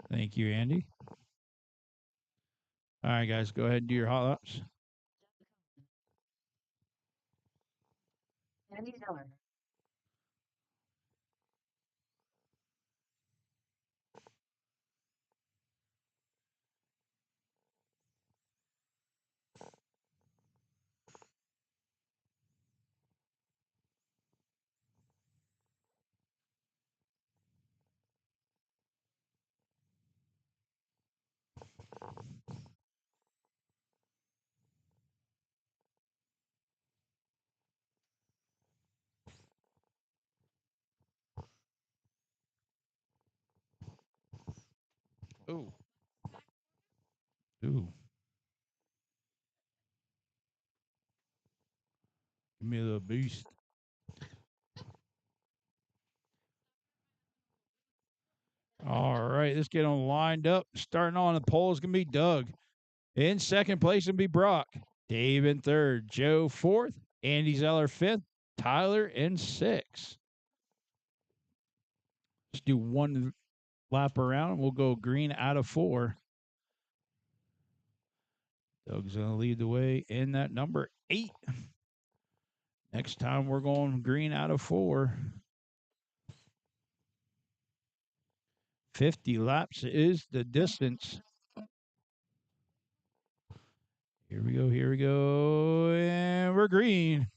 Thank you, Andy. All right, guys, go ahead and do your hot laps. Andy Zeller. Ooh. Ooh. Give me the beast. All right, let's get them lined up. Starting on the pole is going to be Doug. In second place is going to be Brock. Dave in third. Joe fourth. Andy Zeller fifth. Tyler in sixth. Let's do one lap around. We'll go green out of 4. Doug's going to lead the way in that number 8. Next time we're going green out of 4. 50 laps is the distance. Here we go, here we go, and we're green.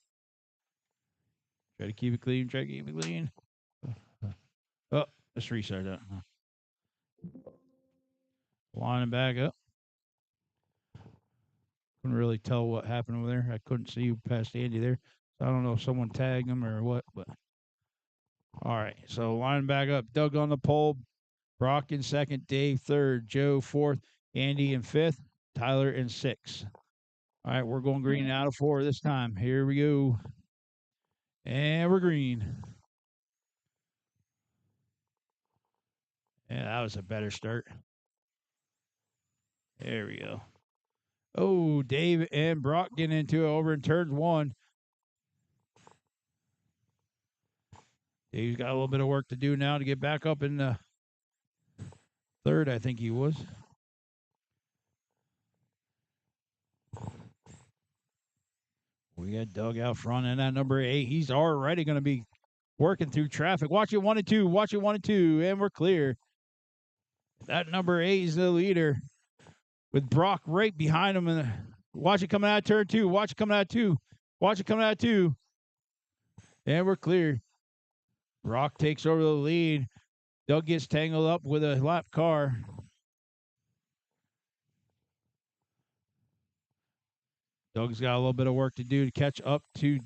Try to keep it clean, try to keep it clean. Oh, let's restart that. Lining back up. Couldn't really tell what happened over there. I couldn't see past Andy there. So I don't know if someone tagged him or what, but all right. So lining back up. Doug on the pole. Brock in second. Dave third. Joe fourth. Andy in fifth. Tyler in sixth. All right, we're going green out of 4 this time. Here we go. And we're green. Yeah, that was a better start. There we go. Oh, Dave and Brock getting into it over in turn 1. Dave's got a little bit of work to do now to get back up in the third, I think he was. We got Doug out front and that number 8. He's already going to be working through traffic. Watch it 1 and 2. Watch it 1 and 2. And we're clear. That number 8 is the leader with Brock right behind him. And watch it coming out of turn 2. Watch it coming out of 2. Watch it coming out of 2. And we're clear. Brock takes over the lead. Doug gets tangled up with a lap car. Doug's got a little bit of work to do to catch up to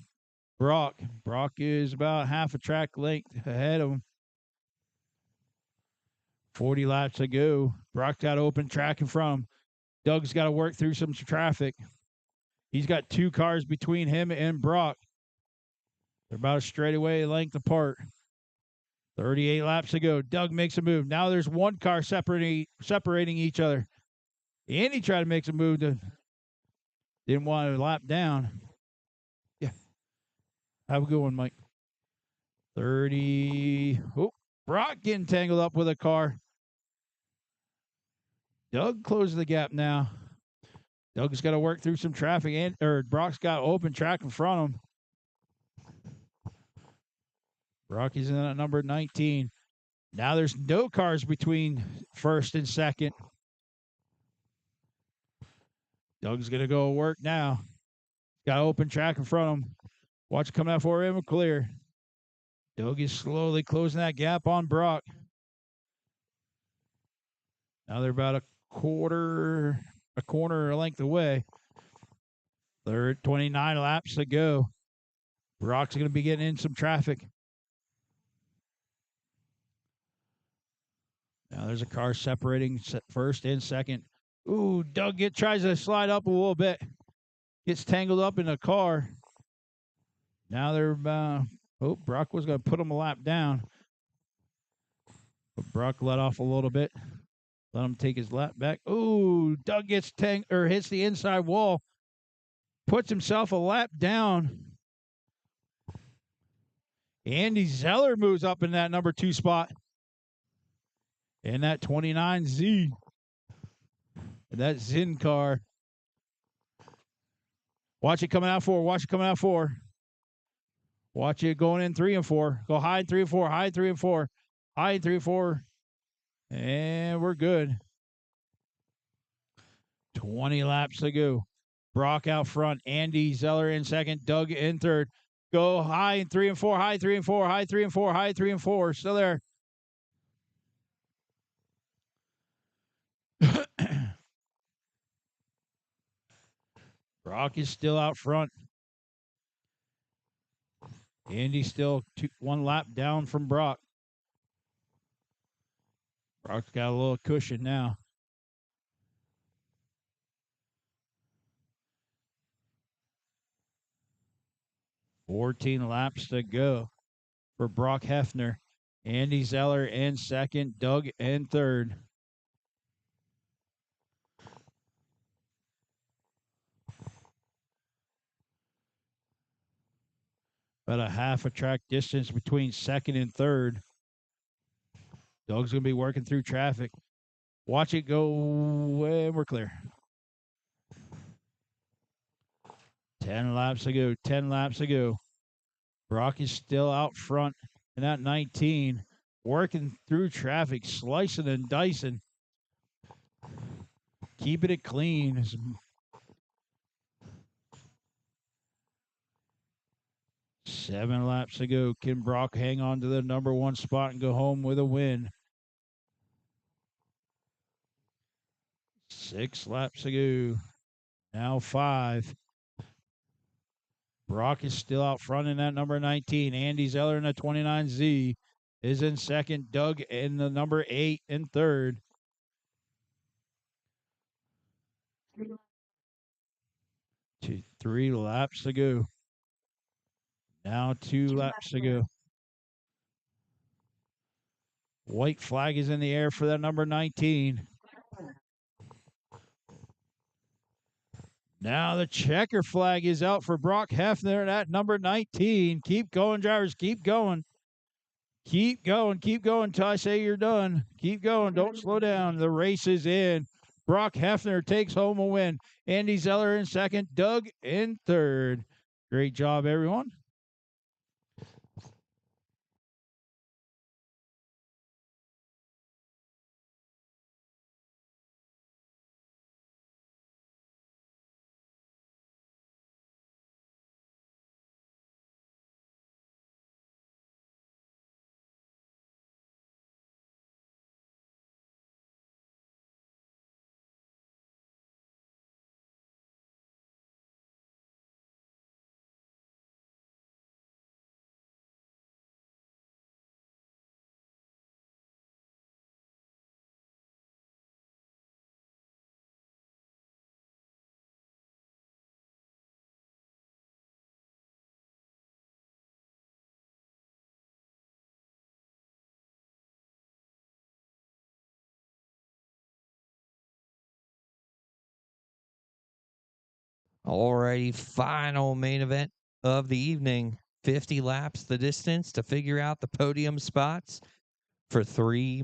Brock. Brock is about half a track length ahead of him. 40 laps to go. Brock's got open track in front of him. Doug's got to work through some traffic. He's got 2 cars between him and Brock. They're about a straightaway length apart. 38 laps to go. Doug makes a move. Now there's 1 car separating each other. Andy tried to make a move. Didn't want to lap down. Yeah. Have a good one, Mike. 30. Oh, Brock getting tangled up with a car. Doug closes the gap now. Doug's got to work through some traffic, or Brock's got open track in front of him. Rocky's in at number 19. Now there's no cars between first and second. Doug's going to go work now. Got open track in front of him. Watch it coming out for him and clear. Doug is slowly closing that gap on Brock. Now they're about a corner length away. 29 laps to go. Brock's going to be getting in some traffic. Now there's a car separating first and second. Ooh, Doug tries to slide up a little bit. Gets tangled up in a car. Now they're Brock was going to put him a lap down. But Brock let off a little bit. Let him take his lap back. Ooh, Doug hits the inside wall. Puts himself a lap down. Andy Zeller moves up in that number 2 spot. And that 29Z. That Zin car. Watch it coming out 4. Watch it coming out 4. Watch it going in 3 and 4. Go high in 3 and 4. High in 3 and 4. High in 3 and 4. And we're good. 20 laps to go. Brock out front. Andy Zeller in second. Doug in third. Go high in 3 and 4. High 3 and 4. High 3 and 4. High 3 and 4. Still there. Brock is still out front. Andy's still 1 lap down from Brock. Brock's got a little cushion now. 14 laps to go for Brock Hefner. Andy Zeller in second, Doug in third. About a half a track distance between second and third. Doug's going to be working through traffic. Watch it go, and we're clear. 10 laps to go, 10 laps to go. Brock is still out front in that 19, working through traffic, slicing and dicing. Keeping it clean. 7 laps to go. Can Brock hang on to the number 1 spot and go home with a win? 6 laps to go. Now 5. Brock is still out front in that number 19. Andy Zeller in the 29Z is in second. Doug in the number 8 in third. 3 laps to go. Now 2 laps to go. White flag is in the air for that number 19. Now the checker flag is out for Brock Hefner at number 19. Keep going, drivers. Keep going. Keep going. Keep going until I say you're done. Keep going. Don't slow down. The race is in. Brock Hefner takes home a win. Andy Zeller in second. Doug in third. Great job, everyone. Alrighty, final main event of the evening. 50 laps the distance to figure out the podium spots for 3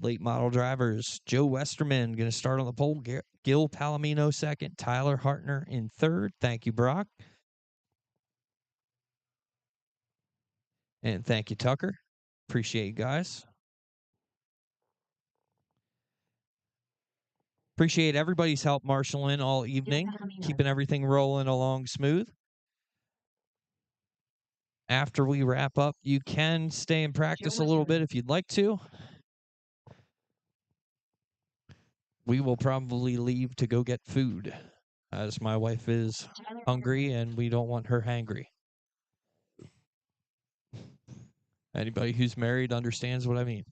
late model drivers. Joe Westerman going to start on the pole. Gil Palomino second. Tyler Hartner in third. Thank you, Brock. And thank you, Tucker. Appreciate you guys. Appreciate everybody's help marshaling all evening, keeping everything rolling along smooth. After we wrap up, you can stay and practice a little bit if you'd like to. We will probably leave to go get food, as my wife is hungry and we don't want her hangry. Anybody who's married understands what I mean.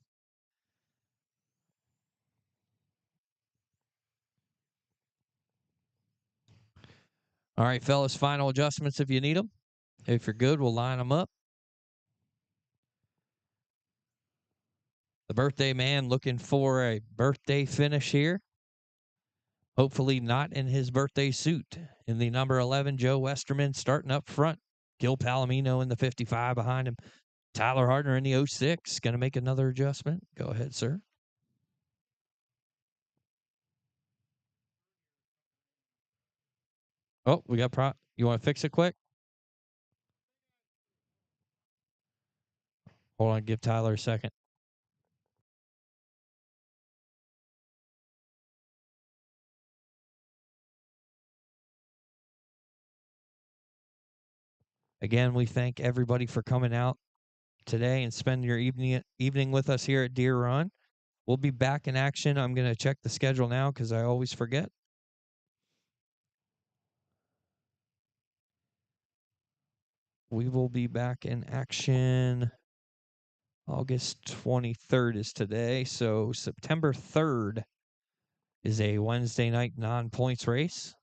All right, fellas, final adjustments if you need them. If you're good, we'll line them up. The birthday man looking for a birthday finish here. Hopefully not in his birthday suit. In the number 11, Joe Westerman starting up front. Gil Palomino in the 55 behind him. Tyler Hartner in the 06. Going to make another adjustment. Go ahead, sir. Oh, we got you want to fix it quick? Hold on, give Tyler a second. Again, we thank everybody for coming out today and spending your evening with us here at Deer Run. We'll be back in action. I'm going to check the schedule now because I always forget. We will be back in action. August 23rd is today, so September 3rd is a Wednesday night non-points race.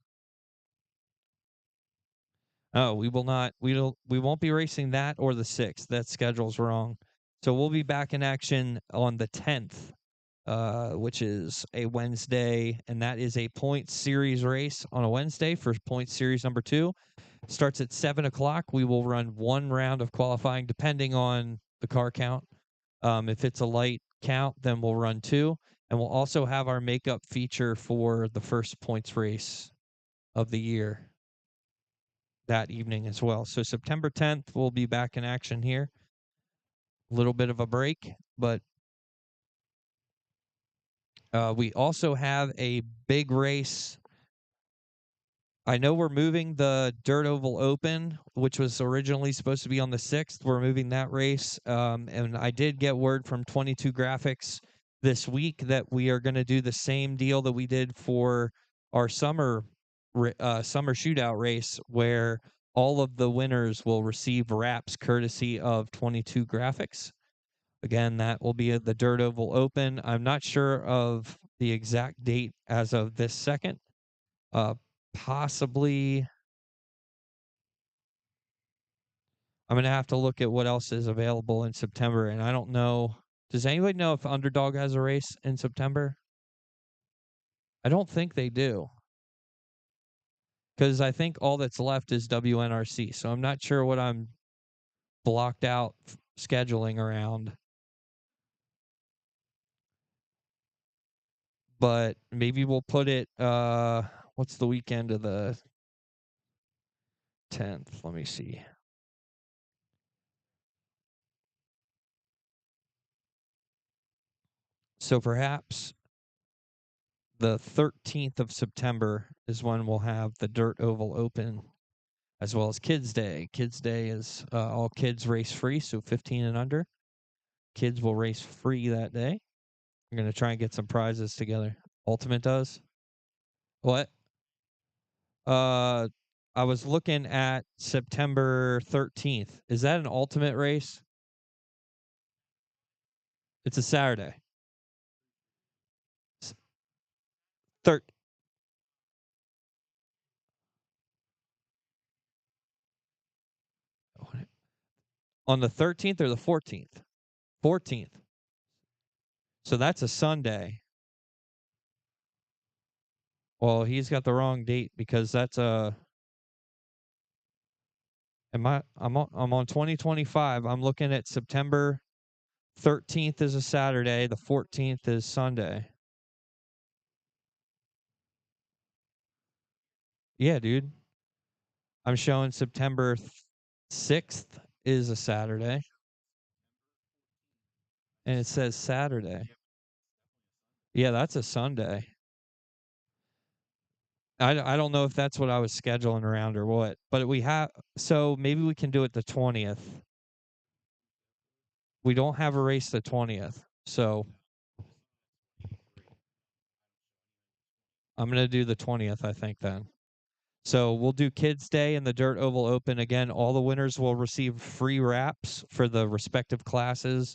Oh, we will not. We won't be racing that or the 6th. That schedule's wrong. So we'll be back in action on the 10th, which is a Wednesday, and that is a point series race on a Wednesday for point series number 2. Starts at 7 o'clock. We will run 1 round of qualifying, depending on the car count. If it's a light count, then we'll run 2, and we'll also have our makeup feature for the first points race of the year that evening as well. So September 10th, we'll be back in action here. A little bit of a break, but we also have a big race. I know we're moving the Dirt Oval Open, which was originally supposed to be on the 6th. We're moving that race. And I did get word from 22 Graphics this week that we are going to do the same deal that we did for our summer shootout race, where all of the winners will receive wraps courtesy of 22 Graphics. Again, that will be at the Dirt Oval Open. I'm not sure of the exact date as of this second. Possibly, I'm going to have to look at what else is available in September, and I don't know. Does anybody know if Underdog has a race in September? I don't think they do, because I think all that's left is WNRC, so I'm not sure what I'm blocked out scheduling around. But maybe we'll put it, what's the weekend of the 10th? Let me see. So perhaps the 13th of September is when we'll have the Dirt Oval Open, as well as Kids Day. Kids Day is all kids race free, so 15 and under. Kids will race free that day. We're going to try and get some prizes together. Ultimate does? What? I was looking at September 13th. Is that an Ultimate race? It's a Saturday. Thir- on the 13th or the 14th? 14th. So that's a Sunday. Well, he's got the wrong date because that's a. I'm on 2025. I'm looking at September 13th is a Saturday. The 14th is Sunday. Yeah, dude. I'm showing September 6th is a Saturday. And it says Saturday. Yeah, that's a Sunday. I don't know if that's what I was scheduling around or what, but we have, so maybe we can do it the 20th. We don't have a race the 20th, so I'm going to do the 20th, I think, then. So we'll do Kids Day and the Dirt Oval Open. Again, all the winners will receive free wraps for the respective classes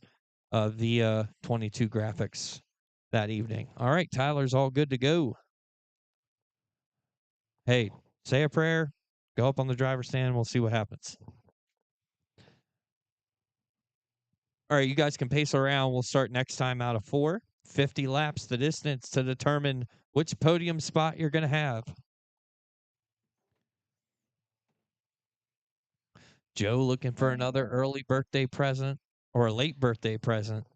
via 22 Graphics that evening. All right, Tyler's all good to go. Hey, say a prayer, go up on the driver's stand, and we'll see what happens. All right, you guys can pace around. We'll start next time out of 4. 50 laps the distance to determine which podium spot you're going to have. Joe looking for another early birthday present or a late birthday present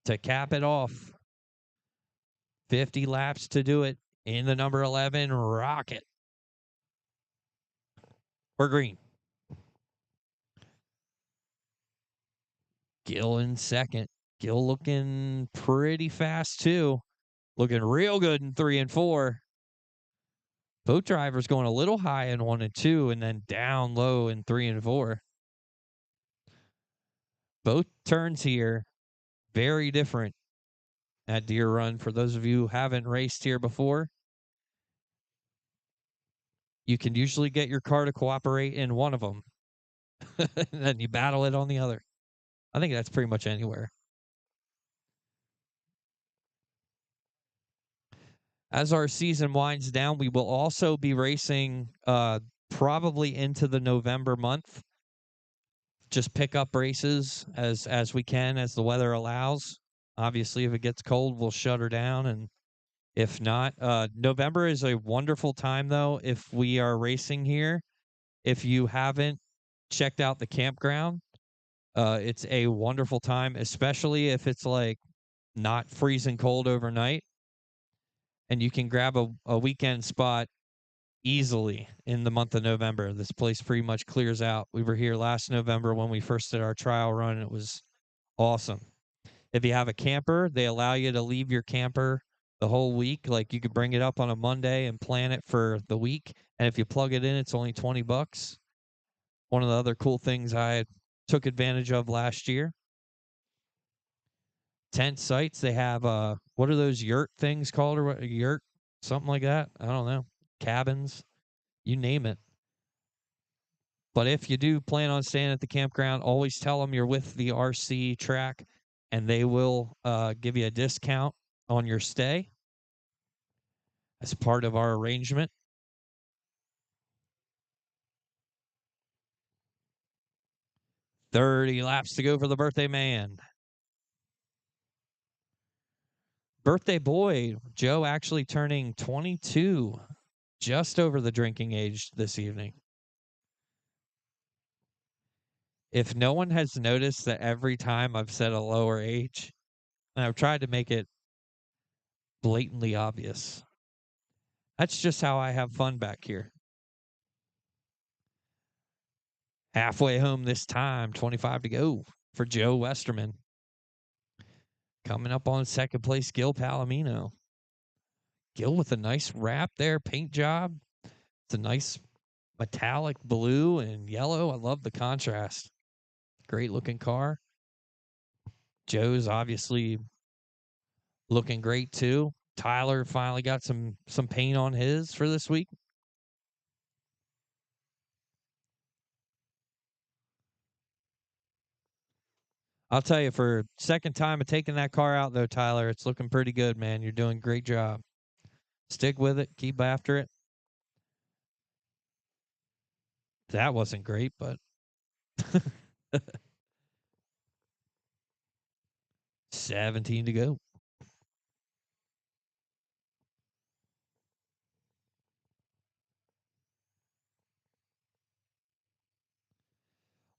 to cap it off. 50 laps to do it in the number 11 Rocket. We're green. Gil in second. Gil looking pretty fast, too. Looking real good in 3 and 4. Both drivers going a little high in 1 and 2 and then down low in 3 and 4. Both turns here, very different at Deer Run. For those of you who haven't raced here before, you can usually get your car to cooperate in one of them. And then you battle it on the other. I think that's pretty much anywhere. As our season winds down, we will also be racing probably into the November month. Just pick up races as we can, as the weather allows. Obviously, if it gets cold, we'll shut her down, and if not, November is a wonderful time, though, if we are racing here. If you haven't checked out the campground, it's a wonderful time, especially if it's like not freezing cold overnight, and you can grab a weekend spot easily in the month of November. This place pretty much clears out. We were here last November when we first did our trial run, and it was awesome. If you have a camper, they allow you to leave your camper the whole week. Like, you could bring it up on a Monday and plan it for the week. And if you plug it in, it's only $20. One of the other cool things I took advantage of last year. Tent sites, they have what are those yurt things called, or what, yurt, something like that? I don't know. Cabins, you name it. But if you do plan on staying at the campground, always tell them you're with the RC track, and they will give you a discount on your stay as part of our arrangement. "30 laps to go for the birthday man." Birthday boy, Joe, actually turning 22, just over the drinking age this evening. If no one has noticed that every time I've said a lower age, and I've tried to make it blatantly obvious, that's just how I have fun back here. Halfway home this time, 25 to go for Joe Westerman. Coming up on second place, Gil Palomino. Gil with a nice wrap there, paint job. It's a nice metallic blue and yellow. I love the contrast. Great looking car. Joe's obviously looking great too. Tyler finally got some paint on his for this week. I'll tell you, for second time of taking that car out, though, Tyler, it's looking pretty good, man. You're doing a great job. Stick with it. Keep after it. That wasn't great, but 17 to go.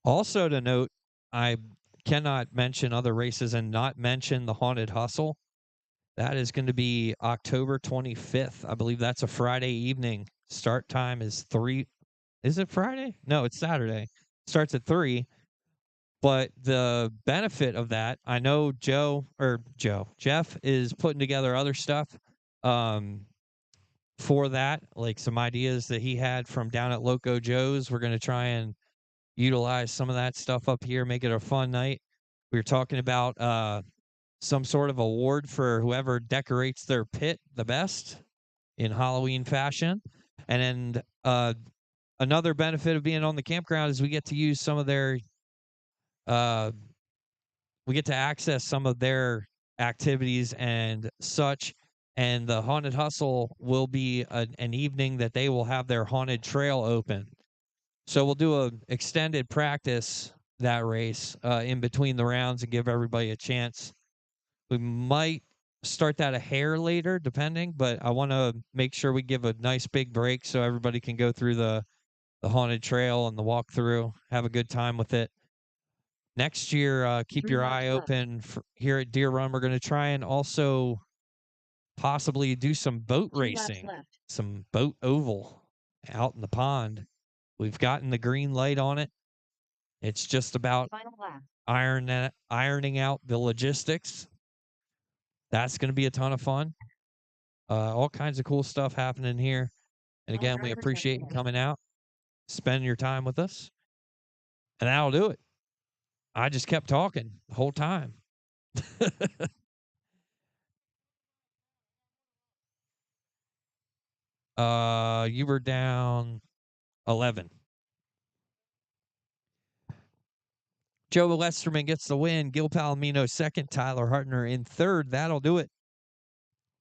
Also to note, I cannot mention other races and not mention the Haunted Hustle. That is going to be October 25th. I believe that's a Friday evening. Start time is 3. Is it Friday? No, it's Saturday. Starts at 3. But the benefit of that, I know Jeff is putting together other stuff for that, like some ideas that he had from down at Loco Joe's. We're going to try and utilize some of that stuff up here, make it a fun night. We were talking about some sort of award for whoever decorates their pit the best in Halloween fashion. And then another benefit of being on the campground is we get to use some of their we get to access some of their activities and such. And the Haunted Hustle will be an evening that they will have their haunted trail open. So we'll do an extended practice that race in between the rounds and give everybody a chance. We might start that a hair later, depending, but I want to make sure we give a nice big break so everybody can go through the haunted trail and the walkthrough, have a good time with it. Next year, keep your eye open here at Deer Run. We're going to try and also possibly do some boat racing, some boat oval out in the pond. We've gotten the green light on it. It's just about ironing out the logistics. That's going to be a ton of fun. All kinds of cool stuff happening here. And again, we appreciate you coming out, spending your time with us. And that'll do it. I just kept talking the whole time. You were down 11. Joe Westerman gets the win. Gil Palomino second. Tyler Hartner in third. That'll do it.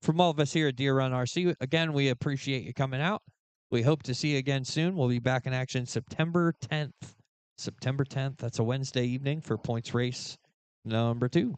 From all of us here at Deer Run RC, again, we appreciate you coming out. We hope to see you again soon. We'll be back in action September 10th. September 10th. That's a Wednesday evening for points race number 2.